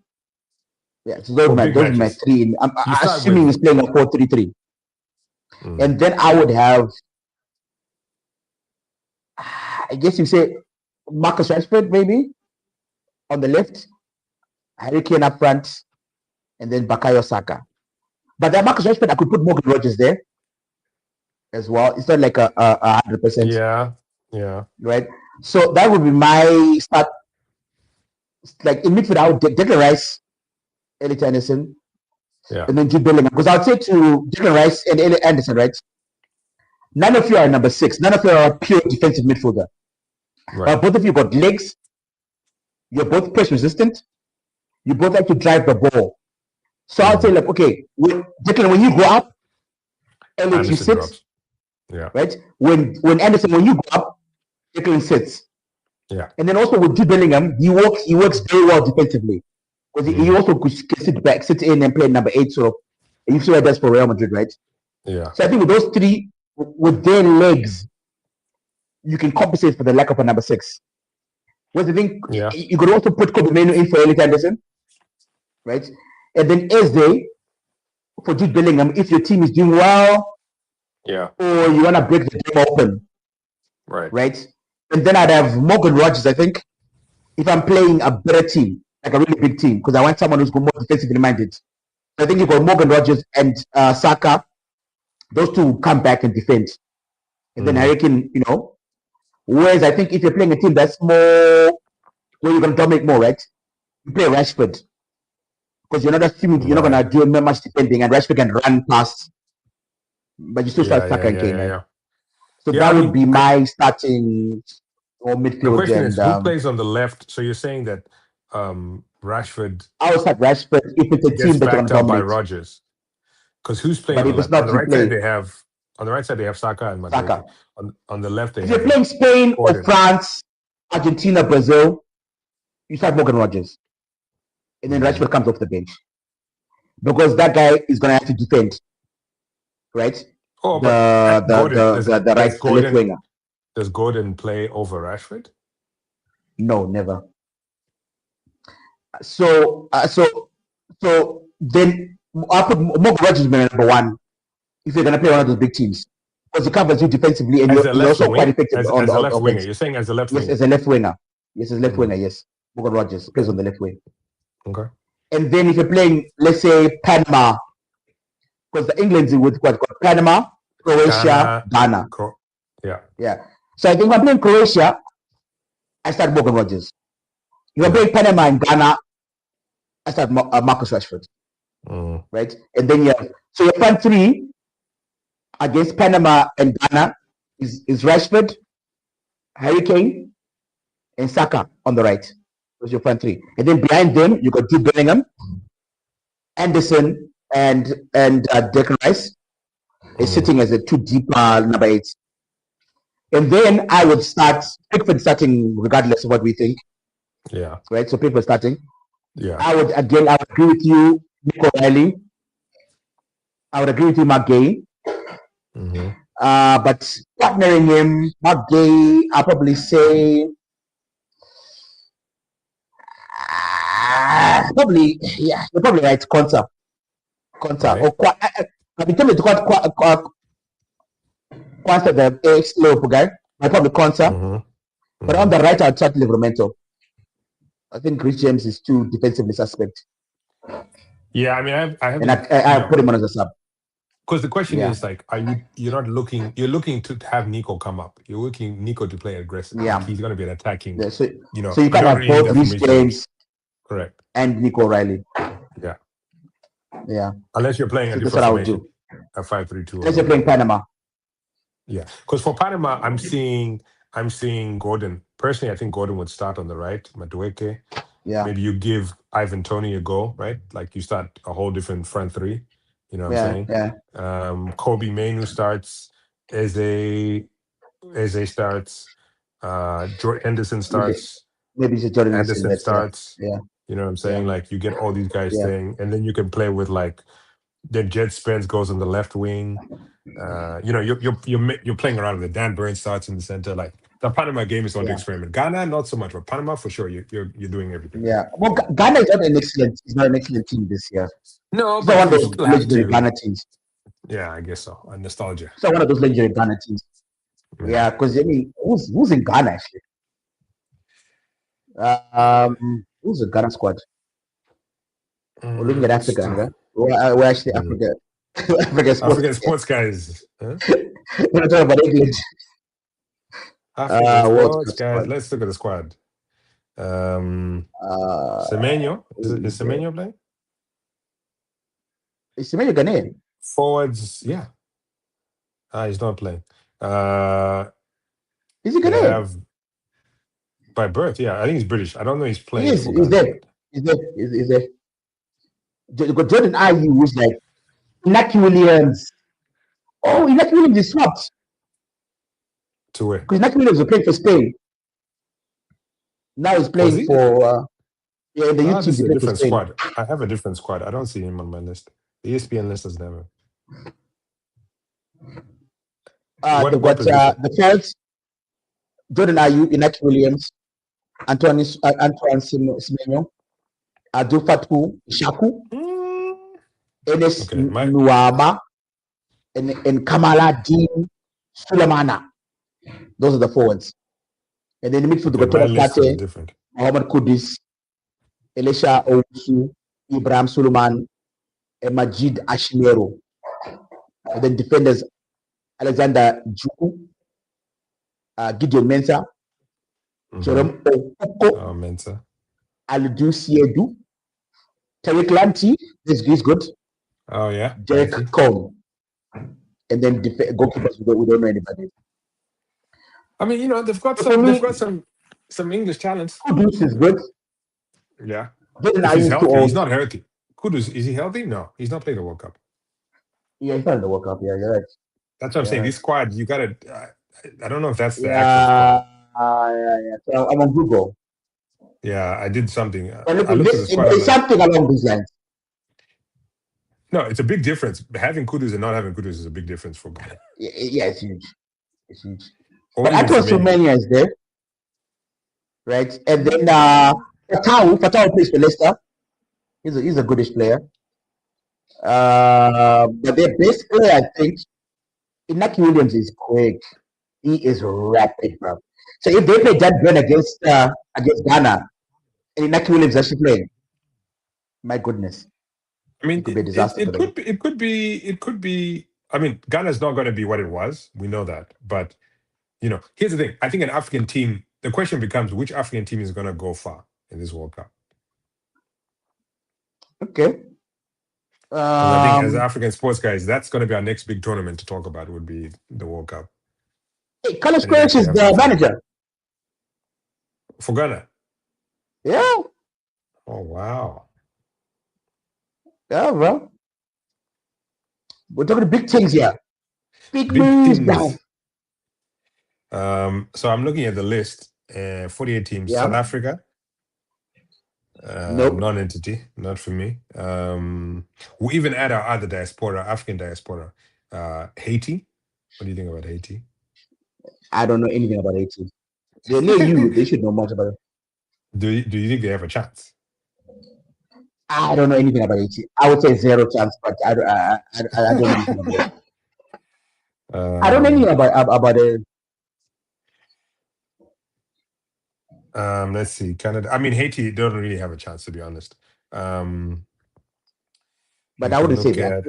Speaker 2: Yeah, so those are my 3. I'm assuming he's playing a 4-3-3. And then I would have, I guess you say, Marcus Rashford maybe on the left, Harry Kane up front, and then Bukayo Saka. But that Marcus Rashford, I could put Morgan Rogers there as well. It's not like a 100%.
Speaker 3: Yeah.
Speaker 2: Right. So that would be my start. Like in midfield, I would Declan Rice, Elliot Anderson, and then Jude Bellingham. Because I would say to Declan Rice and Elliot Anderson, right? None of you are number 6. None of you are a pure defensive midfielder.
Speaker 3: Right.
Speaker 2: Both of you got legs. You're both press resistant. You both like to drive the ball. So I'll say, like, okay, Declan, when you go up, Elliot, you sit.
Speaker 3: Drops. Yeah.
Speaker 2: Right? When Anderson, when you go up, Declan sits.
Speaker 3: Yeah.
Speaker 2: And then also with Jude Bellingham, he works very well defensively. Because he also could sit in and play number 8 sort of. And you see what that's for Real Madrid, right?
Speaker 3: Yeah.
Speaker 2: So I think with those 3, with their legs, you can compensate for the lack of a number 6. Whereas I think you could also put Kobe Mainoo in for Elliot Anderson, right? And then Eze for Jude Bellingham if your team is doing well, or you want to break the game open, right? And then I'd have Morgan Rogers, I think, if I'm playing a better team, like a really big team, because I want someone who's more defensively minded. So I think you've got Morgan Rogers and Saka. Those 2 come back and defend. And then Harry Kane, whereas I think if you're playing a team that's more, where you're going to dominate more, right? You play Rashford. Because you're not assuming you're not going to do much defending, and Rashford can run past. But you still start Saka and Kane, right? So that would be my starting or midfield.
Speaker 3: The question is, who plays on the left? So you're saying that Rashford...
Speaker 2: I would start Rashford if it's a team that's going to dominate.
Speaker 3: By Rogers. Because who's playing on the left? On the right side, they have Saka and Maguire. On the left,
Speaker 2: if you're playing Spain or France, Argentina, Brazil, you start Morgan Rogers. And then Rashford comes off the bench. Because that guy is going to have to defend. Right?
Speaker 3: Oh, but
Speaker 2: the left winger.
Speaker 3: Does Gordon play over Rashford?
Speaker 2: No, never. So then I'll put Morgan Rogers number 1 if you're going to play one of those big teams. Because he covers you defensively and you're also quite effective on the left
Speaker 3: winger. You're saying as a left winger?
Speaker 2: Yes, as a left winger. Yes, as a left winger, yes. Morgan Rogers plays on the left wing.
Speaker 3: Okay.
Speaker 2: And then if you're playing, let's say, Panama, because the England's with what? Panama, Croatia, Ghana. Yeah. So I think if I'm playing Croatia, I start Morgan Rogers. If I'm playing Panama and Ghana, I start Marcus Rashford. Right? And then so your front 3 against Panama and Ghana is Rashford, Harry Kane, and Saka on the right. Those your front 3. And then behind them, you got Jude Bellingham, Anderson, and Declan Rice is sitting as a 2 deep number 8. And then I would start Pickford starting regardless of what we think.
Speaker 3: Yeah.
Speaker 2: Right? So Pickford starting.
Speaker 3: Yeah.
Speaker 2: I would agree with you, Nico Riley. I would agree with you, Mark Gay. But partnering him, Mark Gay, I'll probably say you're probably right, Konsa.
Speaker 3: Right.
Speaker 2: Or I've been told to call Konsa the ex-Liverpool guy. I probably Konsa. But on the right, I'll start Livramento. I think Chris James is too defensively suspect.
Speaker 3: Yeah, I mean,
Speaker 2: I put him on as a sub.
Speaker 3: Because the question is like, you're looking to have Nico come up. You're looking Nico to play aggressive.
Speaker 2: Yeah.
Speaker 3: Like he's going to be an attacking.
Speaker 2: Yeah, so you can't have both Chris James,
Speaker 3: correct,
Speaker 2: and Nico O'Reilly.
Speaker 3: Yeah. Unless you're playing a different formation, a 5-3-2.
Speaker 2: Unless you're playing Panama.
Speaker 3: Yeah, because for Panama, I'm seeing Gordon. Personally, I think Gordon would start on the right, Madueke, maybe you give Ivan Toney a go, right? Like you start a whole different front three. You know what I'm saying? Kobe Mainu starts, Eze starts, Jordan Henderson starts.
Speaker 2: Maybe it's Jordan
Speaker 3: Henderson starts.
Speaker 2: Yeah.
Speaker 3: You know what I'm saying? Like you get all these guys staying, and then you can play with like then Jed Spence goes on the left wing. You know, you're playing around with it. Dan Burns starts in the center. Like the Panama game is on the experiment. Ghana, not so much, but Panama for sure. You're doing everything.
Speaker 2: Yeah. Well, Ghana is not an excellent. It's not an excellent team this year.
Speaker 3: No,
Speaker 2: it's
Speaker 3: but
Speaker 2: not one of those legendary Ghana teams.
Speaker 3: Yeah, I guess so. Nostalgia.
Speaker 2: It's not one of those legendary Ghana teams. Yeah, because I mean, who's in Ghana actually? Who's the Ghana squad? We're looking at Africa, right? We're actually Africa.
Speaker 3: African sports guys. Huh?
Speaker 2: We're not talking about England.
Speaker 3: African sports guys. Let's look at the squad. Semenyo. Is Semenyo playing?
Speaker 2: Is Semenyo Ghanaian?
Speaker 3: Forwards, yeah. He's not playing.
Speaker 2: Is he Ghanaian?
Speaker 3: By birth, yeah. I think he's British. I don't know he's playing.
Speaker 2: He's there. Jordan Ayew was like Inaki Williams. Oh, Inaki Williams is swapped.
Speaker 3: To where?
Speaker 2: Because Inaki Williams was playing for Spain. Now he's playing for the youth team.
Speaker 3: This is a different squad. I have a different squad. I don't see him on my list. The ESPN list is never.
Speaker 2: The first Jordan Ayew, Inaki Williams, Antoine Semenyo, Adu Fatou Shaku, Enes Nuama, and Kamala Dean Sulemana. Those are the forwards. And then the midfield, Kate, Mohamed Kudus, Elisha Owusu, Ibrahim Suleiman, and Majid Ashimero. And then defenders, Alexander Juku, Gideon Mensah, Jerome Okuko,
Speaker 3: Mensah,
Speaker 2: Alidu Siedu, Tariq Lamptey, this is good.
Speaker 3: Oh yeah,
Speaker 2: Derek Cohn, and then goalkeepers. We don't know anybody.
Speaker 3: I mean, you know, they've got some English talents.
Speaker 2: Kudus is good.
Speaker 3: Yeah, he's healthy. He's not healthy. Kudus, is he healthy? No, he's not playing the World Cup.
Speaker 2: Yeah, he's not in the World Cup. Yeah, you're right.
Speaker 3: That's what I'm saying. This squad, you got to. I don't know if that's the actual squad.
Speaker 2: So I'm on Google.
Speaker 3: Yeah, I did something.
Speaker 2: It's something along these lines.
Speaker 3: No, it's a big difference. Having Kudus and not having Kudus is a big difference for Ghana.
Speaker 2: Yeah, it's huge. It's huge. But I thought Sumania is there, right? And then Fatau plays for Leicester. He's a goodish player. But their best player, I think, Inaki Williams is quick. He is rapid, bro. So if they play that Brand against Ghana, and Inaki Williams actually playing, my goodness.
Speaker 3: I mean,
Speaker 2: it could be a disaster.
Speaker 3: It could be. I mean, Ghana's not going to be what it was. We know that. But, you know, here's the thing. I think an African team, the question becomes which African team is going to go far in this World Cup?
Speaker 2: Okay.
Speaker 3: I think as African sports guys, that's going to be our next big tournament to talk about would be the World Cup.
Speaker 2: Hey, Carlos Queiroz is the manager.
Speaker 3: For Ghana?
Speaker 2: Yeah.
Speaker 3: Oh, wow.
Speaker 2: Yeah, bro. We're talking big things here. Big moves down.
Speaker 3: So I'm looking at the list. 48 teams.
Speaker 2: Yeah.
Speaker 3: South Africa.
Speaker 2: Nope.
Speaker 3: Non-entity, not for me. We even add our other diaspora, African diaspora. Haiti. What do you think about Haiti?
Speaker 2: I don't know anything about Haiti. They're near you. They should know much about it.
Speaker 3: Do you think they have a chance?
Speaker 2: I don't know anything about Haiti. I would say 0 chance, but I don't know anything about it. I don't know anything about it.
Speaker 3: Let's see, Canada. I mean, Haiti don't really have a chance, to be honest.
Speaker 2: But I wouldn't say that.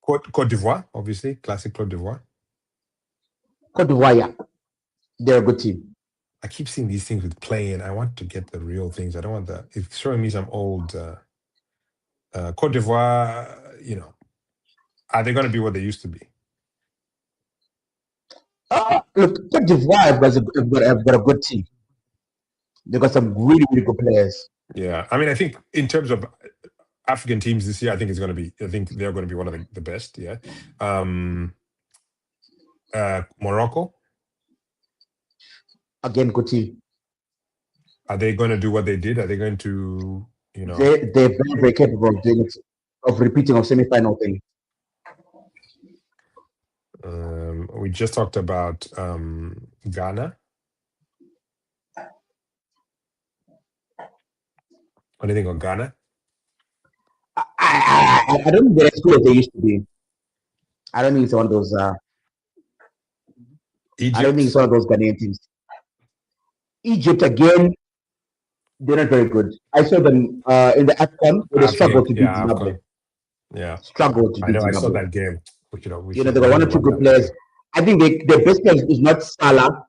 Speaker 3: Côte d'Ivoire, obviously, classic Côte d'Ivoire.
Speaker 2: Côte d'Ivoire, yeah. They're a good team.
Speaker 3: I keep seeing these things with playing. I want to get the real things. I don't want that. It's showing me some old Côte d'Ivoire, you know. Are they going to be what they used to be?
Speaker 2: Look, Côte d'Ivoire have got a good team. They've got some really, really good players.
Speaker 3: Yeah, I mean, I think in terms of African teams this year, I think they're going to be one of the best. Yeah. Morocco,
Speaker 2: Again, good team.
Speaker 3: are they going to do what they did? Are they going to,
Speaker 2: They're very, very capable of doing it, of repeating a semi-final thing.
Speaker 3: we just talked about Ghana. What do you think of Ghana?
Speaker 2: I don't think they're as good as they used to be. I don't think it's one of those. I don't think it's
Speaker 3: Egypt.
Speaker 2: one of those Ghanaian teams. Egypt again, they're not very good. I saw them in the AFCON where they struggled to beat Zimbabwe.
Speaker 3: AFCON. Yeah,
Speaker 2: Struggled to
Speaker 3: I
Speaker 2: beat
Speaker 3: know. I saw
Speaker 2: Zimbabwe.
Speaker 3: that game. We
Speaker 2: They got one or two good players. I think their best player is not Salah.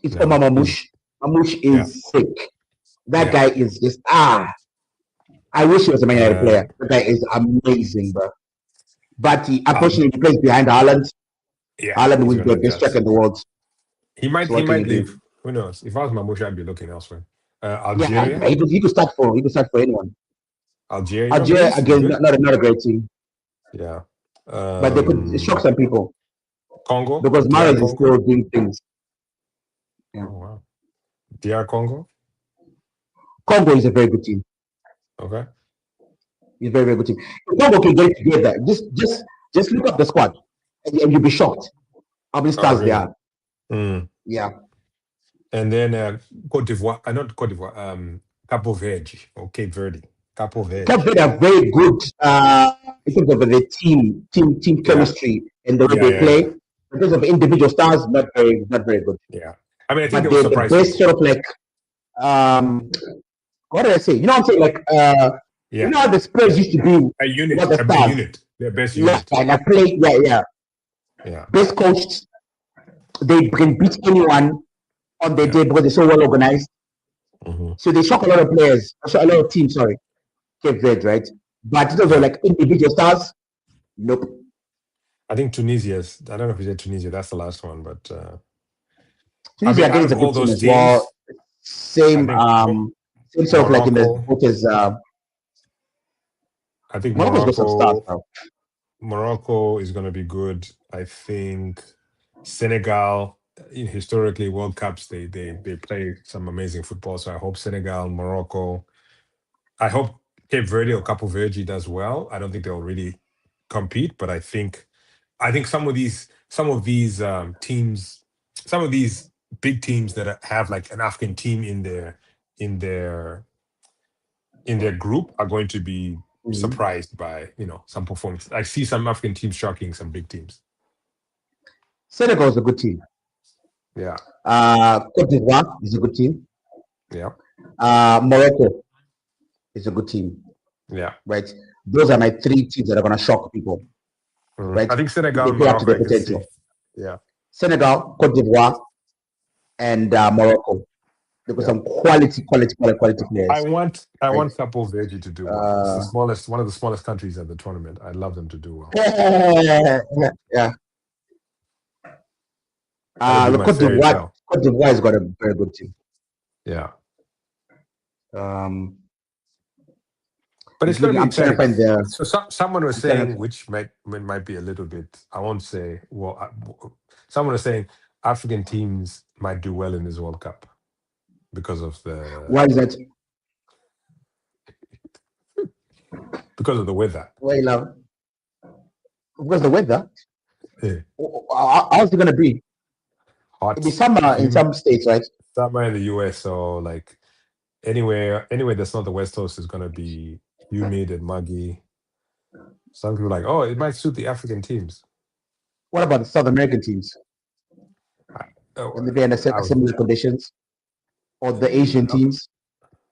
Speaker 2: It's Omar Mamouche. Mamouche is sick. That guy is just I wish he was a Man United player. That guy is amazing, bro. But he unfortunately plays behind Haaland.
Speaker 3: Yeah,
Speaker 2: Haaland wins the best striker in the world.
Speaker 3: He might leave. Who knows? If I was Mamouche, I'd be looking elsewhere. Algeria.
Speaker 2: Yeah, he could start for anyone.
Speaker 3: Algeria.
Speaker 2: Algeria again, not a great team.
Speaker 3: Yeah.
Speaker 2: But they could shock some people.
Speaker 3: Congo.
Speaker 2: Because Mahrez is still doing things.
Speaker 3: Yeah. Oh wow. DR Congo.
Speaker 2: Congo is a very good team.
Speaker 3: Okay.
Speaker 2: It's a very, very good team. If Congo can get it together, just look up the squad and you'll be shocked how many stars they are. Yeah.
Speaker 3: And then Cote d'Ivoire, not Cote d'Ivoire, Capo Verde or Cape Verde. Capo Verde.
Speaker 2: Cape Verde are very good in terms of the team chemistry and the way they play. In terms of individual stars, not very good.
Speaker 3: Yeah. I mean, I think
Speaker 2: but
Speaker 3: they were
Speaker 2: the
Speaker 3: surprised.
Speaker 2: best sort of like what did I say? You know what I'm saying? Like you know how the Spurs used to be
Speaker 3: a unit, their best unit.
Speaker 2: And I play,
Speaker 3: yeah.
Speaker 2: Best coached. They can beat anyone on their day because they're so well organized. So they shock a lot of players, a lot of teams. Sorry, Cape Verde, right? But those are like individual stars. Nope.
Speaker 3: I think Tunisia's. I don't know if you said Tunisia. That's the last one, but
Speaker 2: Tunisia again is a good team as well. Same sort of like in the focus.
Speaker 3: I think Morocco is going to be good. I think Senegal, historically World Cups, they play some amazing football. So I hope Senegal, Morocco. I hope Cape Verde or Capo Verde does well. I don't think they'll really compete, but I think some of these teams, some of these big teams that have like an African team in their group are going to be surprised by some performance. I see some African teams shocking some big teams.
Speaker 2: Senegal is a good team.
Speaker 3: Yeah.
Speaker 2: Cote d'Ivoire is a good team.
Speaker 3: Yeah.
Speaker 2: Morocco is a good team.
Speaker 3: Yeah.
Speaker 2: Right. Those are my three teams that are going to shock people. Right.
Speaker 3: I think Senegal, Morocco, potential. Yeah.
Speaker 2: Senegal, Cote d'Ivoire, and Morocco. There were some quality players.
Speaker 3: I want Capo Verde to do well. It's one of the smallest countries at the tournament. I'd love them to do well.
Speaker 2: Yeah. Cote d'Ivoire has got a very good team.
Speaker 3: Yeah.
Speaker 2: But
Speaker 3: it's going to be
Speaker 2: exciting.
Speaker 3: So someone was saying, which might be a little bit, I won't say, someone was saying African teams might do well in this World Cup because of the...
Speaker 2: Why is that?
Speaker 3: Because of the weather.
Speaker 2: Well, because of the weather?
Speaker 3: Yeah.
Speaker 2: How's it going to be?
Speaker 3: Hot.
Speaker 2: It'll be summer in some states, right?
Speaker 3: Summer in the US, so like anywhere that's not the West Coast is going to be humid and muggy. Some people are like, oh, it might suit the African teams.
Speaker 2: What about the South American teams? Will they be under similar conditions? Or the Asian teams?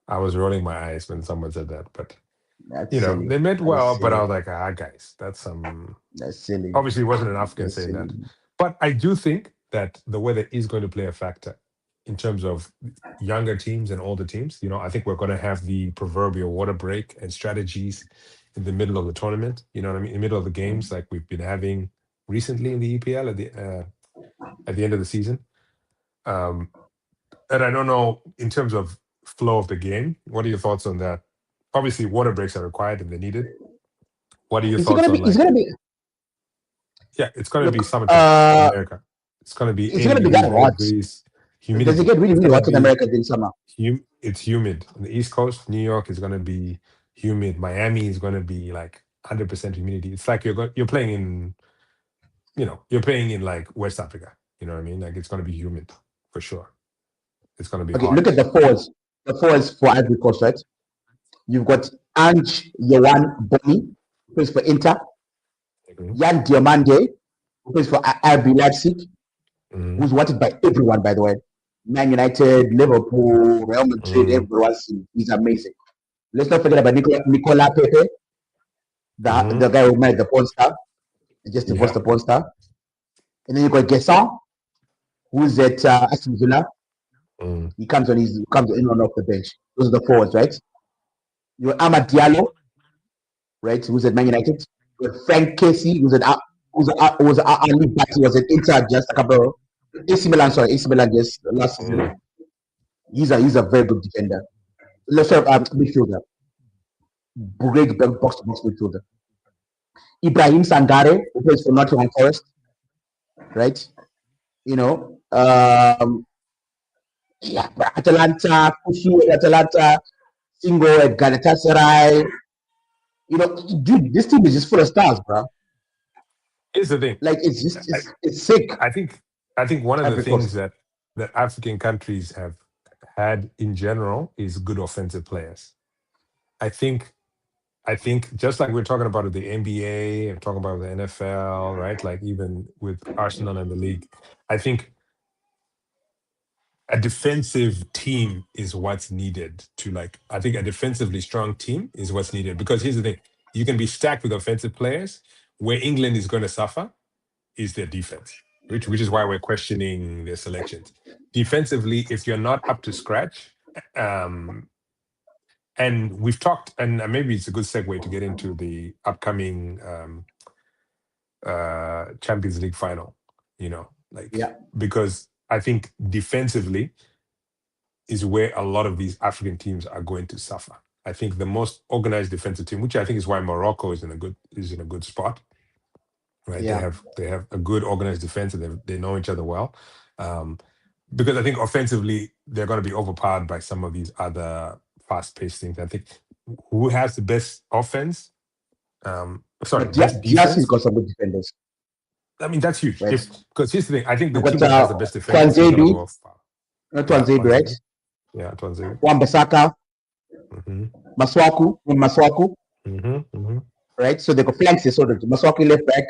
Speaker 3: I was rolling my eyes when someone said that, but
Speaker 2: silly.
Speaker 3: They meant well, but I was like, guys, that's
Speaker 2: silly.
Speaker 3: Obviously, it wasn't an African saying that. But I do think that the weather is going to play a factor in terms of younger teams and older teams. I think we're going to have the proverbial water break and strategies in the middle of the tournament. You know what I mean? In the middle of the games, like we've been having recently in the EPL at the end of the season. And I don't know, in terms of flow of the game. What are your thoughts on that? Obviously, water breaks are required and they're needed. What are your thoughts on
Speaker 2: It's gonna be.
Speaker 3: Yeah, it's gonna be
Speaker 2: Look,
Speaker 3: summertime in America. It's gonna be
Speaker 2: it's
Speaker 3: 80
Speaker 2: gonna be that
Speaker 3: degrees, 90
Speaker 2: hot.
Speaker 3: degrees,
Speaker 2: Does it
Speaker 3: humidity.
Speaker 2: get really,
Speaker 3: It's
Speaker 2: really
Speaker 3: gonna
Speaker 2: hot in
Speaker 3: be
Speaker 2: America during summer?
Speaker 3: it's humid. On the East Coast, New York is gonna be humid. Miami is gonna be like 100% humidity. It's like you're playing in, you're playing in like West Africa. You know what I mean? Like it's gonna be humid for sure. It's gonna be
Speaker 2: Okay,
Speaker 3: hot.
Speaker 2: look at the forwards. The forwards for Ivory Coast, right? You've got Ange Yohan Boni, who plays for Inter.
Speaker 3: Mhm.
Speaker 2: Jan Diomande, who plays for RB Leipzig,
Speaker 3: Mhm.
Speaker 2: who's wanted by everyone, by the way. Man United, Liverpool, Real Madrid,
Speaker 3: Mhm.
Speaker 2: everyone. He's amazing. Let's not forget about Nicola Pepe,
Speaker 3: Mhm.
Speaker 2: the guy who married the porn star. He just divorced the porn star. And then you got Gesson, who's at Aston Villa.
Speaker 3: Mhm.
Speaker 2: He comes in and off the bench. Those are the forwards, right? You got Amad Diallo, right? Who's at Man United. You got Frank Casey, who's at Ali Bati, was at Inter just a couple. AC Milan just last season. He's a very good defender. Let's say midfielder. Great box to box midfielder. Ibrahim Sangare, who plays for Nottingham Forest, right? Atalanta, Fushi at Atalanta, Singo at Galatasaray. Dude, this team is just full of stars, bro.
Speaker 3: Here's the thing.
Speaker 2: Like it's sick.
Speaker 3: I think one of the
Speaker 2: Ivory
Speaker 3: things
Speaker 2: Coast.
Speaker 3: that African countries have had in general is good offensive players. I think just like we're talking about the NBA, I'm talking about the NFL, right? Like even with Arsenal and the league, I think a defensive team is what's needed I think a defensively strong team is what's needed, because here's the thing: you can be stacked with offensive players. Where England is going to suffer is their defense, which is why we're questioning their selections. Defensively, if you're not up to scratch, and we've talked, and maybe it's a good segue to get into the upcoming Champions League final, because I think defensively is where a lot of these African teams are going to suffer. I think the most organized defensive team, which I think is why Morocco is in a good spot, right?
Speaker 2: Yeah.
Speaker 3: They have a good organized defense, and they know each other well. Because I think offensively they're going to be overpowered by some of these other fast-paced things. I think who has the best offense? Best
Speaker 2: DRC's
Speaker 3: defense.
Speaker 2: got some good defenders.
Speaker 3: I mean, that's huge.
Speaker 2: Right.
Speaker 3: Because here's the thing: I think the
Speaker 2: You've
Speaker 3: team
Speaker 2: got
Speaker 3: that has the best defense is going to
Speaker 2: Twanzebe.
Speaker 3: go far.
Speaker 2: Not Twanzebe, right?
Speaker 3: Yeah, Twanzebe.
Speaker 2: Wan-Bissaka, Maswaku, right? So they got flanks. So the Maswaku left back,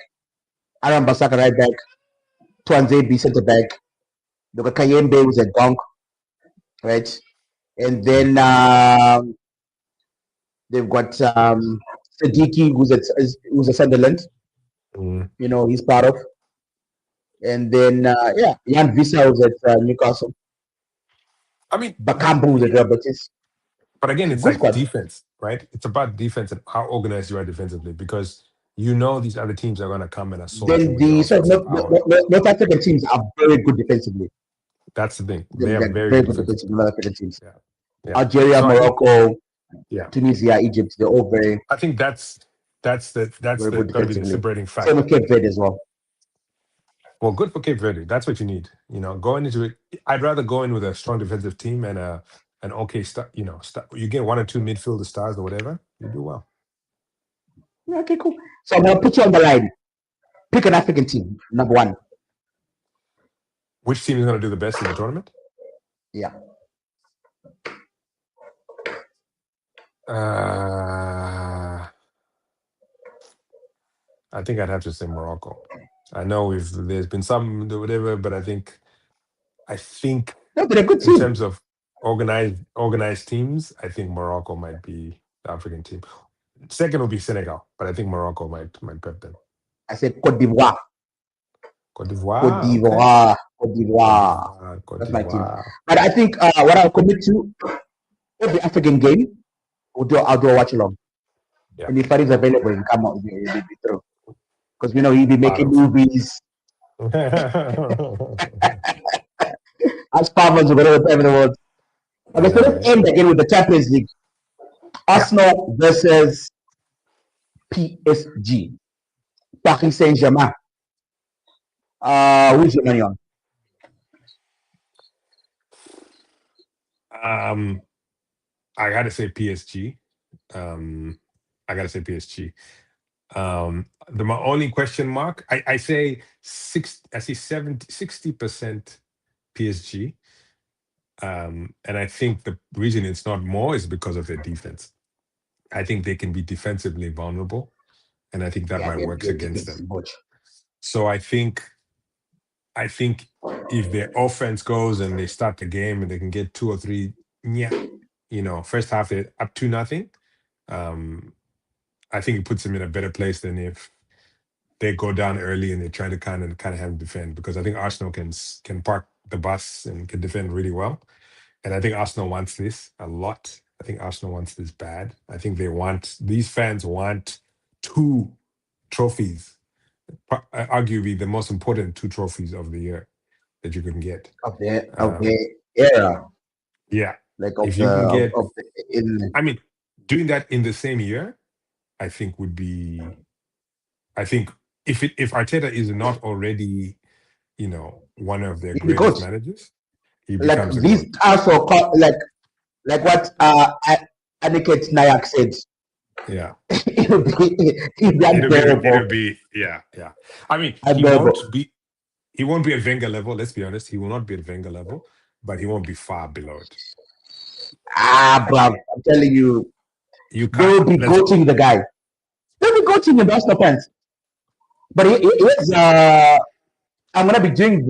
Speaker 2: Aaron Bissaka right back, Twanzebe center back. They got Kayembe who's at Donk, right? And then they've got Sadiki who's at Sunderland. He's part of. And then Jan Visa who's at Newcastle.
Speaker 3: I mean,
Speaker 2: Bakambu who's at Real Betis.
Speaker 3: But again, it's
Speaker 2: Good
Speaker 3: like
Speaker 2: squad.
Speaker 3: defense, right? It's about defense and how organized you are defensively, because these other teams are going to come and assault you with their offensive power.
Speaker 2: North African teams are very good defensively.
Speaker 3: That's the thing.
Speaker 2: They are very good defensively. North African teams.
Speaker 3: Yeah.
Speaker 2: Algeria, Morocco,
Speaker 3: think,
Speaker 2: Tunisia, Egypt, they're all very.
Speaker 3: I think that's going to be the separating factor.
Speaker 2: Same with Cape Verde as well.
Speaker 3: Well, good for Cape Verde. That's what you need. Going into it, I'd rather go in with a strong defensive team and an okay start. You get one or two midfielder stars or whatever, you do well.
Speaker 2: Okay, cool. So I'm gonna put you on the line. Pick an African team, number one.
Speaker 3: Which team is going to do the best in the tournament?
Speaker 2: Yeah.
Speaker 3: I think I'd have to say Morocco. I know there's been some whatever, but I think
Speaker 2: no, they're a good team.
Speaker 3: In terms of organized teams, I think Morocco might be the African team. Second will be Senegal, but I think Morocco might pep them.
Speaker 2: I said Côte d'Ivoire.
Speaker 3: That's
Speaker 2: my team. But I think what I'll commit to every African game, I'll do a watch along. Yeah. And if Farid is available, he'll come out. He'll be through. Because he'll be making movies. As farmers, whatever in the world. Okay, so let's end again with the Champions League. Arsenal versus PSG. Paris Saint-Germain. Who's your money on?
Speaker 3: I gotta say PSG. My only question mark, I say 60% PSG. And I think the reason it's not more is because of their defense. I think they can be defensively vulnerable, and I think that might work against them. So I think if their offense goes and they start the game and they can get 2 or 3, first half they're up 2-0. I think it puts them in a better place than if they go down early and they try to kind of have them defend, because I think Arsenal can park the bus and can defend really well. And I think Arsenal wants this a lot. I think Arsenal wants this bad. I think these fans want 2 trophies, arguably the most important 2 trophies of the year that you can get.
Speaker 2: Of the era.
Speaker 3: Yeah.
Speaker 2: Like
Speaker 3: if you can get, doing that in the same year, I think would be, if Arteta is not already, one of their greatest managers, he becomes
Speaker 2: like these also like what Aniket Nayak said.
Speaker 3: Yeah.
Speaker 2: It'll
Speaker 3: be yeah. I mean, he won't be at Wenger level, let's be honest. He will not be at Wenger level, but he won't be far below it.
Speaker 2: Bruv, I'm telling you, they will be goating the guy. They'll be goating the Arsenal fans. But I'm gonna be doing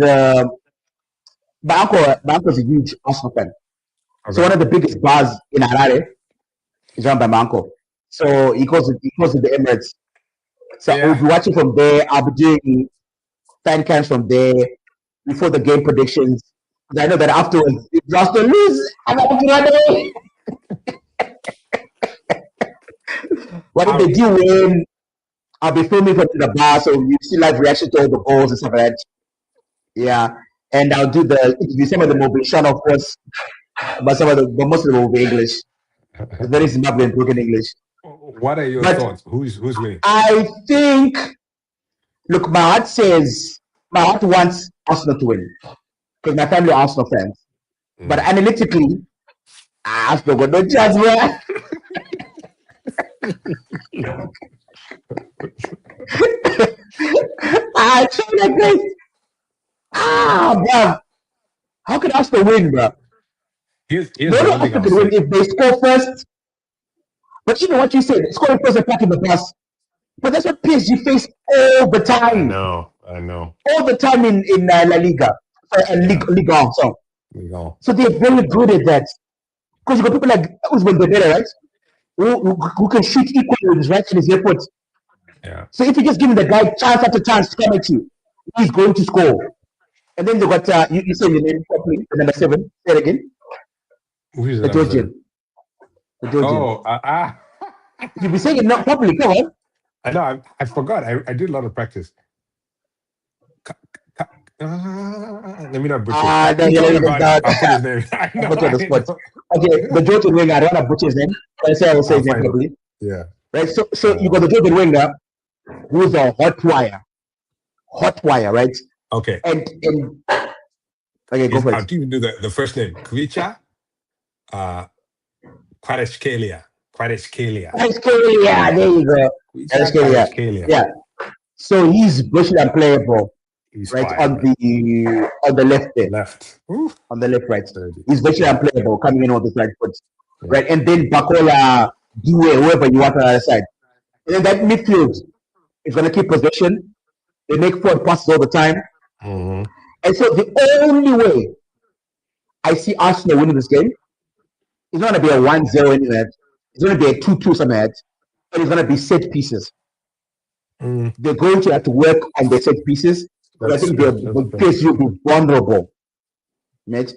Speaker 2: my uncle is a huge Arsenal fan. Okay. So one of the biggest bars in Harare is run by my uncle. So he goes to the Emirates. So I'll be watching from there. I'll be doing fan cams from there before the game predictions. I know that afterwards, if Arsenal lose, I'm going to run away. What if they do win? I'll be filming from the bar, so you see live reaction to all the goals and stuff like that. Yeah, and I'll do some of them will be short, of course, but most of them will be English. It's very Zimbabwean broken English.
Speaker 3: What are your thoughts? Who's winning?
Speaker 2: I think. Look, my heart wants Arsenal to win because my family are Arsenal fans. But analytically, Arsenal got no chance, man. I feel like this. Bro. How can Arsenal win, bro?
Speaker 3: Here's Arsenal can
Speaker 2: win if they score first. But you know what you said, scoring first and packing the pass. But that's what PSG face all the time.
Speaker 3: I know.
Speaker 2: All the time in La Liga. Ligue 1. So they're very good at that. Because you got people like Usman Dembele, right? Who can shoot equally with his right and his left foot.
Speaker 3: Yeah.
Speaker 2: So if you just give the guy chance after chance to come at you, he's going to score. And then they got you say the name properly, the number 7. Say it again.
Speaker 3: Who is
Speaker 2: the Georgian? The Georgian.
Speaker 3: Oh,
Speaker 2: You'll be saying it not properly. Come on.
Speaker 3: I know. I forgot. I did a lot of practice. Let me not butcher.
Speaker 2: I'll put his name. Okay, the Georgian winger. I don't want to butcher his name. I will say his name properly.
Speaker 3: Yeah.
Speaker 2: Right. So you got the Georgian winger, who's a hot wire, right?
Speaker 3: Okay.
Speaker 2: And okay, go for it.
Speaker 3: I'll even do the first name. Kvicha. Kvaratskhelia. There you go. Kvaratskhelia. Yeah. So he's virtually unplayable. He's right on the left there. On the left, right. He's virtually unplayable, coming in on the right foot. Yeah. Right, and then Bakola, Due, whoever you want on the other side. And then that midfield is going to keep possession. They make forward passes all the time. Mm-hmm.
Speaker 2: And so the only way I see Arsenal winning this game is not going to be a 1-0 anywhere. It's going to be a 2-2 somewhere. And it's going to be set pieces. They're going to have to work on their set pieces. But I think the PSG will be vulnerable. Right?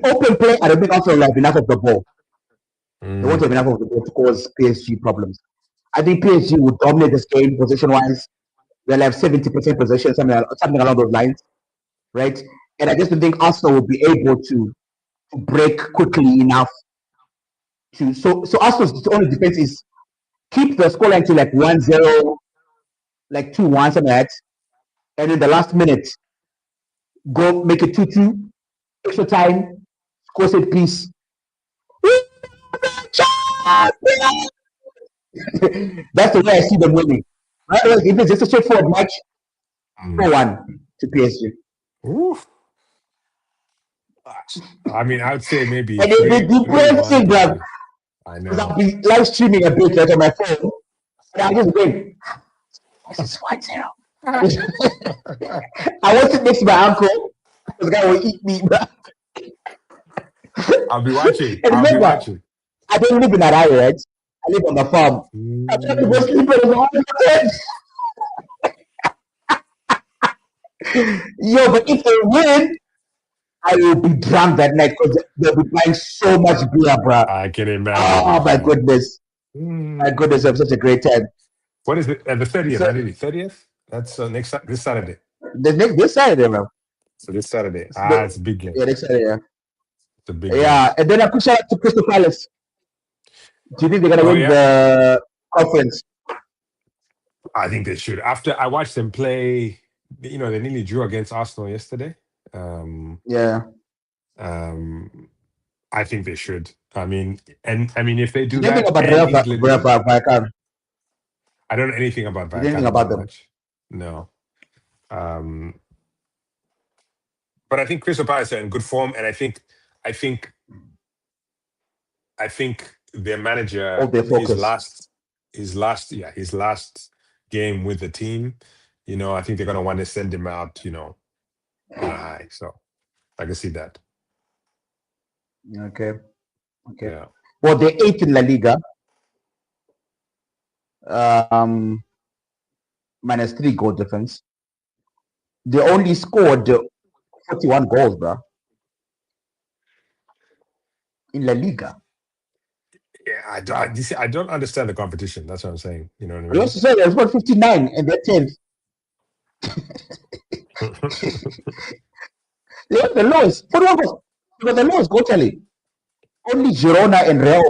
Speaker 2: Open play, I don't think Arsenal will have enough of the ball. They won't have enough of the ball to cause PSG problems. I think PSG will dominate this game position-wise. They'll have 70% possession, something along those lines. Right? And I just don't think Arsenal will be able to to break quickly enough to. So Arsenal's only defense is keep the scoreline to like 1-0, like 2-1, something like that, and in the last minute, go make it 2-2, extra time, score set piece. That's the way I see them winning. Otherwise, if it's just a straightforward match, 4-1 to PSG.
Speaker 3: Oof. I mean, I would say maybe
Speaker 2: And it's depressing, bro.
Speaker 3: I
Speaker 2: Because
Speaker 3: know.
Speaker 2: I'll be live streaming a bit like on my phone, and I'm just going, this is 1-0. I want to next to my uncle, because the guy will eat me, bro.
Speaker 3: I'll be watching.
Speaker 2: And
Speaker 3: I'll be
Speaker 2: remember,
Speaker 3: watching.
Speaker 2: I don't live in that area, right? I live on the farm. I try to go sleep at the Yo, but if they win, I will be drunk that night because they'll be buying so much beer, bro.
Speaker 3: I can imagine.
Speaker 2: Oh my goodness. My goodness, I'm such a great time.
Speaker 3: What is it? The 30th,
Speaker 2: So-
Speaker 3: I think. 30th? That's this Saturday.
Speaker 2: This Saturday, bro.
Speaker 3: So this Saturday.
Speaker 2: the-
Speaker 3: It's a big game.
Speaker 2: Yeah, next Saturday, yeah.
Speaker 3: It's a big game.
Speaker 2: Yeah, and then a quick shout out to Crystal Palace. Do you think they're gonna
Speaker 3: Oh,
Speaker 2: win
Speaker 3: yeah?
Speaker 2: the conference?
Speaker 3: I think they should. After I watched them play, they nearly drew against Arsenal yesterday.
Speaker 2: Yeah.
Speaker 3: I think they should. I mean, if they do
Speaker 2: Do you think
Speaker 3: that,
Speaker 2: about
Speaker 3: and
Speaker 2: Real
Speaker 3: England-
Speaker 2: Vallecano?
Speaker 3: I don't know anything about
Speaker 2: You don't think
Speaker 3: Vallecano
Speaker 2: about
Speaker 3: that
Speaker 2: them?
Speaker 3: much. No. But I think Crystal Palace are in good form, and I think their manager,
Speaker 2: Hold their focus.
Speaker 3: his last game with the team, I think they're gonna want to send him out, on a high. So I can see that.
Speaker 2: Okay.
Speaker 3: Yeah.
Speaker 2: Well, they're 8th in La Liga. Minus 3 goal difference. They only scored 41 goals, bro. In La Liga.
Speaker 3: Yeah, I don't understand the competition. That's what I'm saying. You know what I
Speaker 2: You
Speaker 3: mean?
Speaker 2: also said they scored 59 and they're 10th. They got the lowest. 41 goals. They got the lowest goal tally. Only Girona and Real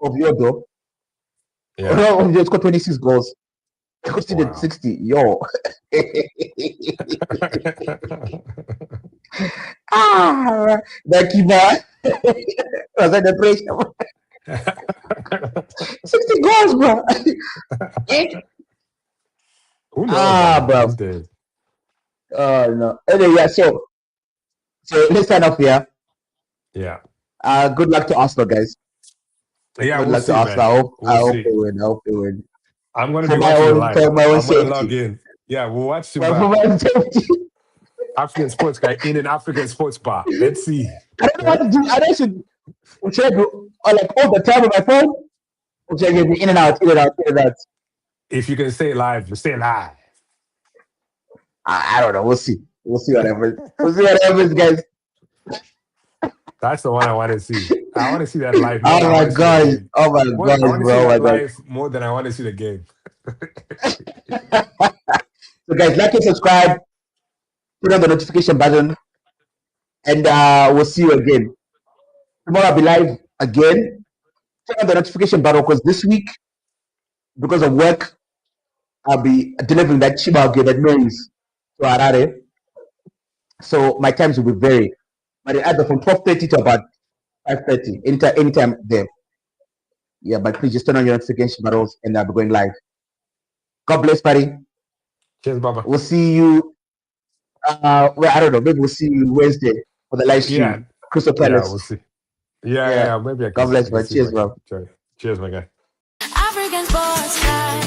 Speaker 2: Oviedo.
Speaker 3: Yeah.
Speaker 2: Real Oviedo scored 26 goals. They conceded
Speaker 3: Wow.
Speaker 2: 60. Yo. The keeper was under pressure. 60 goals, bro.
Speaker 3: Who knows?
Speaker 2: Ah,
Speaker 3: man,
Speaker 2: bro.
Speaker 3: these days?
Speaker 2: Oh no. Anyway, yeah. So let's sign off here.
Speaker 3: Yeah.
Speaker 2: Good luck to Arsenal, guys.
Speaker 3: Yeah,
Speaker 2: Good
Speaker 3: we'll
Speaker 2: luck
Speaker 3: see,
Speaker 2: to
Speaker 3: man.
Speaker 2: Arsenal. I hope
Speaker 3: see.
Speaker 2: they win. I hope they win.
Speaker 3: I'm gonna
Speaker 2: For
Speaker 3: be
Speaker 2: my
Speaker 3: watching
Speaker 2: own-
Speaker 3: live.
Speaker 2: for my own
Speaker 3: I'm gonna
Speaker 2: safety.
Speaker 3: log in. Yeah, we'll watch
Speaker 2: Well, for
Speaker 3: Simba,
Speaker 2: my safety.
Speaker 3: African sports guy in an African sports bar. Let's see.
Speaker 2: I don't know what to do. I don't should I do like all the time on my phone? Or should I get me in and out?
Speaker 3: If you can stay live, stay live.
Speaker 2: I don't know. We'll see. We'll see what happens. We'll see what happens, guys.
Speaker 3: That's the one I want to see. I want to see that live.
Speaker 2: Oh my gosh. Oh my
Speaker 3: I
Speaker 2: gosh,
Speaker 3: want to see
Speaker 2: bro. Oh my
Speaker 3: that
Speaker 2: gosh.
Speaker 3: live more than I want to see the game.
Speaker 2: So guys, like and subscribe. Put on the notification button. And we'll see you again. Tomorrow I'll be live again. Turn on the notification button because this week, because of work, I'll be delivering that Chiba game that means to Harare. So my times will be varied. But either from 12:30 to about 5:30. Anytime there. Yeah, but please just turn on your notification buttons and I'll be going live. God bless, buddy.
Speaker 3: Cheers, Baba.
Speaker 2: We'll see you. Well, I don't know. Maybe we'll see you Wednesday for the live stream.
Speaker 3: Yeah.
Speaker 2: Crystal
Speaker 3: Yeah,
Speaker 2: Palace.
Speaker 3: we'll see. Yeah. Maybe I can.
Speaker 2: God bless,
Speaker 3: I can
Speaker 2: man.
Speaker 3: see
Speaker 2: Cheers,
Speaker 3: if I
Speaker 2: bro.
Speaker 3: can join. Cheers, my guy.
Speaker 1: African sports guy.